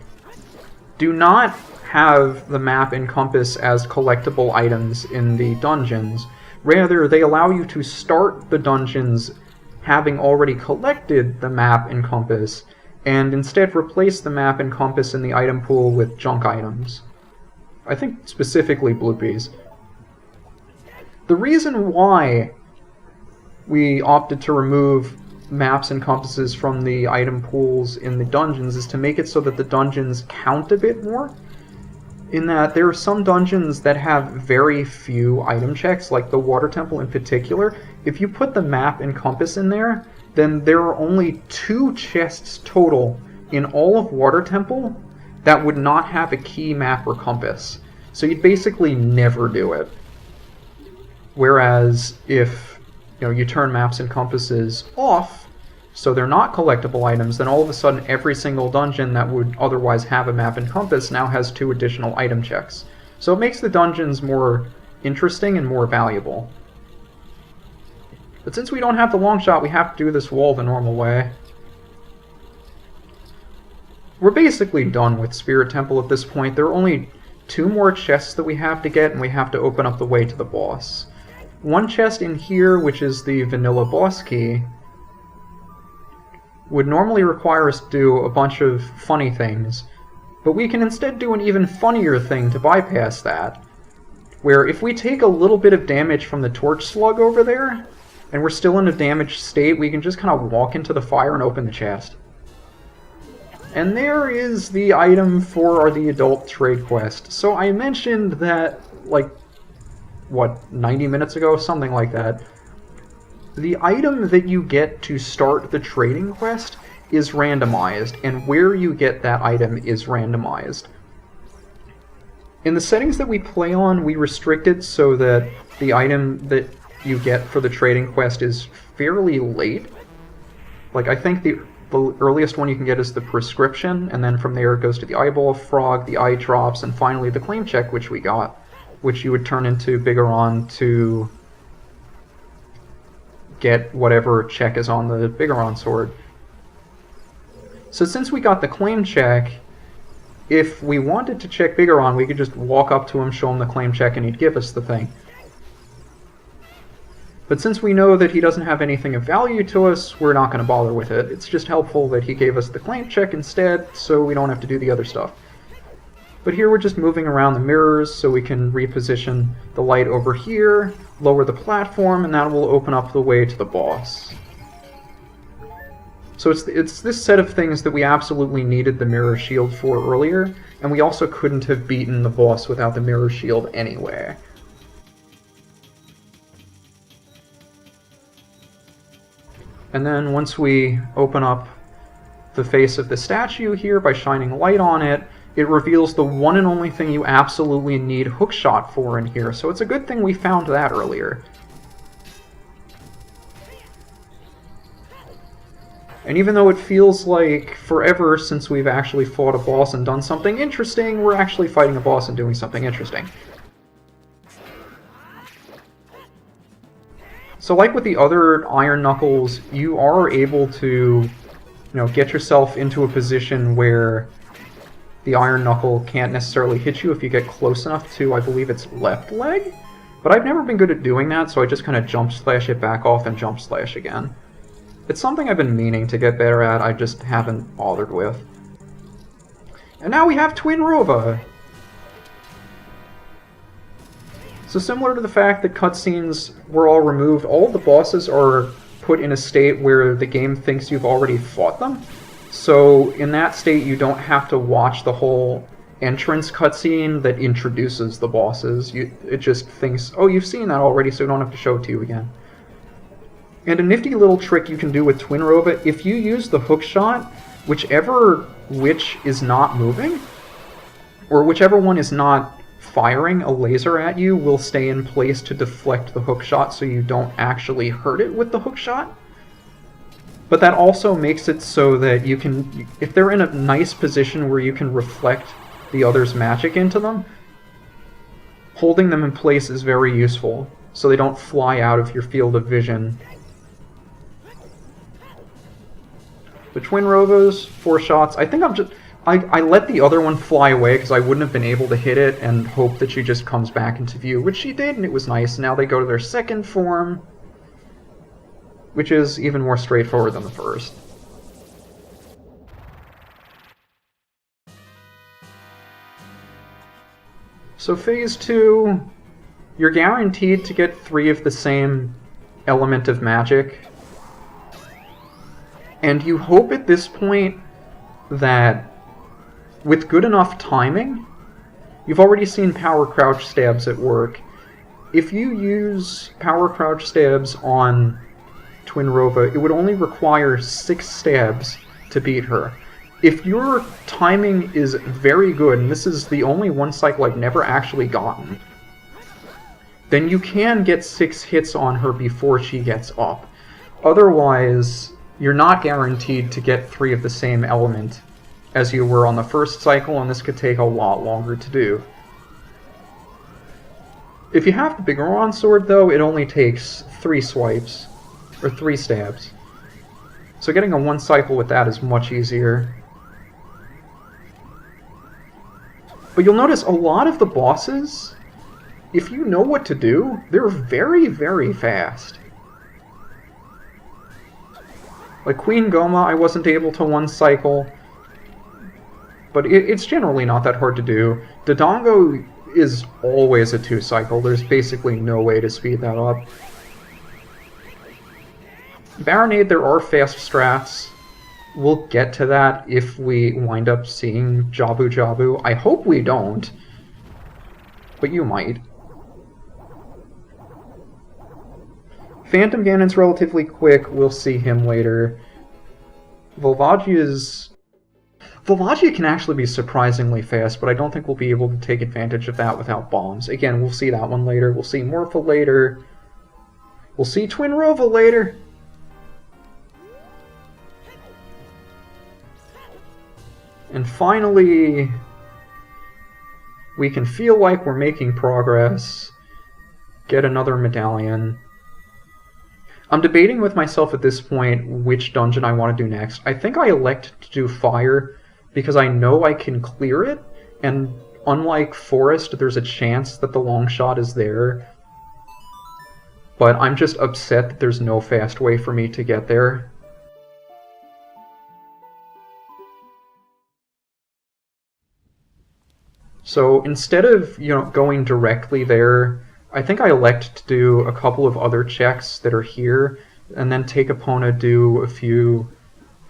do not have the map and compass as collectible items in the dungeons. Rather, they allow you to start the dungeons having already collected the map and compass, and instead replace the map and compass in the item pool with junk items. I think specifically bloopies. The reason why we opted to remove maps and compasses from the item pools in the dungeons is to make it so that the dungeons count a bit more. In that there are some dungeons that have very few item checks, like the Water Temple in particular. If you put the map and compass in there, then there are only 2 chests total in all of Water Temple that would not have a key, map, or compass. So you'd basically never do it. Whereas if you turn maps and compasses off, so they're not collectible items, then all of a sudden every single dungeon that would otherwise have a map and compass now has 2 additional item checks. So it makes the dungeons more interesting and more valuable. But since we don't have the long shot, we have to do this wall the normal way. We're basically done with Spirit Temple at this point. There are only 2 more chests that we have to get, and we have to open up the way to the boss. One chest in here, which is the vanilla boss key, would normally require us to do a bunch of funny things, but we can instead do an even funnier thing to bypass that, where if we take a little bit of damage from the torch slug over there, and we're still in a damaged state, we can just kind of walk into the fire and open the chest. And there is the item for the adult trade quest. So I mentioned that, 90 minutes ago? Something like that. The item that you get to start the trading quest is randomized, and where you get that item is randomized. In the settings that we play on, we restrict it so that the item that you get for the trading quest is fairly late. I think the earliest one you can get is the prescription, and then from there it goes to the eyeball frog, the eye drops, and finally the claim check, which we got, which you would turn into Bigoron to get whatever check is on the Bigoron sword. So since we got the claim check, if we wanted to check Bigoron, we could just walk up to him, show him the claim check, and he'd give us the thing. But since we know that he doesn't have anything of value to us, we're not going to bother with it. It's just helpful that he gave us the claim check instead, so we don't have to do the other stuff. But here we're just moving around the mirrors so we can reposition the light over here, lower the platform, and that will open up the way to the boss. So it's this set of things that we absolutely needed the mirror shield for earlier, and we also couldn't have beaten the boss without the mirror shield anyway. And then once we open up the face of the statue here by shining light on it, it reveals the one and only thing you absolutely need hookshot for in here, so it's a good thing we found that earlier. And even though it feels like forever since we've actually fought a boss and done something interesting, we're actually fighting a boss and doing something interesting. So like with the other Iron Knuckles, you are able to, get yourself into a position where the Iron Knuckle can't necessarily hit you if you get close enough to, I believe it's left leg? But I've never been good at doing that, so I just kind of jump slash it back off and jump slash again. It's something I've been meaning to get better at, I just haven't bothered with. And now we have Twin Rova! So similar to the fact that cutscenes were all removed, all of the bosses are put in a state where the game thinks you've already fought them. So in that state you don't have to watch the whole entrance cutscene that introduces the bosses. It just thinks, oh, you've seen that already, so we don't have to show it to you again. And a nifty little trick you can do with Twin Rova, if you use the hookshot, whichever witch is not moving, or whichever one is not firing a laser at you, will stay in place to deflect the hookshot so you don't actually hurt it with the hookshot. But that also makes it so that you can, if they're in a nice position where you can reflect the other's magic into them, holding them in place is very useful, so they don't fly out of your field of vision The Twin Rovos, 4 shots. I think I let the other one fly away because I wouldn't have been able to hit it and hope that she just comes back into view, which she did, and it was nice. Now they go to their second form, which is even more straightforward than the first. So Phase 2, you're guaranteed to get 3 of the same element of magic. And you hope at this point that, with good enough timing, you've already seen power crouch stabs at work. If you use power crouch stabs on Twin Rova, it would only require 6 stabs to beat her. If your timing is very good, and this is the only one cycle I've never actually gotten, then you can get 6 hits on her before she gets up. Otherwise, you're not guaranteed to get 3 of the same element as you were on the first cycle, and this could take a lot longer to do. If you have the Big Goron Sword, though, it only takes 3 swipes, or 3 stabs. So getting a 1 cycle with that is much easier. But you'll notice a lot of the bosses, if you know what to do, they're very, very fast. Like Queen Goma, I wasn't able to 1 cycle, but it's generally not that hard to do. Dodongo is always a 2 cycle. There's basically no way to speed that up. Baronade, there are fast strats. We'll get to that if we wind up seeing Jabu Jabu. I hope we don't, but you might. Phantom Ganon's relatively quick. We'll see him later. Volvagia can actually be surprisingly fast, but I don't think we'll be able to take advantage of that without bombs. Again, we'll see that one later. We'll see Morpha later. We'll see Twin Rova later. And finally, we can feel like we're making progress. Get another medallion. I'm debating with myself at this point which dungeon I want to do next. I think I elect to do Fire because I know I can clear it, and unlike Forest, there's a chance that the long shot is there. But I'm just upset that there's no fast way for me to get there. So instead of, going directly there, I think I elect to do a couple of other checks that are here, and then take Epona, do a few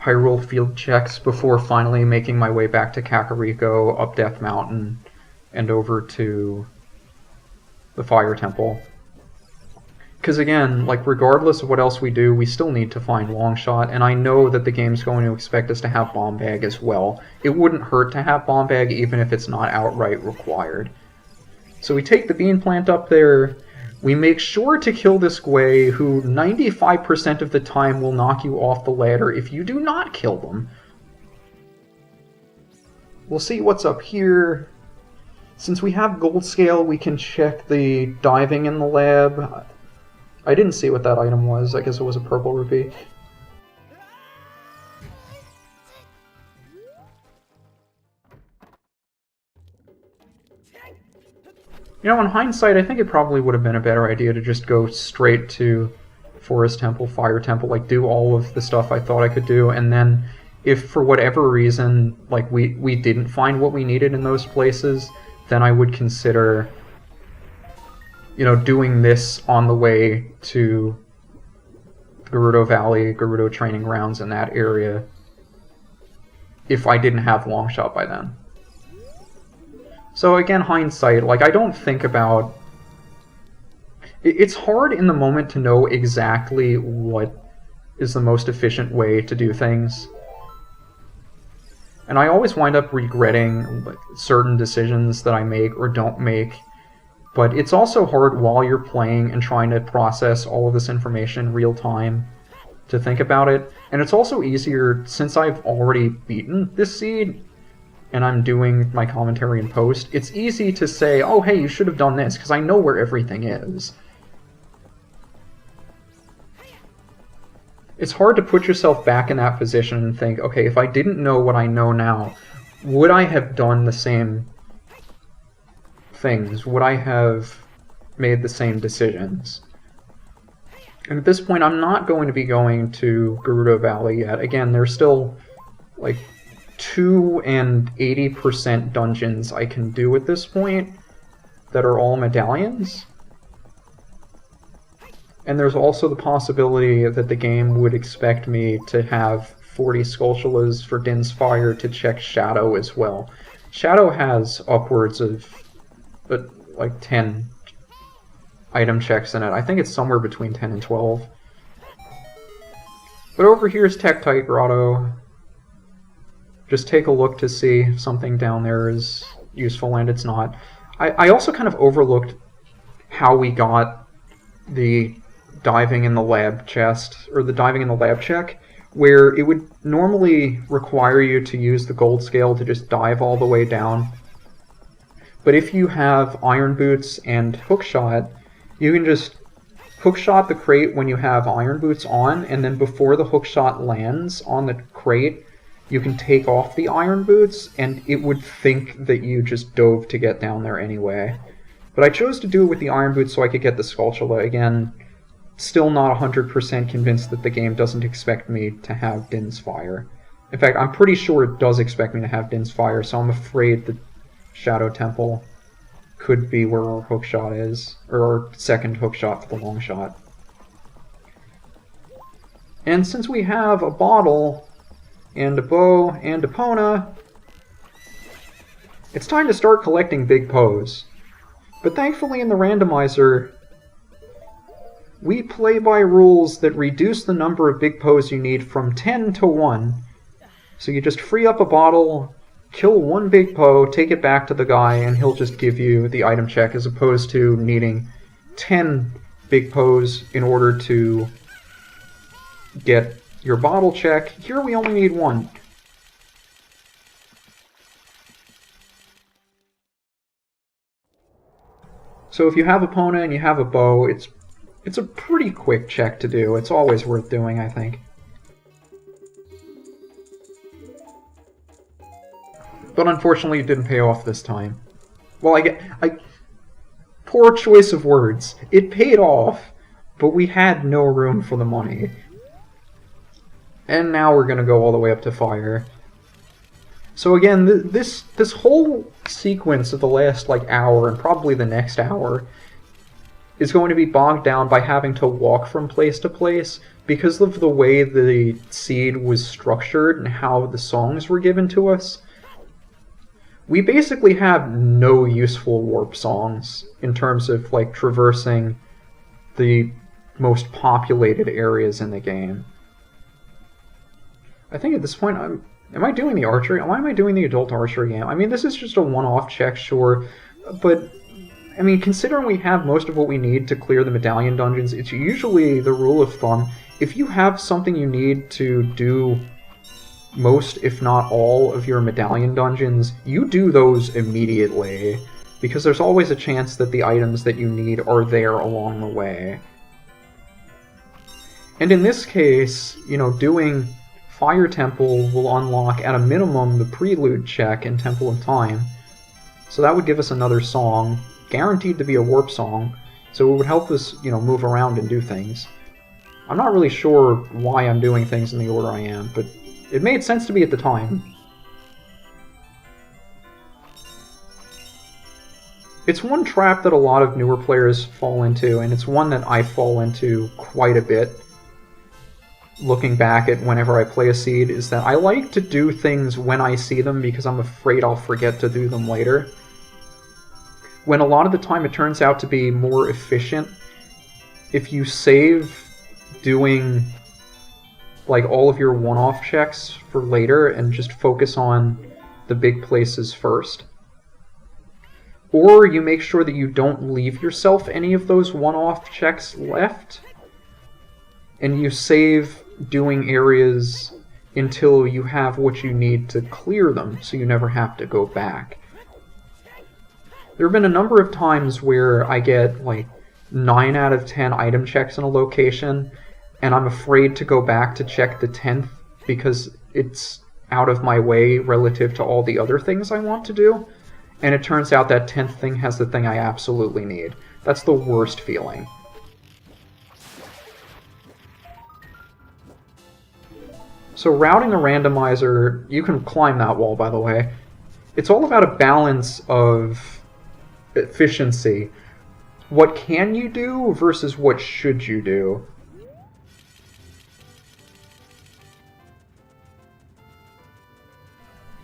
Hyrule Field checks before finally making my way back to Kakariko, up Death Mountain, and over to the Fire Temple. Because again, regardless of what else we do, we still need to find Longshot, and I know that the game's going to expect us to have Bomb Bag as well. It wouldn't hurt to have Bomb Bag even if it's not outright required. So we take the Bean Plant up there, we make sure to kill this Gwei, who 95% of the time will knock you off the ladder if you do not kill them. We'll see what's up here. Since we have Gold Scale, we can check the diving in the lab. I didn't see what that item was. I guess it was a purple rupee. In hindsight, I think it probably would have been a better idea to just go straight to Forest Temple, Fire Temple, do all of the stuff I thought I could do, and then if for whatever reason, we didn't find what we needed in those places, then I would consider doing this on the way to Gerudo Valley, Gerudo Training Grounds in that area, if I didn't have Longshot by then. So again, hindsight, I don't think about... It's hard in the moment to know exactly what is the most efficient way to do things. And I always wind up regretting certain decisions that I make or don't make. But it's also hard while you're playing and trying to process all of this information in real time to think about it. And it's also easier, since I've already beaten this seed, and I'm doing my commentary in post, it's easy to say, oh hey, you should have done this, because I know where everything is. it's hard to put yourself back in that position and think, okay, if I didn't know what I know now, would I have done the same things? Would I have made the same decisions? And at this point, I'm not going to be going to Gerudo Valley yet. Again, there's still like 2 and 80% dungeons I can do at this point that are all medallions. And there's also the possibility that the game would expect me to have 40 Skulltulas for Din's Fire to check Shadow as well. Shadow has upwards of like 10 item checks in it. I think it's somewhere between 10 and 12. But over here is Tektite Grotto. Just take a look to see if something down there is useful, and it's not. I also kind of overlooked how we got the diving in the lab chest, or the diving in the lab check, where it would normally require you to use the gold scale to just dive all the way down. But if you have Iron Boots and Hookshot, you can just hookshot the crate when you have Iron Boots on, and then before the hookshot lands on the crate, you can take off the Iron Boots, and it would think that you just dove to get down there anyway. But I chose to do it with the Iron Boots so I could get the Skulltula. Again, still not 100% convinced that the game doesn't expect me to have Din's Fire. In fact, I'm pretty sure it does expect me to have Din's Fire, so I'm afraid that Shadow Temple could be where our hookshot is, or our second hookshot for the long shot. And since we have a bottle, and a bow, and a Epona, it's time to start collecting big Poes. But thankfully in the randomizer, we play by rules that reduce the number of big Poes you need from 10 to 1. So you just free up a bottle, kill one big Poe, take it back to the guy, and he'll just give you the item check, as opposed to needing 10 big Poes in order to get your bottle check. Here we only need 1. So if you have a Epona and you have a bow, it's a pretty quick check to do. It's always worth doing, I think. But unfortunately it didn't pay off this time. Well, poor choice of words. It paid off, but we had no room for the money. And now we're gonna go all the way up to fire. So again, this whole sequence of the last hour, and probably the next hour, is going to be bogged down by having to walk from place to place because of the way the seed was structured and how the songs were given to us. We basically have no useful warp songs in terms of traversing the most populated areas in the game. I think at this point, am I doing the archery? Why am I doing the adult archery game? I mean, this is just a one-off check, sure, but I mean, considering we have most of what we need to clear the medallion dungeons, it's usually the rule of thumb. If you have something you need to do most, if not all, of your medallion dungeons, you do those immediately, because there's always a chance that the items that you need are there along the way. And in this case, doing Fire Temple will unlock, at a minimum, the Prelude check in Temple of Time. So that would give us another song, guaranteed to be a warp song, so it would help us, move around and do things. I'm not really sure why I'm doing things in the order I am, but it made sense to me at the time. It's one trap that a lot of newer players fall into, and it's one that I fall into quite a bit, looking back at whenever I play a seed, is that I like to do things when I see them because I'm afraid I'll forget to do them later. When a lot of the time it turns out to be more efficient if you save doing all of your one-off checks for later and just focus on the big places first. Or you make sure that you don't leave yourself any of those one-off checks left, and you save doing areas until you have what you need to clear them, so you never have to go back. There have been a number of times where I get 9 out of 10 item checks in a location, and I'm afraid to go back to check the 10th because it's out of my way relative to all the other things I want to do. And it turns out that 10th thing has the thing I absolutely need. That's the worst feeling. So routing a randomizer, you can climb that wall, by the way. It's all about a balance of efficiency. What can you do versus what should you do?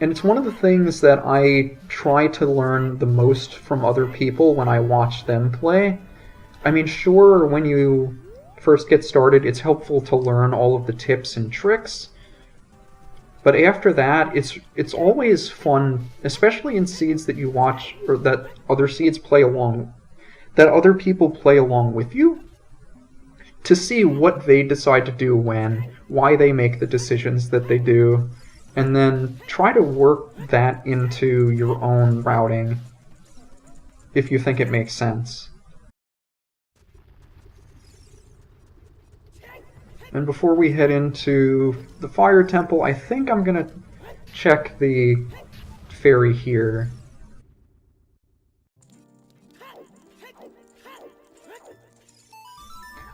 And it's one of the things that I try to learn the most from other people when I watch them play. I mean, sure, when you first get started, it's helpful to learn all of the tips and tricks. But after that, it's always fun, especially in seeds that you watch, or that other seeds play along, that other people play along with you, to see what they decide to do when, why they make the decisions that they do, and then try to work that into your own routing if you think it makes sense. And before we head into the fire temple, I think I'm going to check the ferry here.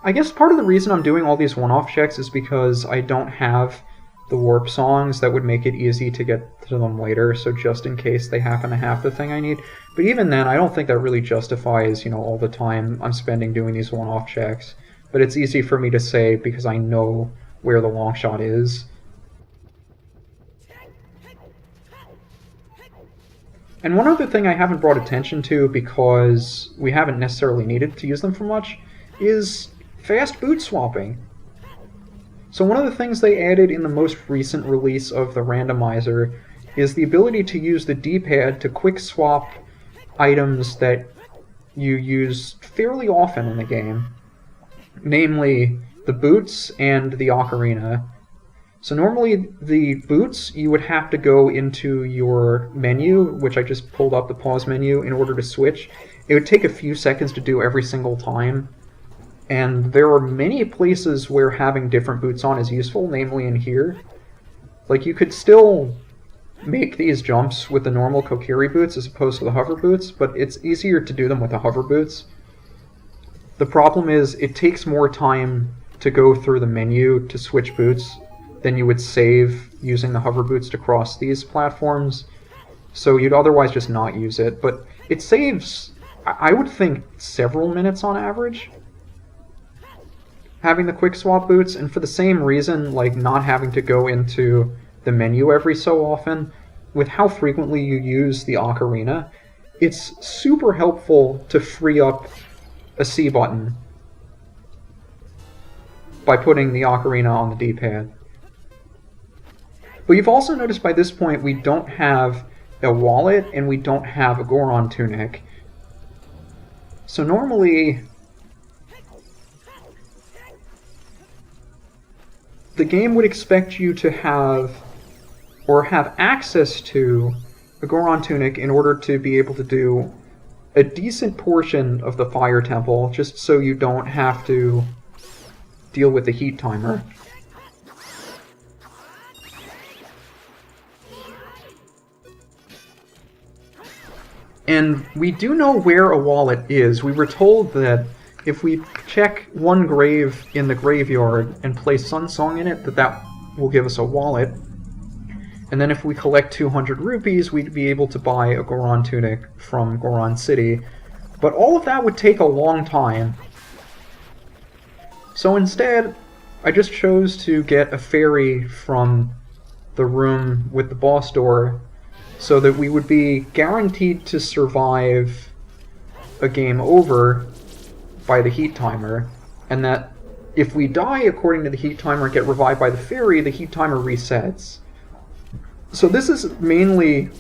I guess part of the reason I'm doing all these one-off checks is because I don't have the warp songs that would make it easy to get to them later, so just in case they happen to have the thing I need. But even then, I don't think that really justifies, all the time I'm spending doing these one-off checks. But it's easy for me to say because I know where the long shot is. And one other thing I haven't brought attention to because we haven't necessarily needed to use them for much is fast boot swapping. So one of the things they added in the most recent release of the randomizer is the ability to use the D-pad to quick swap items that you use fairly often in the game. Namely, the boots and the ocarina. So normally the boots, you would have to go into your menu, which I just pulled up the pause menu, in order to switch. It would take a few seconds to do every single time. And there are many places where having different boots on is useful, namely in here. Like, you could still make these jumps with the normal Kokiri boots as opposed to the hover boots, but it's easier to do them with the hover boots. The problem is, it takes more time to go through the menu to switch boots than you would save using the hover boots to cross these platforms, so you'd otherwise just not use it. But it saves, I would think, several minutes on average, having the quick swap boots, and for the same reason, like not having to go into the menu every so often, with how frequently you use the ocarina, it's super helpful to free up a C button by putting the ocarina on the D-pad. But you've also noticed by this point we don't have a wallet and we don't have a Goron tunic. So normally the game would expect you to have, or have access to, a Goron tunic in order to be able to do a decent portion of the fire temple, just so you don't have to deal with the heat timer. And we do know where a wallet is. We were told that if we check one grave in the graveyard and place Sun Song in it, that will give us a wallet. And then if we collect 200 rupees, we'd be able to buy a Goron tunic from Goron City. But all of that would take a long time. So instead, I just chose to get a ferry from the room with the boss door so that we would be guaranteed to survive a game over by the heat timer, and that if we die according to the heat timer and get revived by the ferry, the heat timer resets. So this is mainly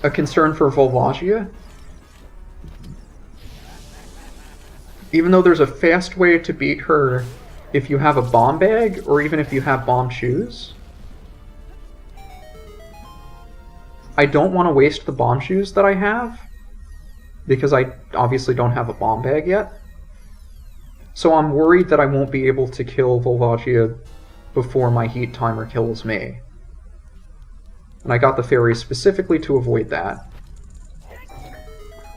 a concern for Volvagia. Even though there's a fast way to beat her if you have a bomb bag, or even if you have bomb shoes. I don't want to waste the bomb shoes that I have, because I obviously don't have a bomb bag yet. So I'm worried that I won't be able to kill Volvagia before my heat timer kills me. And I got the fairy specifically to avoid that.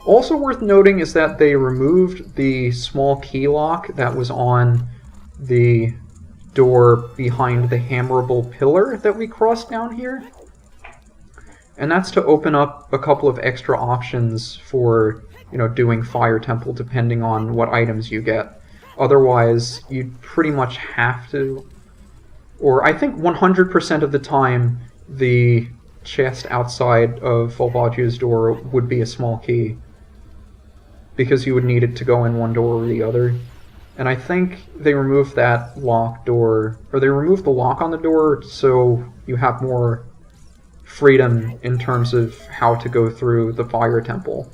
Also worth noting is that they removed the small key lock that was on the door behind the hammerable pillar that we crossed down here. And that's to open up a couple of extra options for, doing Fire Temple depending on what items you get. Otherwise, you'd pretty much have to, or I think 100% of the time, the chest outside of Volvagia's door would be a small key, because you would need it to go in one door or the other. And I think they removed that lock door, or they removed the lock on the door so you have more freedom in terms of how to go through the Fire Temple.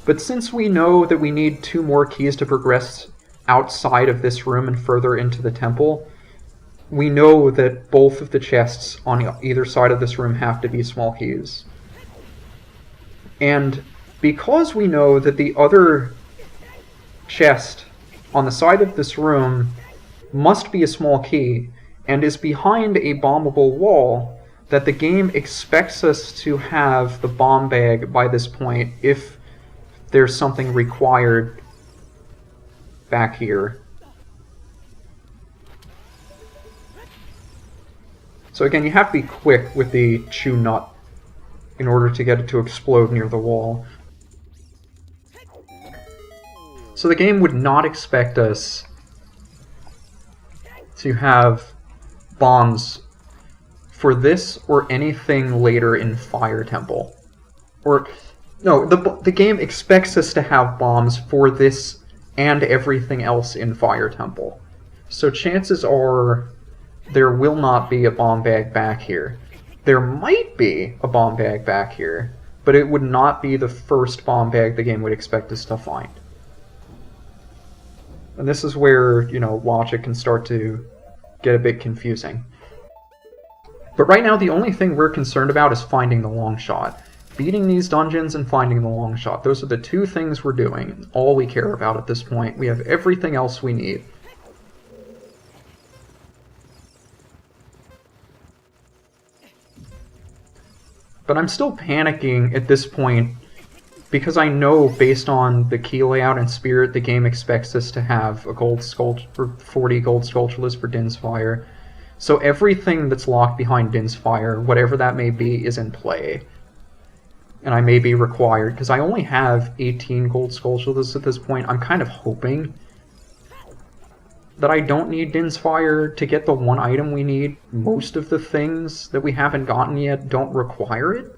But since we know that we need 2 more keys to progress outside of this room and further into the temple, we know that both of the chests on either side of this room have to be small keys. And because we know that the other chest on the side of this room must be a small key and is behind a bombable wall, that the game expects us to have the bomb bag by this point if there's something required back here. So again, you have to be quick with the chew nut in order to get it to explode near the wall. So the game would not expect us to have bombs for this or anything later in Fire Temple. Or, no, the game expects us to have bombs for this and everything else in Fire Temple. So chances are there will not be a bomb bag back here. There might be a bomb bag back here, but it would not be the first bomb bag the game would expect us to find. And this is where, logic can start to get a bit confusing. But right now, the only thing we're concerned about is finding the long shot. Beating these dungeons and finding the long shot. Those are the 2 things we're doing. All we care about at this point. We have everything else we need. But I'm still panicking at this point because I know, based on the key layout and spirit, the game expects us to have a gold sculpture, 40 gold sculptures for Din's Fire. So everything that's locked behind Din's Fire, whatever that may be, is in play. And I may be required, because I only have 18 gold sculptures at this point. I'm kind of hoping that I don't need Din's Fire to get the one item we need. Most of the things that we haven't gotten yet don't require it.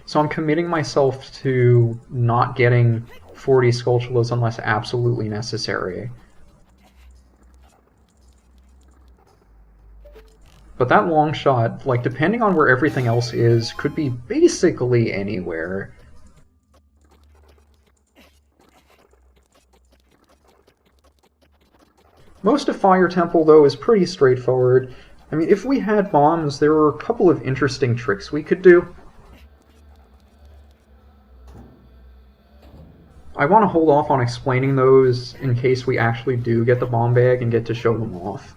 So I'm committing myself to not getting 40 sculptures unless absolutely necessary. But that long shot, depending on where everything else is, could be basically anywhere. Most of Fire Temple, though, is pretty straightforward. I mean, if we had bombs, there were a couple of interesting tricks we could do. I want to hold off on explaining those in case we actually do get the bomb bag and get to show them off.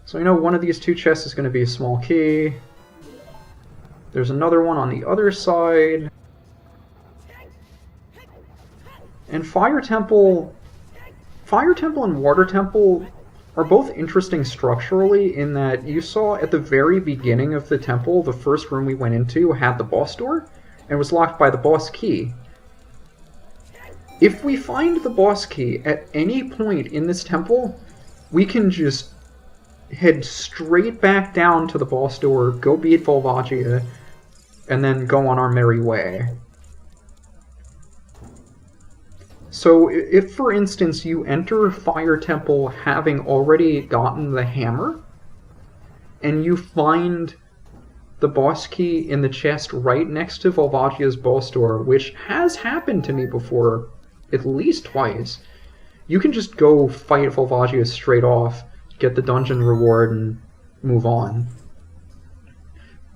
So one of these 2 chests is going to be a small key. There's another one on the other side. And Fire Temple and Water Temple are both interesting structurally in that you saw at the very beginning of the temple, the first room we went into had the boss door, and was locked by the boss key. If we find the boss key at any point in this temple, we can just head straight back down to the boss door, go beat Volvagia, and then go on our merry way. So if, for instance, you enter Fire Temple having already gotten the hammer, and you find the boss key in the chest right next to Volvagia's boss door, which has happened to me before, at least twice, you can just go fight Volvagia straight off, get the dungeon reward, and move on.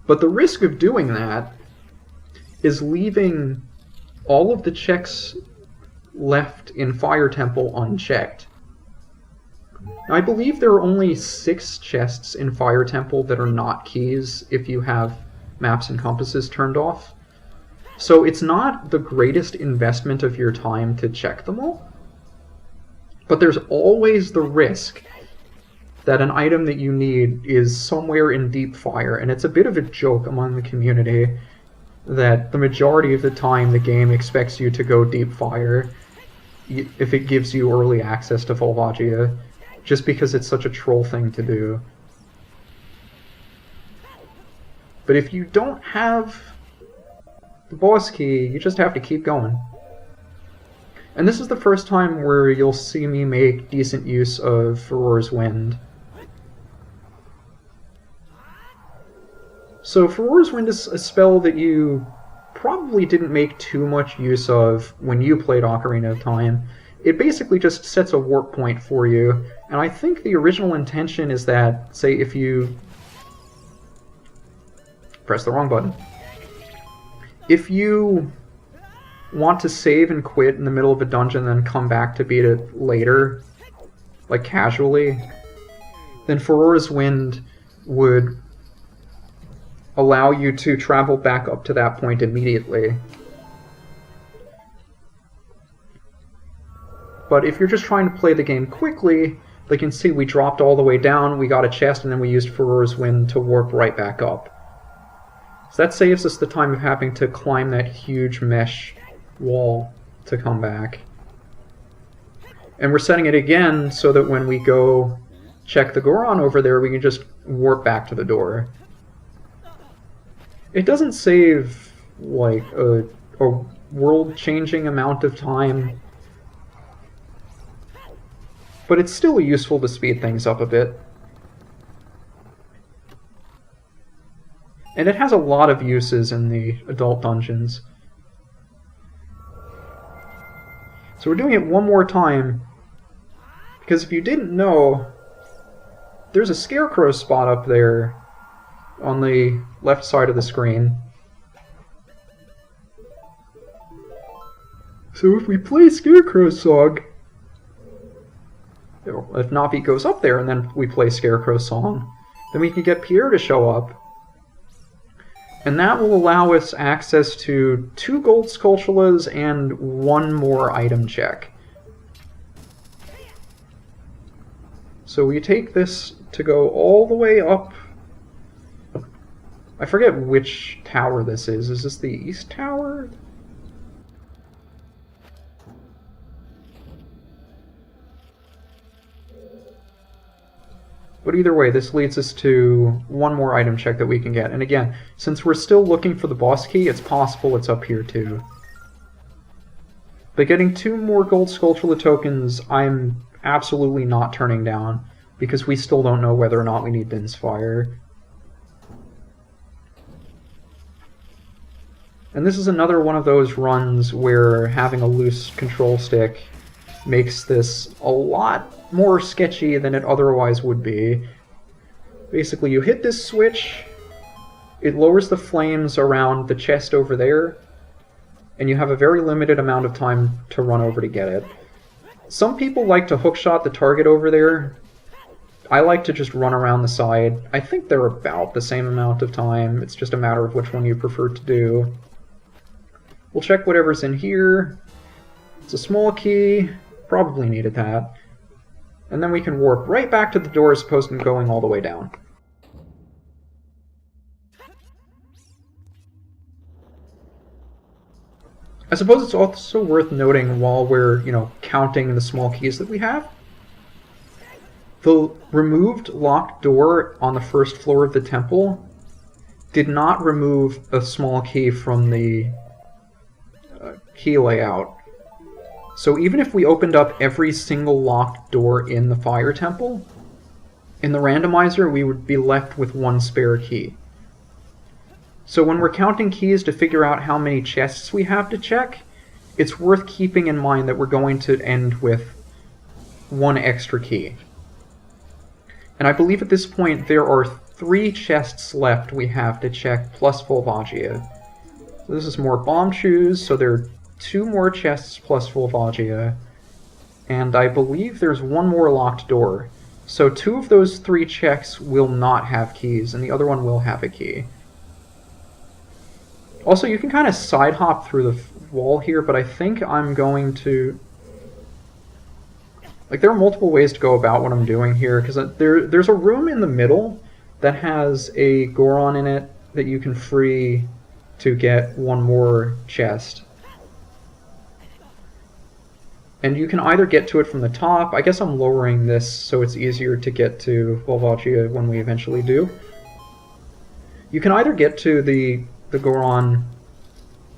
But the risk of doing that is leaving all of the checks left in Fire Temple unchecked. Now, I believe there are only 6 chests in Fire Temple that are not keys if you have maps and compasses turned off. So it's not the greatest investment of your time to check them all. But there's always the risk that an item that you need is somewhere in Deep Fire, and it's a bit of a joke among the community that the majority of the time the game expects you to go Deep Fire if it gives you early access to Volvagia, just because it's such a troll thing to do. But if you don't have the boss key, you just have to keep going. And this is the first time where you'll see me make decent use of Furor's Wind. So Furor's Wind is a spell that you probably didn't make too much use of when you played Ocarina of Time. It basically just sets a warp point for you, and I think the original intention is that, say, if you press the wrong button, if you want to save and quit in the middle of a dungeon and then come back to beat it later, like casually, then Furor's Wind would allow you to travel back up to that point immediately. But if you're just trying to play the game quickly, like you can see we dropped all the way down, we got a chest, and then we used Furor's Wind to warp right back up. So that saves us the time of having to climb that huge mesh wall to come back. And we're setting it again so that when we go check the Goron over there, we can just warp back to the door. It doesn't save, like, a world-changing amount of time, but it's still useful to speed things up a bit. And it has a lot of uses in the adult dungeons. So we're doing it one more time, because if you didn't know, there's a scarecrow spot up there on the left side of the screen. So if we play Scarecrow Song, if Navi goes up there and then we play Scarecrow Song, then we can get Pierre to show up. And that will allow us access to 2 gold Skulltulas and 1 more item check. So we take this to go all the way up. I forget which tower this is. Is this the East Tower? But either way, this leads us to 1 more item check that we can get. And again, since we're still looking for the boss key, it's possible it's up here too. But getting 2 more gold Skulltula tokens, I'm absolutely not turning down, because we still don't know whether or not we need to inspire. And this is another one of those runs where having a loose control stick makes this a lot more sketchy than it otherwise would be. Basically, you hit this switch, it lowers the flames around the chest over there, and you have a very limited amount of time to run over to get it. Some people like to hookshot the target over there. I like to just run around the side. I think they're about the same amount of time. It's just a matter of which one you prefer to do. We'll check whatever's in here. It's a small key. Probably needed that. And then we can warp right back to the door as opposed to going all the way down. I suppose it's also worth noting while we're, counting the small keys that we have. The removed locked door on the first floor of the temple did not remove a small key from the key layout. So even if we opened up every single locked door in the Fire Temple, in the randomizer we would be left with 1 spare key. So when we're counting keys to figure out how many chests we have to check, it's worth keeping in mind that we're going to end with one extra key. And I believe at this point there are 3 chests left we have to check, plus Volvagia. So this is more bomb chews, so there are 2 more chests plus Volvagia. And I believe there's 1 more locked door. So 2 of those 3 checks will not have keys, and the other one will have a key. Also, you can kind of side hop through the wall here, but I think I'm going to... Like, there are multiple ways to go about what I'm doing here, because there's a room in the middle that has a Goron in it that you can free to get 1 more chest. And you can either get to it from the top. I guess I'm lowering this so it's easier to get to Volvagia when we eventually do. You can either get to the Goron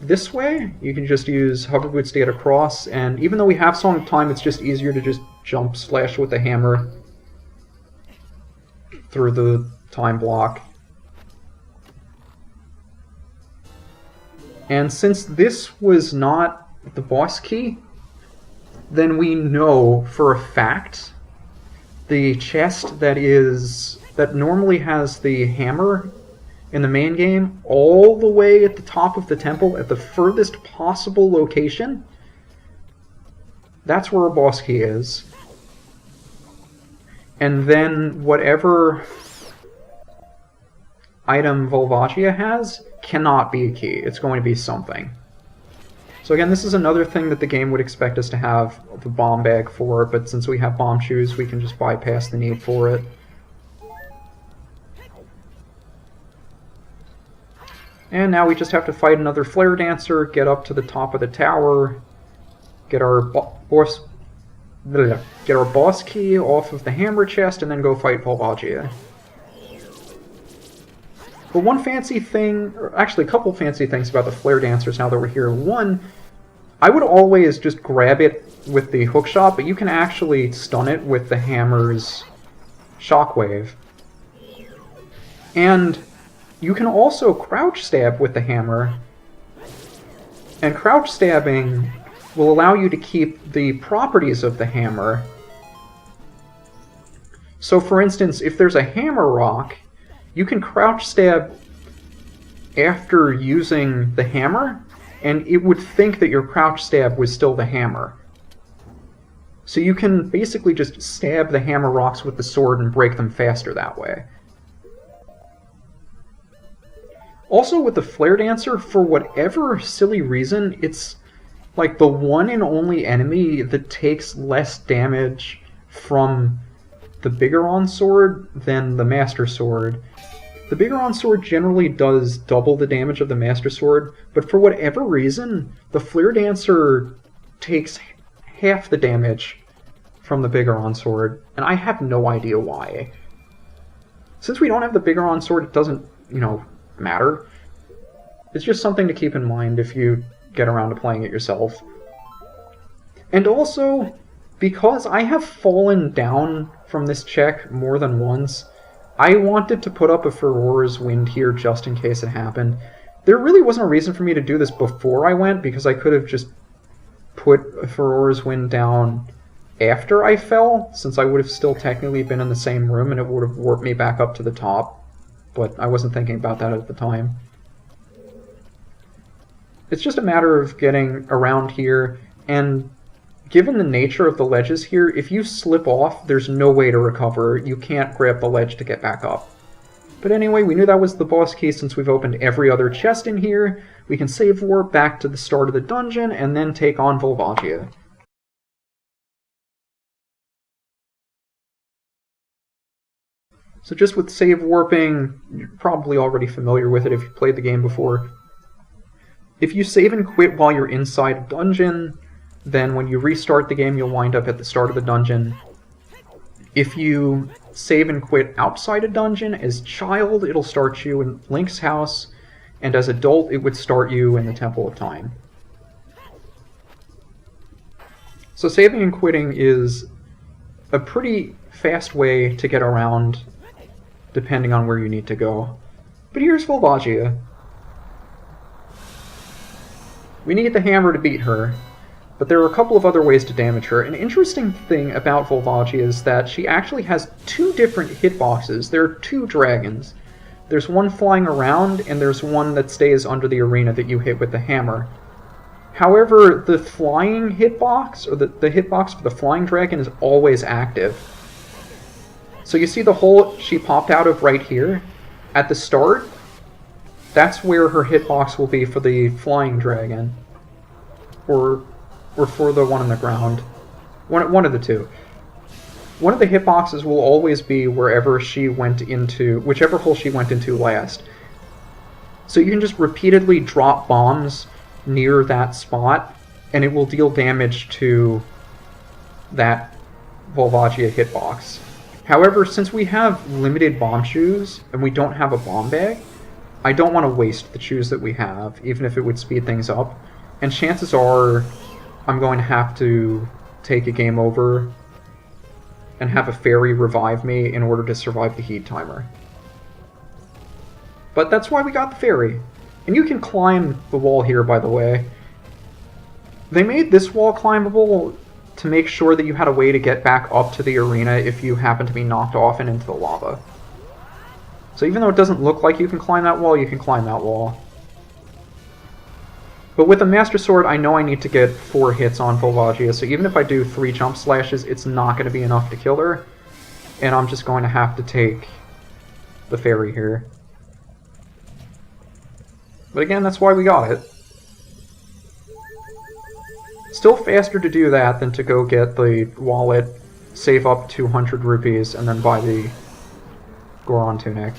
this way. You can just use hover boots to get across, and even though we have Song of Time, it's just easier to just jump slash with the hammer through the time block. And since this was not the boss key, then we know for a fact the chest that normally has the hammer in the main game all the way at the top of the temple at the furthest possible location, that's where a boss key is. And then whatever item Volvagia has cannot be a key. It's going to be something. So again, this is another thing that the game would expect us to have the bomb bag for, but since we have bomb shoes, we can just bypass the need for it. And now we just have to fight another Flare Dancer, get up to the top of the tower, get our boss key off of the hammer chest, and then go fight Volvagia. But one fancy thing, or actually a couple fancy things about the Flare Dancers now that we're here. One, I would always just grab it with the hookshot, but you can actually stun it with the hammer's shockwave. And you can also crouch stab with the hammer, and crouch stabbing will allow you to keep the properties of the hammer. So for instance, if there's a hammer rock, you can crouch stab after using the hammer, and it would think that your crouch stab was still the hammer. So you can basically just stab the hammer rocks with the sword and break them faster that way. Also with the Flare Dancer, for whatever silly reason, it's like the one and only enemy that takes less damage from the Bigoron sword than the Master Sword. The Bigoron sword generally does double the damage of the Master Sword, but for whatever reason, the Flare Dancer takes half the damage from the Bigoron sword, and I have no idea why. Since we don't have the Bigoron sword, it doesn't, matter. It's just something to keep in mind if you get around to playing it yourself. And also, because I have fallen down from this check more than once, I wanted to put up a Furor's Wind here just in case it happened. There really wasn't a reason for me to do this before I went, because I could have just put a Furor's Wind down after I fell, since I would have still technically been in the same room and it would have warped me back up to the top. But I wasn't thinking about that at the time. It's just a matter of getting around here, and given the nature of the ledges here, if you slip off, there's no way to recover. You can't grab the ledge to get back up. But anyway, we knew that was the boss key since we've opened every other chest in here. We can save warp back to the start of the dungeon, and then take on Volvagia. So just with save warping, you're probably already familiar with it if you've played the game before. If you save and quit while you're inside a dungeon, then when you restart the game, you'll wind up at the start of the dungeon. If you save and quit outside a dungeon, as child, it'll start you in Link's house, and as adult, it would start you in the Temple of Time. So saving and quitting is a pretty fast way to get around, depending on where you need to go. But here's Volvagia. We need the hammer to beat her. But there are a couple of other ways to damage her. An interesting thing about Volvagia is that she actually has two different hitboxes. There are two dragons. There's one flying around, and there's one that stays under the arena that you hit with the hammer. However, the flying hitbox, or the hitbox for the flying dragon, is always active. So you see the hole she popped out of right here? At the start, that's where her hitbox will be for the flying dragon. Or for the one on the ground. One of the two. One of the hitboxes will always be wherever she went into, whichever hole she went into last. So you can just repeatedly drop bombs near that spot, and it will deal damage to that Volvagia hitbox. However, since we have limited bomb shoes, and we don't have a bomb bag, I don't want to waste the shoes that we have, even if it would speed things up. And chances are I'm going to have to take a game over and have a fairy revive me in order to survive the heat timer. But that's why we got the fairy. And you can climb the wall here, by the way. They made this wall climbable to make sure that you had a way to get back up to the arena if you happen to be knocked off and into the lava. So even though it doesn't look like you can climb that wall, you can climb that wall. But with the Master Sword, I know I need to get 4 hits on Volvagia, so even if I do 3 jump slashes, it's not going to be enough to kill her. And I'm just going to have to take the fairy here. But again, that's why we got it. Still faster to do that than to go get the wallet, save up 200 rupees, and then buy the Goron tunic.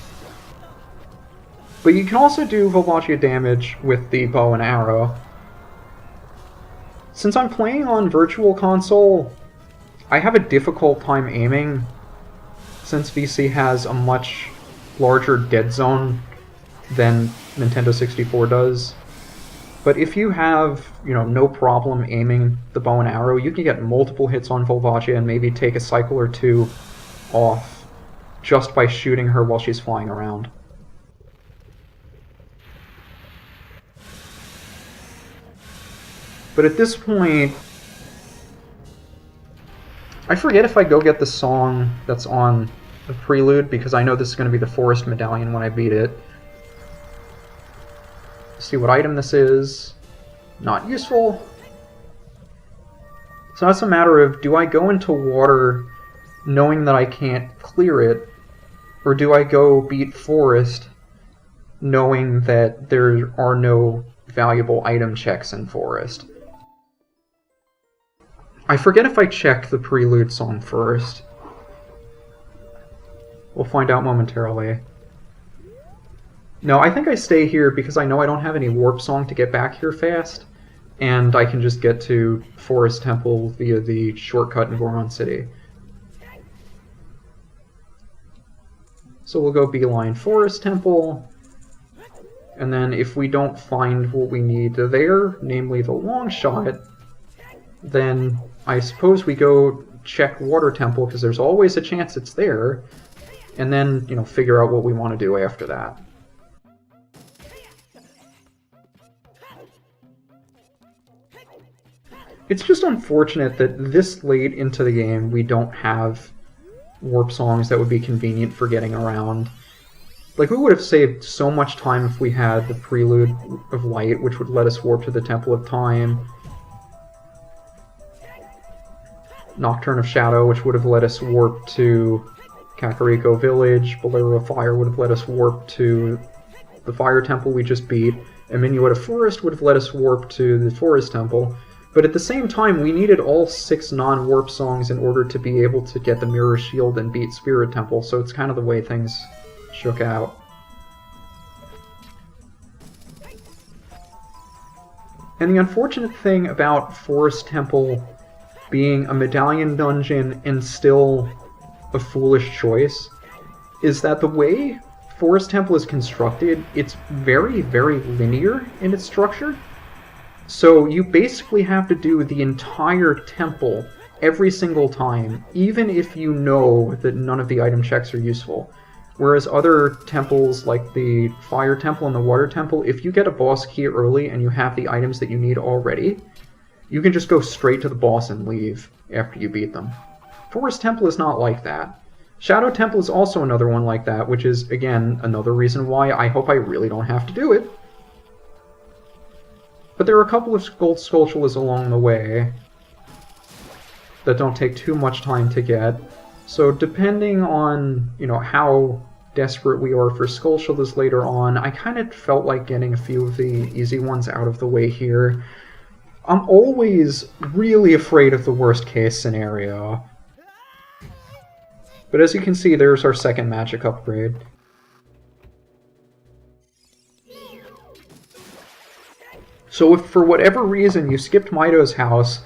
But you can also do Volvagia damage with the bow and arrow. Since I'm playing on Virtual Console, I have a difficult time aiming, since VC has a much larger dead zone than Nintendo 64 does. But if you have, no problem aiming the bow and arrow, you can get multiple hits on Volvagia and maybe take a cycle or 2 off just by shooting her while she's flying around. But at this point, I forget if I go get the song that's on the prelude, because I know this is going to be the forest medallion when I beat it. See what item this is. Not useful. So it's a matter of, do I go into water knowing that I can't clear it, or do I go beat forest knowing that there are no valuable item checks in forest? I forget if I checked the prelude song first. We'll find out momentarily. No, I think I stay here because I know I don't have any warp song to get back here fast, and I can just get to Forest Temple via the shortcut in Goron City. So we'll go beeline Forest Temple, and then if we don't find what we need there, namely the long shot, then I suppose we go check Water Temple, because there's always a chance it's there, and then, figure out what we want to do after that. It's just unfortunate that this late into the game we don't have warp songs that would be convenient for getting around. Like, we would have saved so much time if we had the Prelude of Light, which would let us warp to the Temple of Time. Nocturne of Shadow, which would have let us warp to Kakariko Village. Bolero of Fire would have let us warp to the Fire Temple we just beat. And Minuet of Forest would have let us warp to the Forest Temple. But at the same time, we needed all 6 non-warp songs in order to be able to get the Mirror Shield and beat Spirit Temple, so it's kind of the way things shook out. And the unfortunate thing about Forest Temple being a medallion dungeon and still a foolish choice is that the way Forest Temple is constructed, it's very, very linear in its structure. So you basically have to do the entire temple every single time, even if you know that none of the item checks are useful. Whereas other temples, like the Fire Temple and the Water Temple, if you get a boss key early and you have the items that you need already, You can just go straight to the boss and leave after you beat them. Forest Temple is not like that. Shadow Temple is also another one like that, which is, again, another reason why I hope I really don't have to do it. But there are a couple of gold Skulltulas along the way that don't take too much time to get. So depending on, how desperate we are for Skulltulas later on, I kind of felt like getting a few of the easy ones out of the way here. I'm always really afraid of the worst case scenario. But as you can see, there's our second magic upgrade. So if for whatever reason you skipped Mido's house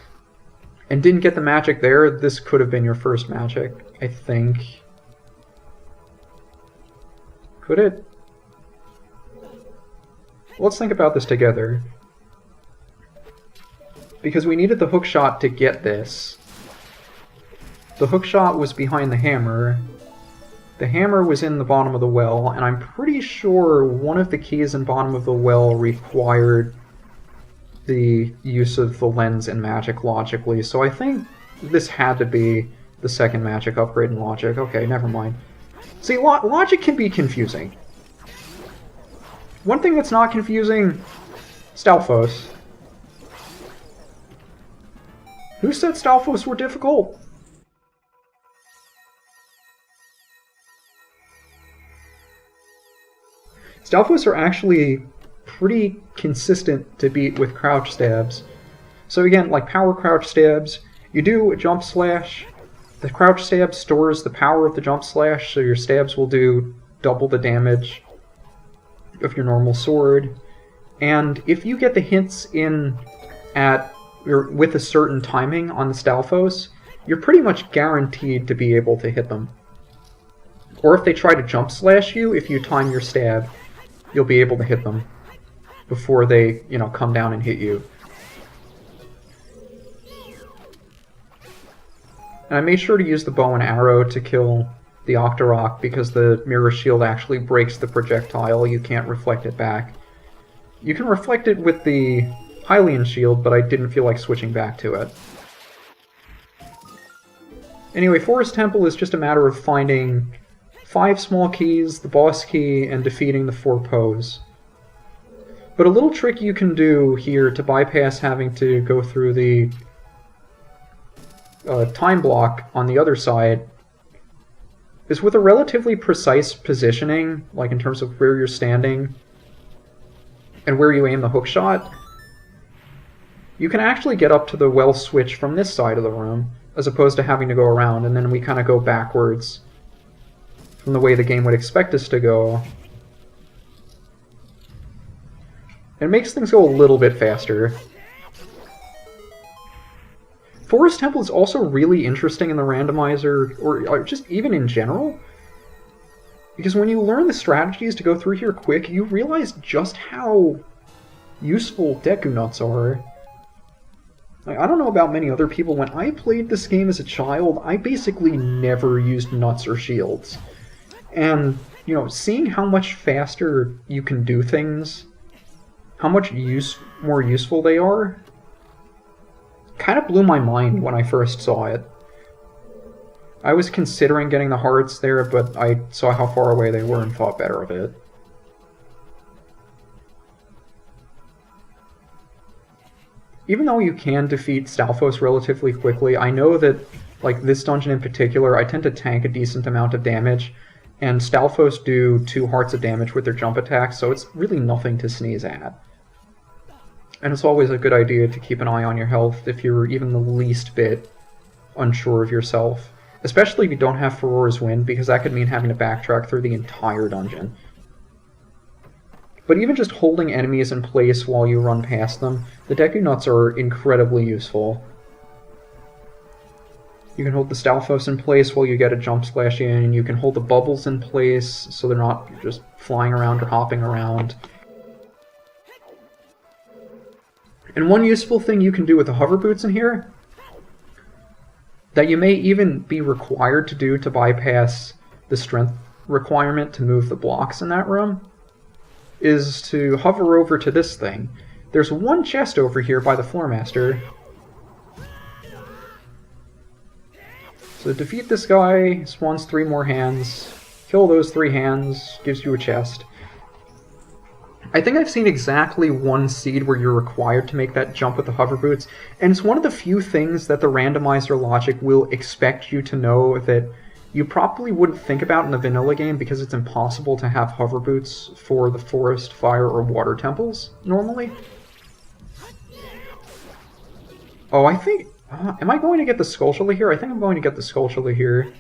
and didn't get the magic there, this could have been your first magic, I think. Could it? Let's think about this together. Because we needed the hookshot to get this. The hookshot was behind the hammer. The hammer was in the bottom of the well, and I'm pretty sure one of the keys in bottom of the well required the use of the lens and magic logically, so I think this had to be the second magic upgrade in logic. Okay, never mind. See, logic can be confusing. One thing that's not confusing, Stalfos. Who said Stalfos were difficult? Stalfos are actually pretty consistent to beat with crouch stabs. So again, like power crouch stabs, you do a jump slash. The crouch stab stores the power of the jump slash, so your stabs will do double the damage of your normal sword. And if you get the hints in with a certain timing on the Stalfos, you're pretty much guaranteed to be able to hit them. Or if they try to jump slash you, if you time your stab, you'll be able to hit them before they, come down and hit you. And I made sure to use the bow and arrow to kill the Octorok because the mirror shield actually breaks the projectile. You can't reflect it back. You can reflect it with the Hylian shield, but I didn't feel like switching back to it. Anyway, Forest Temple is just a matter of finding 5 small keys, the boss key, and defeating the 4 Poes. But a little trick you can do here to bypass having to go through the time block on the other side is with a relatively precise positioning, like in terms of where you're standing and where you aim the hookshot, you can actually get up to the well switch from this side of the room, as opposed to having to go around, and then we kind of go backwards from the way the game would expect us to go. It makes things go a little bit faster. Forest Temple is also really interesting in the randomizer, or just even in general, because when you learn the strategies to go through here quick, you realize just how useful Deku nuts are. I don't know about many other people, when I played this game as a child, I basically never used nuts or shields. And, seeing how much faster you can do things, how much more useful they are, kind of blew my mind when I first saw it. I was considering getting the hearts there, but I saw how far away they were and thought better of it. Even though you can defeat Stalfos relatively quickly, I know that, like this dungeon in particular, I tend to tank a decent amount of damage, and Stalfos do 2 hearts of damage with their jump attacks, so it's really nothing to sneeze at. And it's always a good idea to keep an eye on your health if you're even the least bit unsure of yourself. Especially if you don't have Farore's Wind, because that could mean having to backtrack through the entire dungeon. But even just holding enemies in place while you run past them, the Deku Nuts are incredibly useful. You can hold the Stalfos in place while you get a jump slash in, and you can hold the bubbles in place so they're not just flying around or hopping around. And one useful thing you can do with the hover boots in here, that you may even be required to do to bypass the strength requirement to move the blocks in that room, is to hover over to this thing. There's one chest over here by the Floor Master, So defeat this guy, spawns 3 more hands. Kill those 3 hands, gives you a chest. I think I've seen exactly 1 seed where you're required to make that jump with the hover boots, and it's one of the few things that the randomizer logic will expect you to know that you probably wouldn't think about in the vanilla game because it's impossible to have hover boots for the forest, fire, or water temples, normally. Oh, I think... am I going to get the Skulltula here? I think I'm going to get the Skulltula here.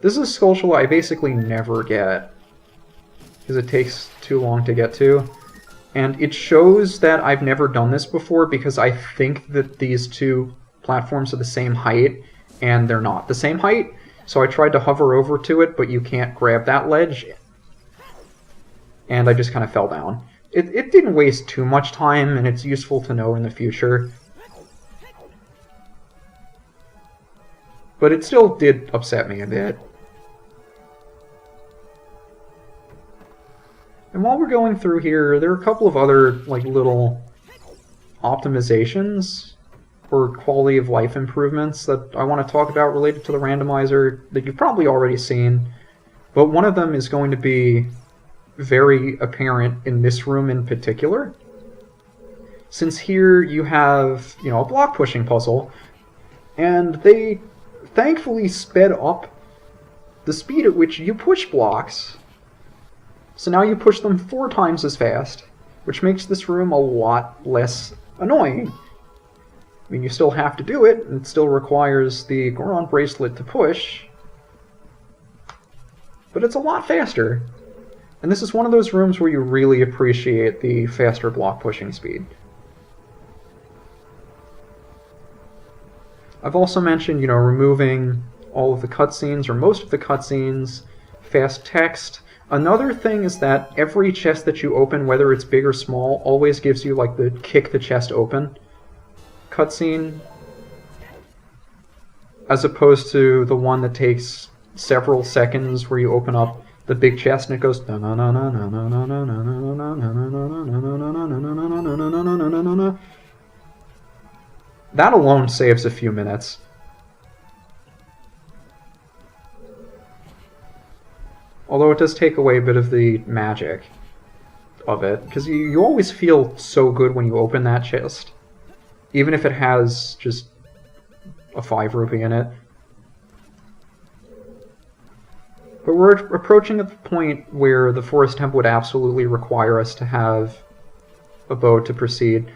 This is a Skulltula I basically never get, because it takes too long to get to. And it shows that I've never done this before because I think that these 2 platforms are the same height, and they're not the same height. So I tried to hover over to it, but you can't grab that ledge. And I just kind of fell down. It didn't waste too much time, and it's useful to know in the future. But it still did upset me a bit. And while we're going through here, there are a couple of other like little optimizations or quality of life improvements that I want to talk about related to the randomizer that you've probably already seen. But one of them is going to be very apparent in this room in particular. Since here you have, a block pushing puzzle, and they thankfully sped up the speed at which you push blocks. So now you push them 4 times as fast, which makes this room a lot less annoying. I mean, you still have to do it, and it still requires the Goron bracelet to push, but it's a lot faster. And this is one of those rooms where you really appreciate the faster block pushing speed. I've also mentioned, removing all of the cutscenes, or most of the cutscenes, fast text. Another thing is that every chest that you open, whether it's big or small, always gives you, like, the kick the chest open cutscene, as opposed to the one that takes several seconds where you open up the big chest and it goes that alone saves a few minutes. Although it does take away a bit of the magic of it, because you always feel so good when you open that chest, even if it has just a 5 rupee in it. But we're approaching at the point where the Forest Temple would absolutely require us to have a bow to proceed.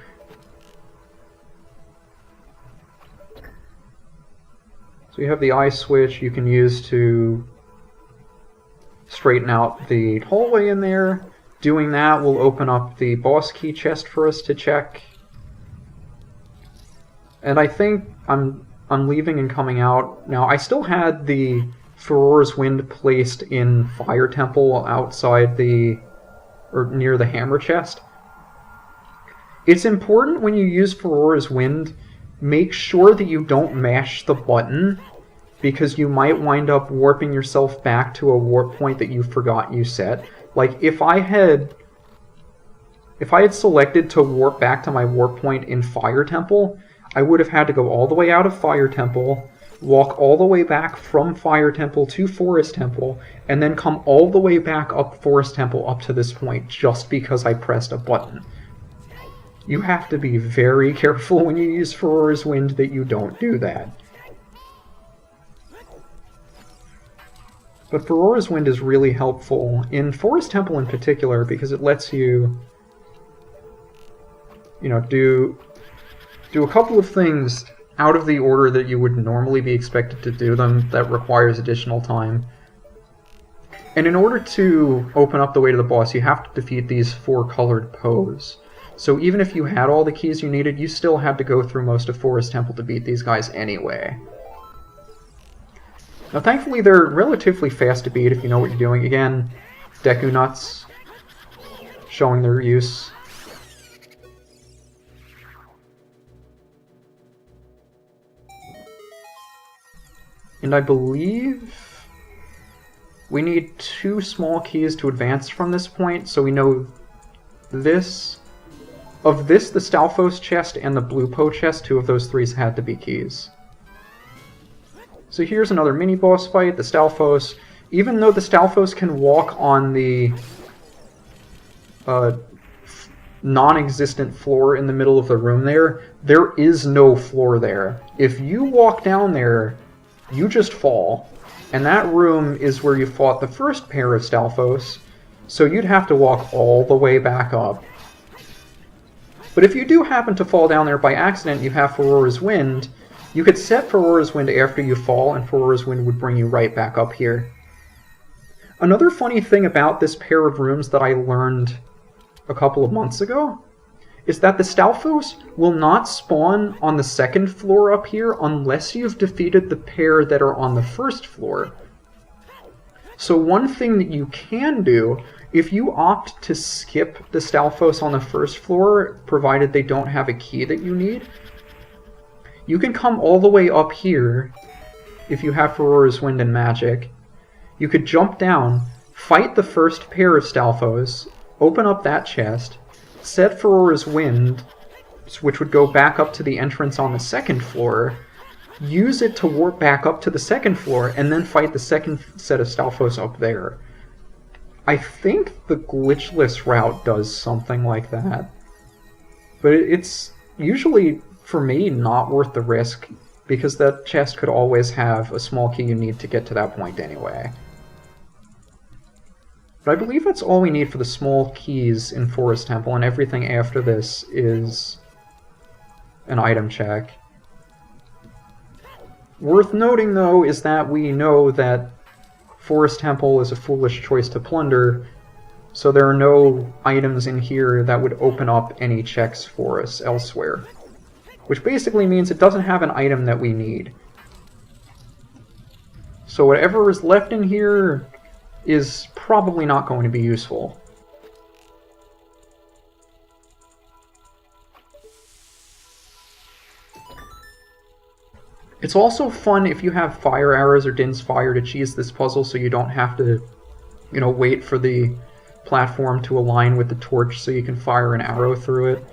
So you have the eye switch you can use to straighten out the hallway in there. Doing that will open up the boss key chest for us to check. And I think I'm leaving and coming out. Now, I still had the Furora's Wind placed in Fire Temple outside or near the hammer chest. It's important when you use Furora's Wind, make sure that you don't mash the button, because you might wind up warping yourself back to a warp point that you forgot you set. Like, if I had selected to warp back to my warp point in Fire Temple, I would have had to go all the way out of Fire Temple, walk all the way back from Fire Temple to Forest Temple, and then come all the way back up Forest Temple up to this point just because I pressed a button. You have to be very careful when you use Furora's Wind that you don't do that. But Furora's Wind is really helpful in Forest Temple in particular because it lets you, do a couple of things out of the order that you would normally be expected to do them that requires additional time. And in order to open up the way to the boss, you have to defeat these 4 colored Poes. So even if you had all the keys you needed, you still had to go through most of Forest Temple to beat these guys anyway. Now thankfully they're relatively fast to beat if you know what you're doing. Again, Deku nuts showing their use. And I believe we need 2 small keys to advance from this point, so we know this. Of this, the Stalfos chest and the Blue Po chest, 2 of those 3 had to be keys. So here's another mini-boss fight, the Stalfos. Even though the Stalfos can walk on the non-existent floor in the middle of the room there is no floor there. If you walk down there, you just fall. And that room is where you fought the first pair of Stalfos, so you'd have to walk all the way back up. But if you do happen to fall down there by accident, you have Faurora's Wind. You could set Faurora's Wind after you fall, and Faurora's Wind would bring you right back up here. Another funny thing about this pair of rooms that I learned a couple of months ago is that the Stalfos will not spawn on the second floor up here unless you've defeated the pair that are on the first floor. So one thing that you can do, if you opt to skip the Stalfos on the first floor, provided they don't have a key that you need, you can come all the way up here if you have Faurora's Wind and Magic. You could jump down, fight the first pair of Stalfos, open up that chest, set Faurora's Wind, which would go back up to the entrance on the second floor, use it to warp back up to the second floor, and then fight the second set of Stalfos up there. I think the glitchless route does something like that. But it's usually, for me, not worth the risk, because that chest could always have a small key you need to get to that point anyway. But I believe that's all we need for the small keys in Forest Temple, and everything after this is an item check. Worth noting, though, is that we know that Forest Temple is a foolish choice to plunder, so there are no items in here that would open up any checks for us elsewhere. Which basically means it doesn't have an item that we need. So whatever is left in here is probably not going to be useful. It's also fun if you have fire arrows or Din's Fire to cheese this puzzle so you don't have to, wait for the platform to align with the torch so you can fire an arrow through it.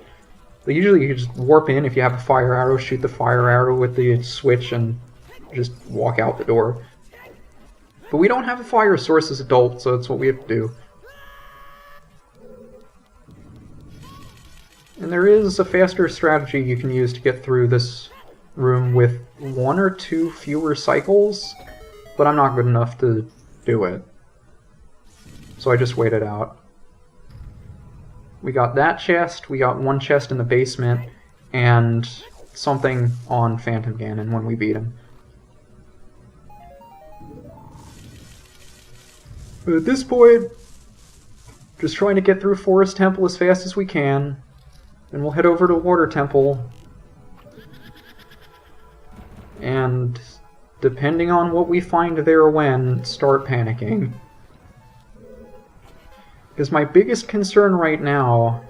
But usually you just warp in if you have a fire arrow, shoot the fire arrow with the switch, and just walk out the door. But we don't have a fire source as adults, so that's what we have to do. And there is a faster strategy you can use to get through this room with 1 or 2 fewer cycles, but I'm not good enough to do it. So I just wait it out. We got that chest, we got 1 chest in the basement, and something on Phantom Ganon when we beat him. But at this point, just trying to get through Forest Temple as fast as we can, and we'll head over to Water Temple. And depending on what we find there when, start panicking. Because my biggest concern right now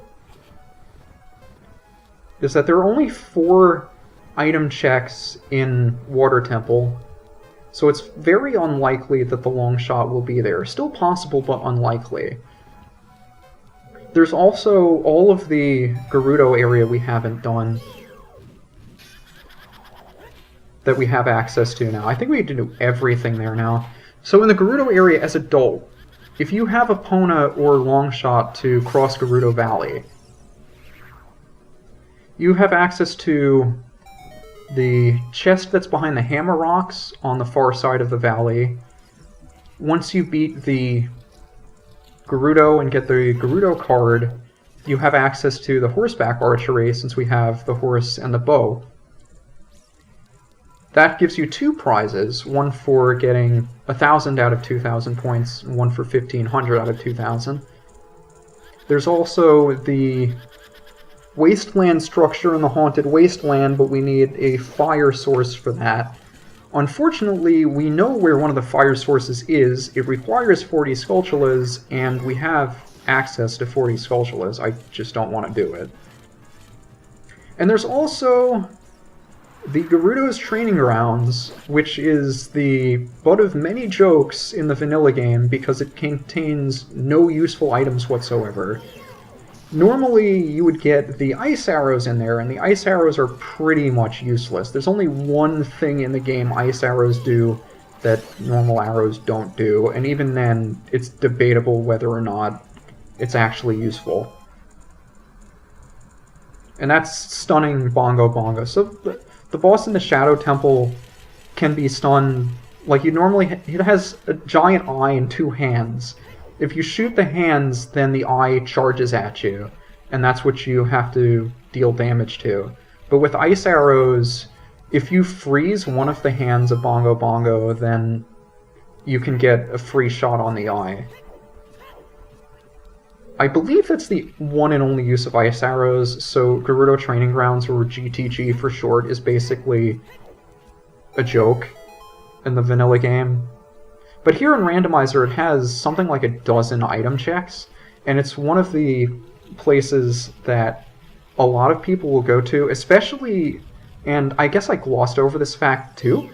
is that there are only 4 item checks in Water Temple, so it's very unlikely that the long shot will be there. Still possible, but unlikely. There's also all of the Gerudo area we haven't done that we have access to now. I think we need to do everything there now. So in the Gerudo area as adult, if you have Epona or Longshot to cross Gerudo Valley, you have access to the chest that's behind the Hammer Rocks on the far side of the valley. Once you beat the Gerudo and get the Gerudo card, you have access to the horseback archery since we have the horse and the bow. That gives you 2 prizes, one for getting 1,000 out of 2,000 points, and one for 1,500 out of 2,000. There's also the wasteland structure in the Haunted Wasteland, but we need a fire source for that. Unfortunately, we know where one of the fire sources is. It requires 40 Skulltulas, and we have access to 40 Skulltulas. I just don't want to do it. And there's also the Gerudo's Training Grounds, which is the butt of many jokes in the vanilla game because it contains no useful items whatsoever. Normally, you would get the ice arrows in there, and the ice arrows are pretty much useless. There's only one thing in the game ice arrows do that normal arrows don't do, and even then, it's debatable whether or not it's actually useful. And that's stunning Bongo Bongo. So the boss in the Shadow Temple can be stunned like you normally... It has a giant eye and two hands. If you shoot the hands, then the eye charges at you, and that's what you have to deal damage to. But with ice arrows, if you freeze one of the hands of Bongo Bongo, then you can get a free shot on the eye. I believe that's the one and only use of ice arrows, so Gerudo Training Grounds, or GTG for short, is basically a joke in the vanilla game. But here in Randomizer, it has something like a dozen item checks, and it's one of the places that a lot of people will go to, especially, and I guess I glossed over this fact too.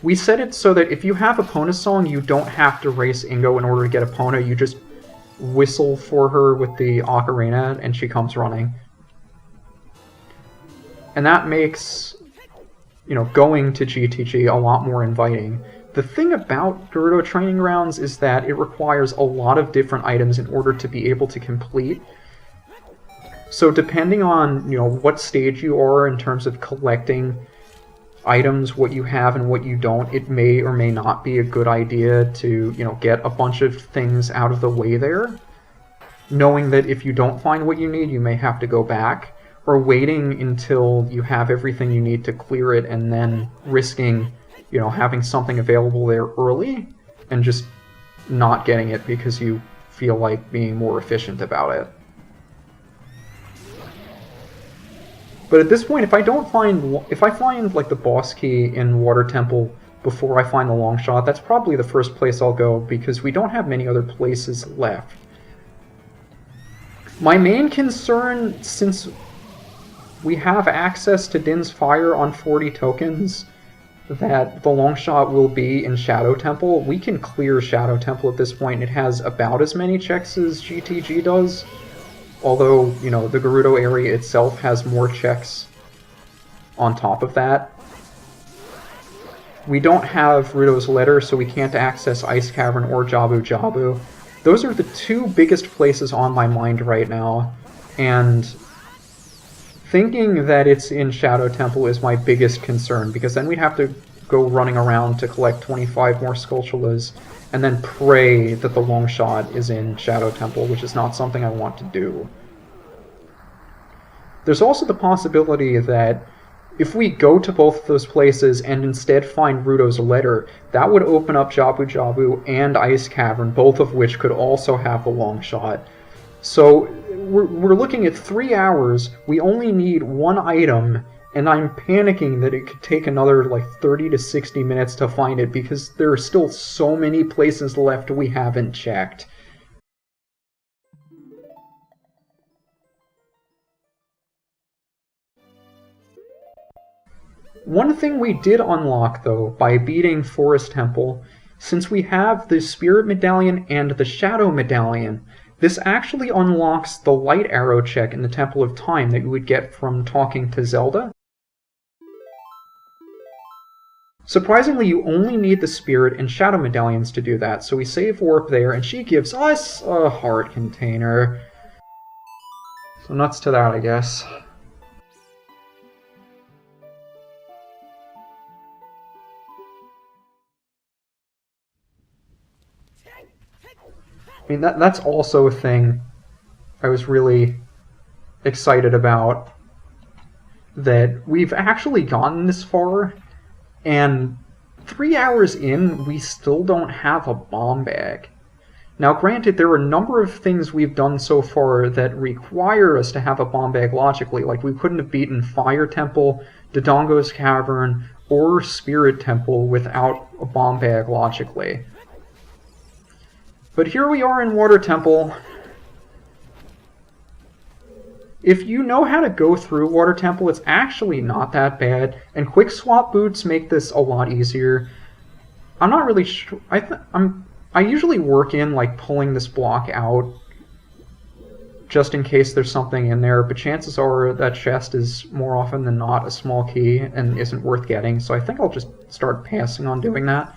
We set it so that if you have Epona's song, you don't have to race Ingo in order to get Epona, you just whistle for her with the Ocarina, and she comes running. And that makes, going to GTG a lot more inviting. The thing about Gerudo Training Grounds is that it requires a lot of different items in order to be able to complete. So depending on, what stage you are in terms of collecting items, what you have and what you don't, it may or may not be a good idea to, get a bunch of things out of the way there, knowing that if you don't find what you need, you may have to go back, or waiting until you have everything you need to clear it and then risking, having something available there early and just not getting it because you feel like being more efficient about it. But at this point, if I find like the boss key in Water Temple before I find the long shot, that's probably the first place I'll go because we don't have many other places left. My main concern, since we have access to Din's Fire on 40 tokens, that the long shot will be in Shadow Temple. We can clear Shadow Temple at this point. It has about as many checks as GTG does. Although, the Gerudo area itself has more checks on top of that. We don't have Ruto's Letter, so we can't access Ice Cavern or Jabu Jabu. Those are the two biggest places on my mind right now, and thinking that it's in Shadow Temple is my biggest concern, because then we'd have to go running around to collect 25 more Skulltulas, and then pray that the long shot is in Shadow Temple, which is not something I want to do. There's also the possibility that if we go to both of those places and instead find Ruto's Letter, that would open up Jabu Jabu and Ice Cavern, both of which could also have the long shot. So we're looking at 3 hours, we only need one item, and I'm panicking that it could take another like 30 to 60 minutes to find it because there are still so many places left we haven't checked. One thing we did unlock, though, by beating Forest Temple, since we have the Spirit Medallion and the Shadow Medallion, this actually unlocks the light arrow check in the Temple of Time that you would get from talking to Zelda. Surprisingly, you only need the Spirit and Shadow Medallions to do that, so we save Warp there, and she gives us a heart container. So nuts to that, I guess. I mean, that's also a thing I was really excited about, that we've actually gotten this far, and 3 hours in, we still don't have a bomb bag. Now, granted, there are a number of things we've done so far that require us to have a bomb bag logically, like we couldn't have beaten Fire Temple, Dodongo's Cavern, or Spirit Temple without a bomb bag logically. But here we are in Water Temple. If you know how to go through Water Temple, it's actually not that bad, and quick swap boots make this a lot easier. I'm not really sure. I usually work in like pulling this block out just in case there's something in there, but chances are that chest is more often than not a small key and isn't worth getting, so I think I'll just start passing on doing that.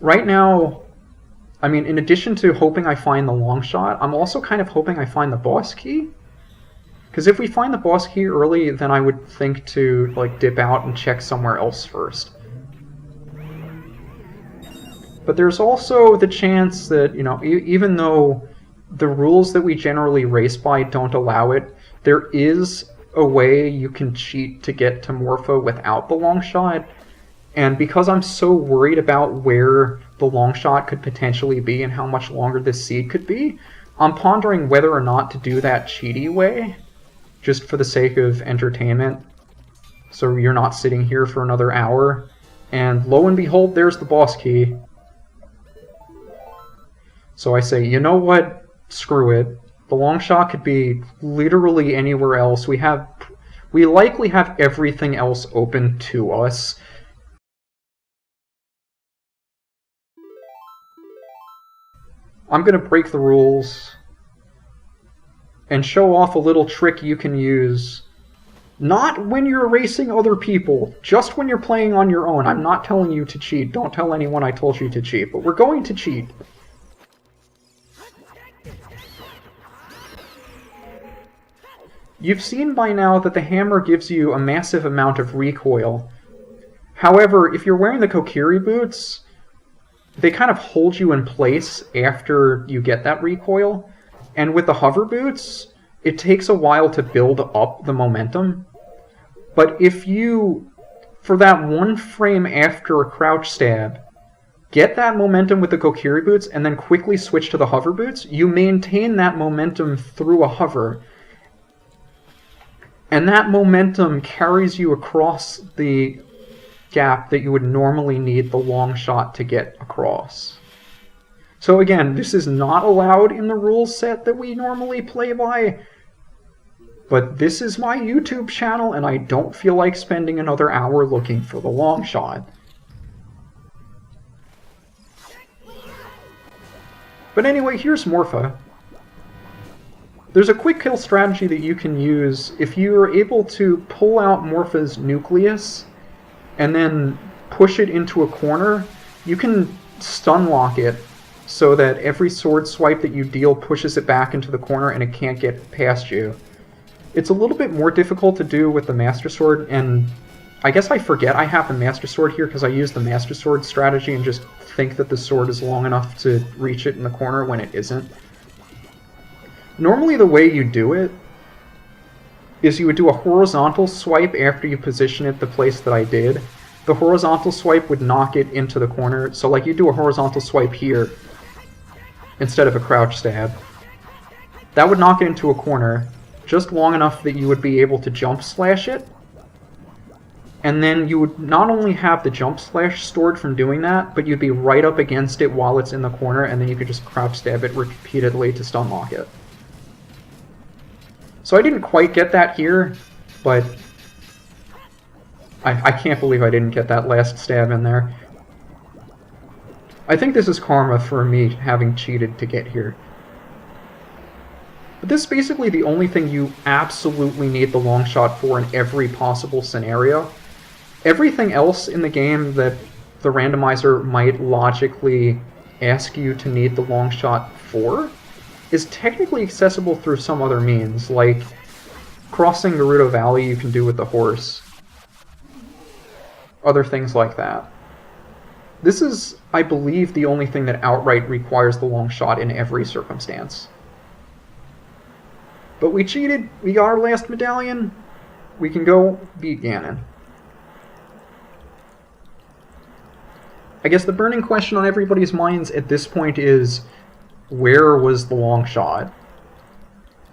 Right now, I mean, in addition to hoping I find the long shot, I'm also kind of hoping I find the boss key. Because if we find the boss key early, then I would think to, like, dip out and check somewhere else first. But there's also the chance that, you know, even though the rules that we generally race by don't allow it, there is a way you can cheat to get to Morpha without the long shot. And because I'm so worried about where the long shot could potentially be and how much longer this seed could be, I'm pondering whether or not to do that cheaty way, just for the sake of entertainment, so you're not sitting here for another hour. And lo and behold, there's the boss key. So I say, you know what? Screw it. The long shot could be literally anywhere else. We likely have everything else open to us. I'm gonna break the rules and show off a little trick you can use. Not when you're racing other people, just when you're playing on your own. I'm not telling you to cheat. Don't tell anyone I told you to cheat, but we're going to cheat. You've seen by now that the hammer gives you a massive amount of recoil. However, if you're wearing the Kokiri boots, they kind of hold you in place after you get that recoil. And with the hover boots, it takes a while to build up the momentum. But if you, for that one frame after a crouch stab, get that momentum with the Kokiri boots and then quickly switch to the hover boots, you maintain that momentum through a hover. And that momentum carries you across the gap that you would normally need the long shot to get across. So again, this is not allowed in the rules set that we normally play by, but this is my YouTube channel and I don't feel like spending another hour looking for the long shot. But anyway, here's Morpha. There's a quick kill strategy that you can use if you're able to pull out Morpha's nucleus and then push it into a corner. You can stun lock it so that every sword swipe that you deal pushes it back into the corner and it can't get past you. It's a little bit more difficult to do with the Master Sword, and I guess I forget I have the Master Sword here because I use the Master Sword strategy and just think that the sword is long enough to reach it in the corner when it isn't. Normally the way you do it is you would do a horizontal swipe after you position it the place that I did. The horizontal swipe would knock it into the corner, so like you do a horizontal swipe here instead of a crouch stab. That would knock it into a corner, just long enough that you would be able to jump slash it. And then you would not only have the jump slash stored from doing that, but you'd be right up against it while it's in the corner, and then you could just crouch stab it repeatedly to stun lock it. So I didn't quite get that here, but I can't believe I didn't get that last stab in there. I think this is karma for me having cheated to get here. But this is basically the only thing you absolutely need the long shot for in every possible scenario. Everything else in the game that the randomizer might logically ask you to need the long shot for is technically accessible through some other means, like crossing Gerudo Valley you can do with the horse. Other things like that. This is, I believe, the only thing that outright requires the long shot in every circumstance. But we cheated, we got our last medallion, we can go beat Ganon. I guess the burning question on everybody's minds at this point is, where was the long shot?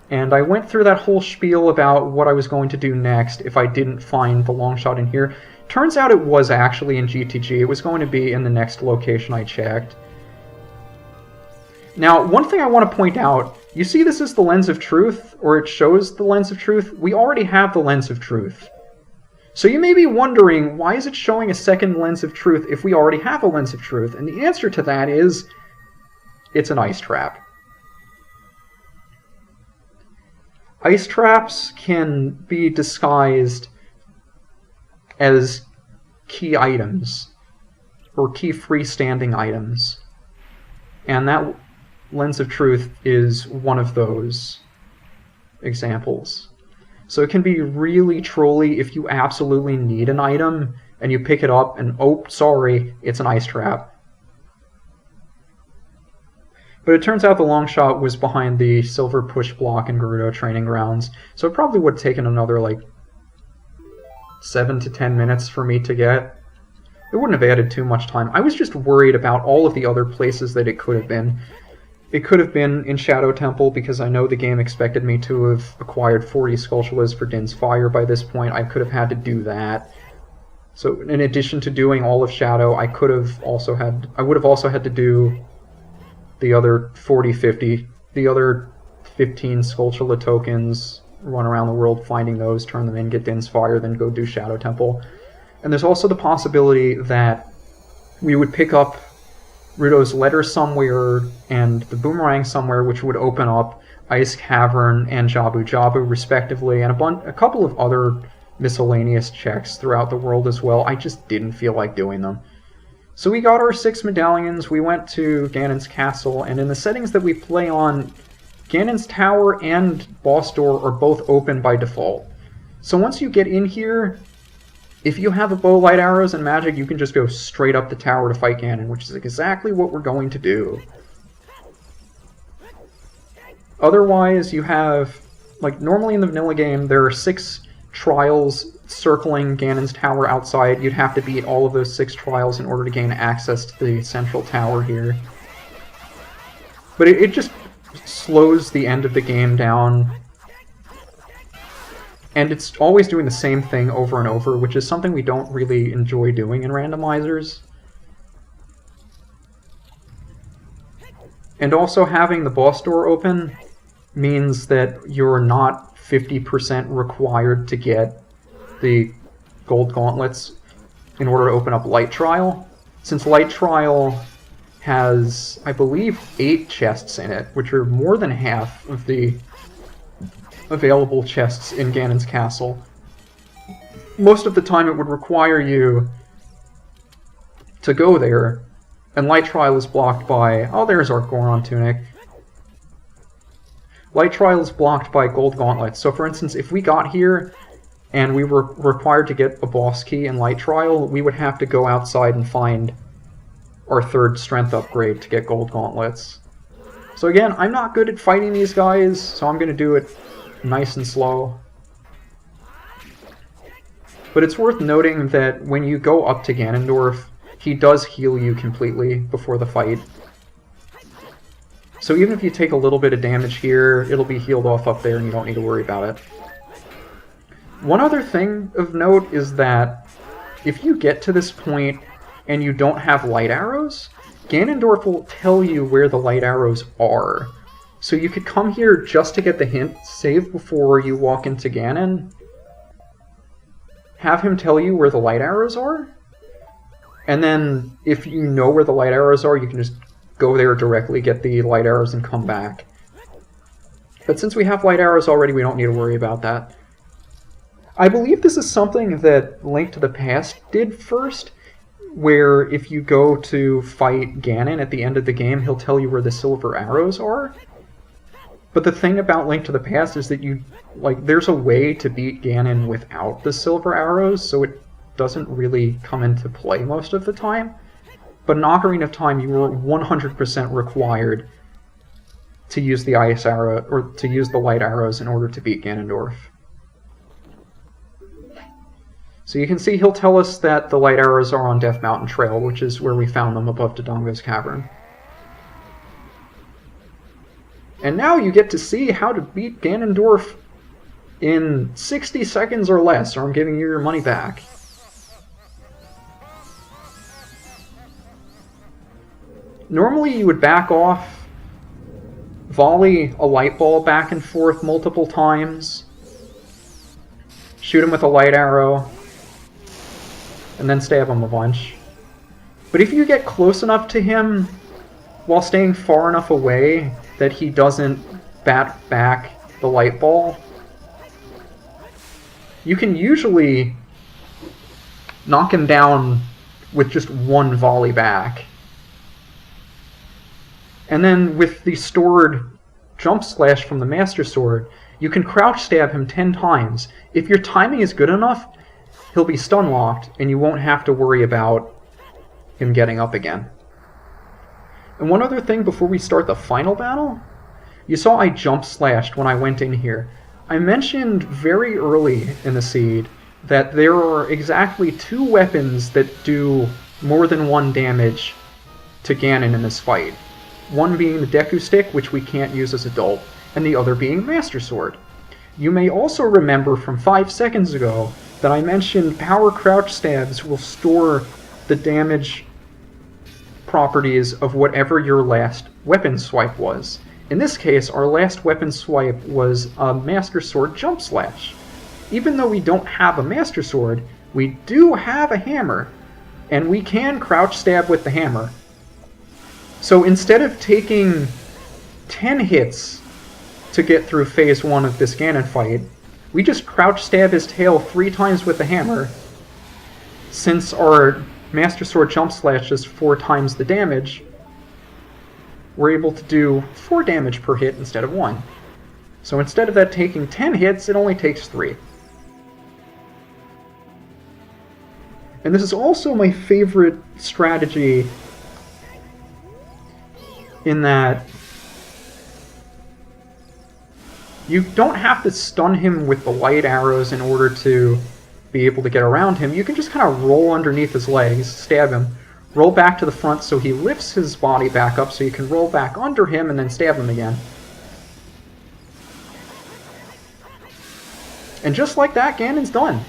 And I went through that whole spiel about what I was going to do next if I didn't find the long shot in here. Turns out it was actually in GTG. It was going to be in the next location I checked. Now, one thing I want to point out, you see this is the Lens of Truth, or it shows the Lens of Truth? We already have the Lens of Truth. So you may be wondering, why is it showing a second Lens of Truth if we already have a Lens of Truth? And the answer to that is, it's an ice trap. Ice traps can be disguised as key items, or key freestanding items. And that Lens of Truth is one of those examples. So it can be really trolly if you absolutely need an item, and you pick it up and, oh, sorry, it's an ice trap. But it turns out the long shot was behind the silver push block in Gerudo Training Grounds, so it probably would have taken another, like, 7 to 10 minutes for me to get. It wouldn't have added too much time. I was just worried about all of the other places that it could have been. It could have been in Shadow Temple, because I know the game expected me to have acquired 40 Skulltulas for Din's Fire by this point. I could have had to do that. So in addition to doing all of Shadow, I would have also had to do the other 40, 50, the other 15 Skulltula tokens, run around the world finding those, turn them in, get Din's Fire, then go do Shadow Temple. And there's also the possibility that we would pick up Ruto's letter somewhere and the boomerang somewhere, which would open up Ice Cavern and Jabu Jabu, respectively, and a couple of other miscellaneous checks throughout the world as well. I just didn't feel like doing them. So we got our 6 medallions, we went to Ganon's castle, and in the settings that we play on, Ganon's tower and boss door are both open by default. So once you get in here, if you have a bow, light arrows, and magic, you can just go straight up the tower to fight Ganon, which is exactly what we're going to do. Otherwise, you have, like, normally in the vanilla game, there are 6 trials circling Ganon's tower outside. You'd have to beat all of those 6 trials in order to gain access to the central tower here. But it just slows the end of the game down. And it's always doing the same thing over and over, which is something we don't really enjoy doing in randomizers. And also having the boss door open means that you're not 50% required to get the gold gauntlets in order to open up Light Trial. Since Light Trial has, I believe, 8 chests in it, which are more than half of the available chests in Ganon's castle. Most of the time it would require you to go there, and Light Trial is blocked by... Oh, there's our Goron Tunic. Light Trial is blocked by gold gauntlets. So for instance, if we got here and we were required to get a boss key in Light Trial, we would have to go outside and find our 3rd strength upgrade to get gold gauntlets. So again, I'm not good at fighting these guys, so I'm going to do it nice and slow. But it's worth noting that when you go up to Ganondorf, he does heal you completely before the fight. So even if you take a little bit of damage here, it'll be healed off up there and you don't need to worry about it. One other thing of note is that if you get to this point and you don't have light arrows, Ganondorf will tell you where the light arrows are. So you could come here just to get the hint, save before you walk into Ganon, have him tell you where the light arrows are, and then if you know where the light arrows are, you can just go there directly, get the light arrows, and come back. But since we have light arrows already, we don't need to worry about that. I believe this is something that Link to the Past did first, where if you go to fight Ganon at the end of the game, he'll tell you where the silver arrows are. But the thing about Link to the Past is that there's a way to beat Ganon without the silver arrows, so it doesn't really come into play most of the time. But in Ocarina of Time, you were 100% required to use the ice arrow, or to use the light arrows in order to beat Ganondorf. So you can see he'll tell us that the light arrows are on Death Mountain Trail, which is where we found them above Dodongo's cavern. And now you get to see how to beat Ganondorf in 60 seconds or less, or I'm giving you your money back. Normally you would back off, volley a light ball back and forth multiple times, shoot him with a light arrow, and then stab him a bunch. But if you get close enough to him while staying far enough away that he doesn't bat back the light ball, you can usually knock him down with just one volley back. And then with the stored jump slash from the Master Sword, you can crouch stab him 10 times. If your timing is good enough, he'll be stun locked, and you won't have to worry about him getting up again. And one other thing before we start the final battle, you saw I jump slashed when I went in here. I mentioned very early in the seed that there are exactly 2 weapons that do more than 1 damage to Ganon in this fight. One being the Deku Stick, which we can't use as adult, and the other being Master Sword. You may also remember from 5 seconds ago that I mentioned power crouch stabs will store the damage properties of whatever your last weapon swipe was. In this case, our last weapon swipe was a Master Sword jump slash. Even though we don't have a Master Sword, we do have a hammer, and we can crouch stab with the hammer. So instead of taking 10 hits to get through phase 1 of this Ganon fight, we just crouch stab his tail 3 times with the hammer. Since our Master Sword jump slash is 4 times the damage, we're able to do 4 damage per hit instead of 1. So instead of that taking 10 hits, it only takes 3. And this is also my favorite strategy in that you don't have to stun him with the light arrows in order to be able to get around him. You can just kind of roll underneath his legs, stab him, roll back to the front so he lifts his body back up so you can roll back under him and then stab him again. And just like that, Ganon's done.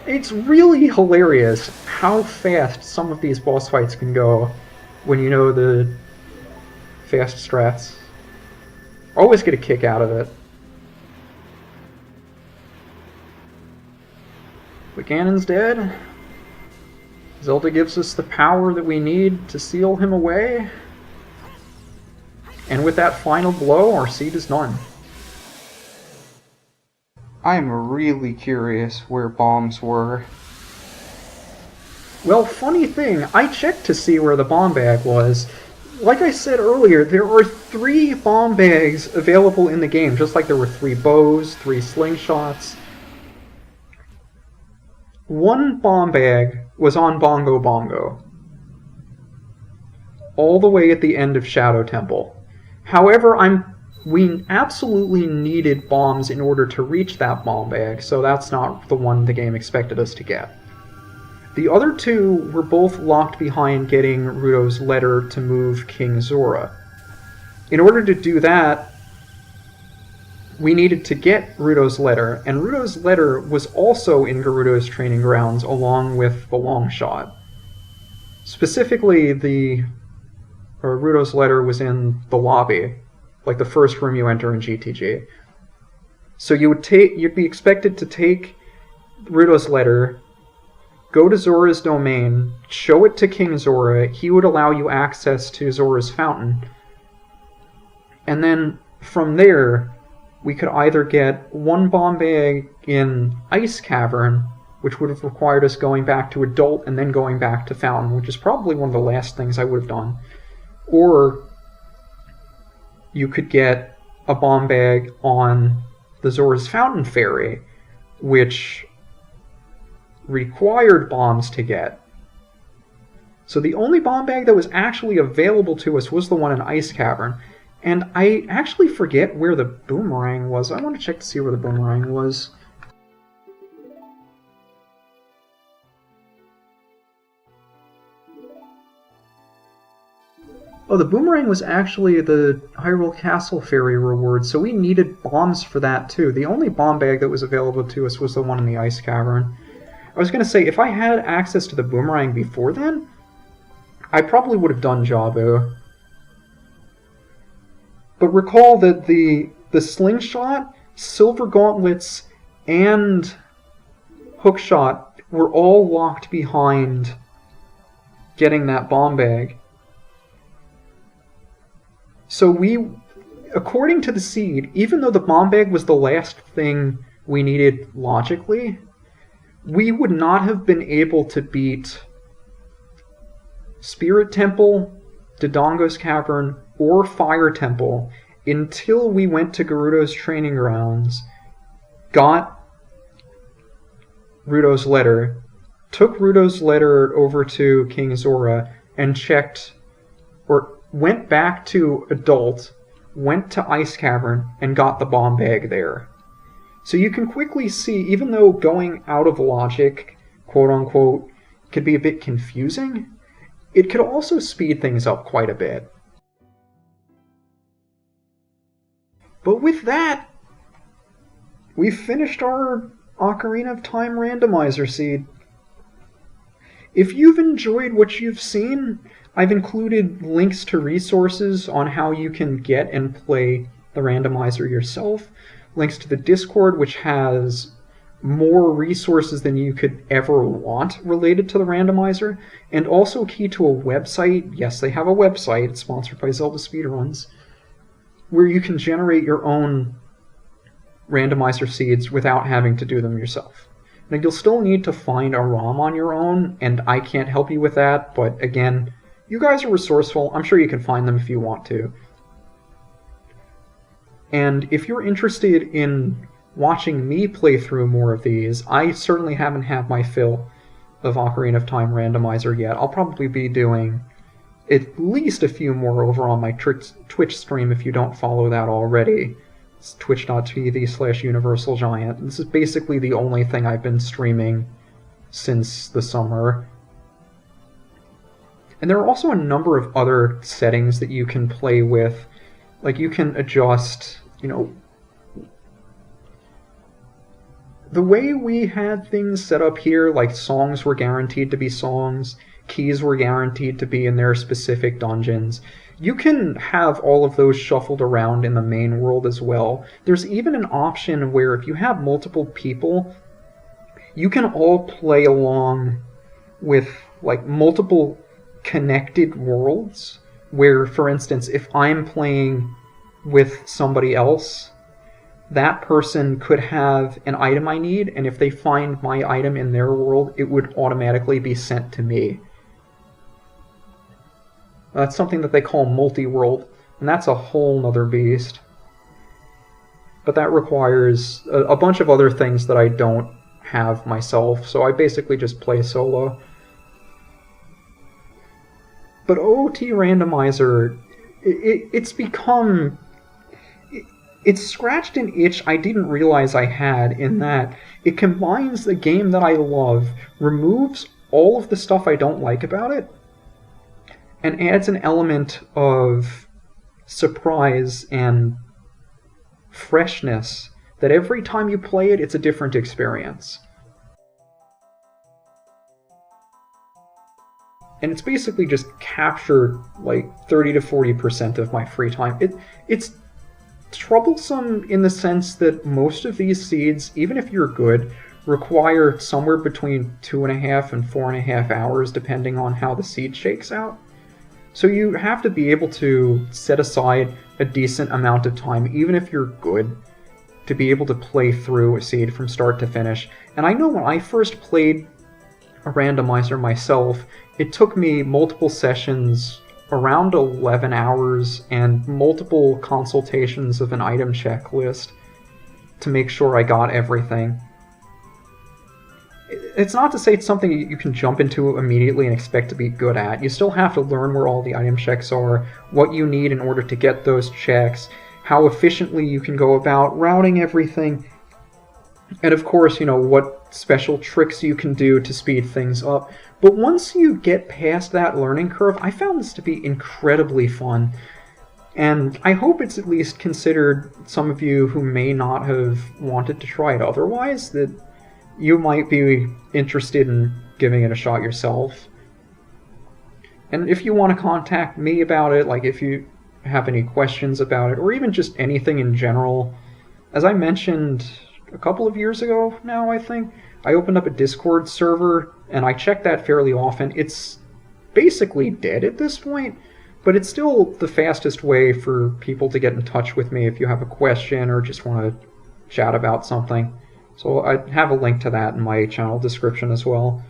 It's really hilarious how fast some of these boss fights can go when you know the fast strats. Always get a kick out of it. But Ganon's dead. Zelda gives us the power that we need to seal him away. And with that final blow, our seed is done. I'm really curious where bombs were. Well, funny thing, I checked to see where the bomb bag was. Like I said earlier, there are 3 bomb bags available in the game, just like there were 3 bows, 3 slingshots. 1 bomb bag was on Bongo Bongo, all the way at the end of Shadow Temple. However, we absolutely needed bombs in order to reach that bomb bag, so that's not the one the game expected us to get. The other 2 were both locked behind getting Ruto's letter to move King Zora. In order to do that, we needed to get Ruto's letter, and Ruto's letter was also in Gerudo's training grounds along with the long shot. Specifically, Ruto's letter was in the lobby, like the first room you enter in GTG. So you'd be expected to take Ruto's letter, go to Zora's domain, show it to King Zora, he would allow you access to Zora's fountain, and then from there, we could either get 1 bomb bag in Ice Cavern, which would have required us going back to Adult and then going back to Fountain, which is probably one of the last things I would have done, or you could get a bomb bag on the Zora's Fountain Ferry, which required bombs to get. So the only bomb bag that was actually available to us was the one in Ice Cavern. And I actually forget where the boomerang was. I want to check to see where the boomerang was. Oh, the boomerang was actually the Hyrule Castle Ferry reward, so we needed bombs for that too. The only bomb bag that was available to us was the one in the Ice Cavern. I was going to say, if I had access to the boomerang before then, I probably would have done Jabu. But recall that the slingshot, silver gauntlets, and hookshot were all locked behind getting that bomb bag. So according to the seed, even though the bomb bag was the last thing we needed logically, we would not have been able to beat Spirit Temple, Dodongo's Cavern, or Fire Temple until we went to Gerudo's training grounds, got Rudo's letter, took Rudo's letter over to King Zora, and checked, or went back to Adult, went to Ice Cavern, and got the bomb bag there. So you can quickly see, even though going out of logic, quote-unquote, could be a bit confusing, it could also speed things up quite a bit. But with that, we've finished our Ocarina of Time randomizer seed. If you've enjoyed what you've seen, I've included links to resources on how you can get and play the randomizer yourself, links to the Discord, which has more resources than you could ever want related to the randomizer, and also key to a website. Yes, they have a website, it's sponsored by Zelda Speedruns, where you can generate your own randomizer seeds without having to do them yourself. Now, you'll still need to find a ROM on your own, and I can't help you with that, but again, you guys are resourceful. I'm sure you can find them if you want to. And if you're interested in watching me play through more of these, I certainly haven't had my fill of Ocarina of Time randomizer yet. I'll probably be doing at least a few more over on my Twitch stream if you don't follow that already. It's twitch.tv/UniversalGiant. This is basically the only thing I've been streaming since the summer. And there are also a number of other settings that you can play with. Like, you can adjust, the way we had things set up here, like songs were guaranteed to be songs, keys were guaranteed to be in their specific dungeons. You can have all of those shuffled around in the main world as well. There's even an option where if you have multiple people, you can all play along with like multiple connected worlds, where, for instance, if I'm playing with somebody else, that person could have an item I need, and if they find my item in their world, it would automatically be sent to me. That's something that they call multi-world, and that's a whole nother beast. But that requires a bunch of other things that I don't have myself, so I basically just play solo. But OoT Randomizer, it's become... It's scratched an itch I didn't realize I had, in that it combines the game that I love, removes all of the stuff I don't like about it, and adds an element of surprise and freshness that every time you play it, it's a different experience. And it's basically just captured like 30 to 40% of my free time. It's troublesome in the sense that most of these seeds, even if you're good, require somewhere between 2.5 and 4.5 hours depending on how the seed shakes out. So you have to be able to set aside a decent amount of time, even if you're good, to be able to play through a seed from start to finish. And I know when I first played a randomizer myself, it took me multiple sessions, around 11 hours, and multiple consultations of an item checklist to make sure I got everything. It's not to say it's something you can jump into immediately and expect to be good at. You still have to learn where all the item checks are, what you need in order to get those checks, how efficiently you can go about routing everything, and of course, what special tricks you can do to speed things up. But once you get past that learning curve, I found this to be incredibly fun. And I hope it's at least considered, some of you who may not have wanted to try it otherwise, that you might be interested in giving it a shot yourself. And if you want to contact me about it, like if you have any questions about it, or even just anything in general, as I mentioned a couple of years ago now, I think, I opened up a Discord server, and I check that fairly often. It's basically dead at this point, but it's still the fastest way for people to get in touch with me if you have a question or just want to chat about something. So I have a link to that in my channel description as well.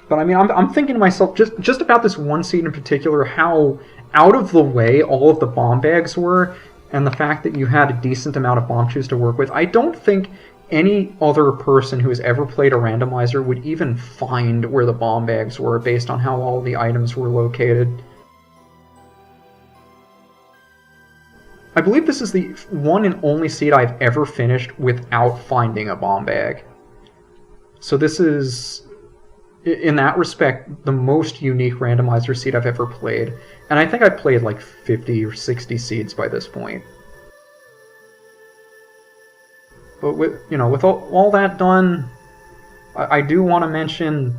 But I mean, I'm thinking to myself, just about this one seed in particular, how out of the way all of the bomb bags were, and the fact that you had a decent amount of bomb chews to work with. I don't think any other person who has ever played a randomizer would even find where the bomb bags were based on how all the items were located. I believe this is the one and only seed I've ever finished without finding a bomb bag. So this is, in that respect, the most unique randomizer seed I've ever played. And I think I've played like 50 or 60 seeds by this point. But with all that done, I do want to mention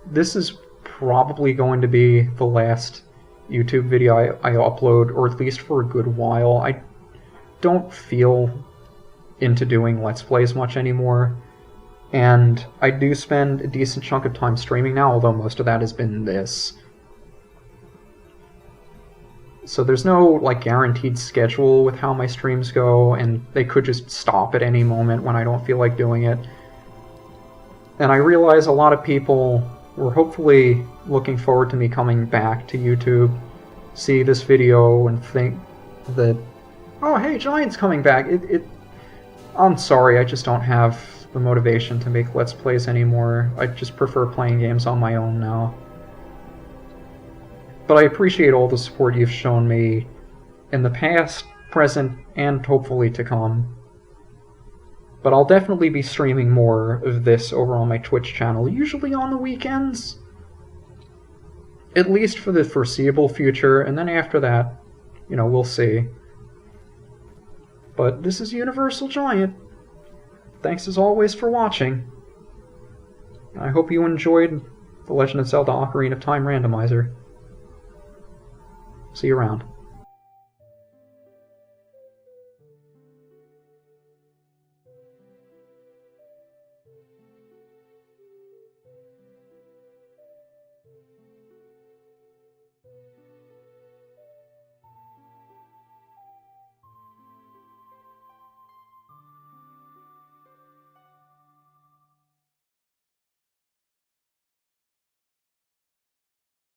this is probably going to be the last YouTube video I upload, or at least for a good while. I don't feel into doing Let's Plays much anymore. And I do spend a decent chunk of time streaming now, although most of that has been this. So there's no like guaranteed schedule with how my streams go, and they could just stop at any moment when I don't feel like doing it. And I realize a lot of people were hopefully looking forward to me coming back to YouTube, see this video, and think that, oh hey, Giant's coming back. I'm sorry, I just don't have the motivation to make Let's Plays anymore. I just prefer playing games on my own now. But I appreciate all the support you've shown me in the past, present, and hopefully to come. But I'll definitely be streaming more of this over on my Twitch channel, usually on the weekends. At least for the foreseeable future, and then after that, we'll see. But this is UniversalGiant. Thanks as always for watching. I hope you enjoyed The Legend of Zelda Ocarina of Time Randomizer. See you around.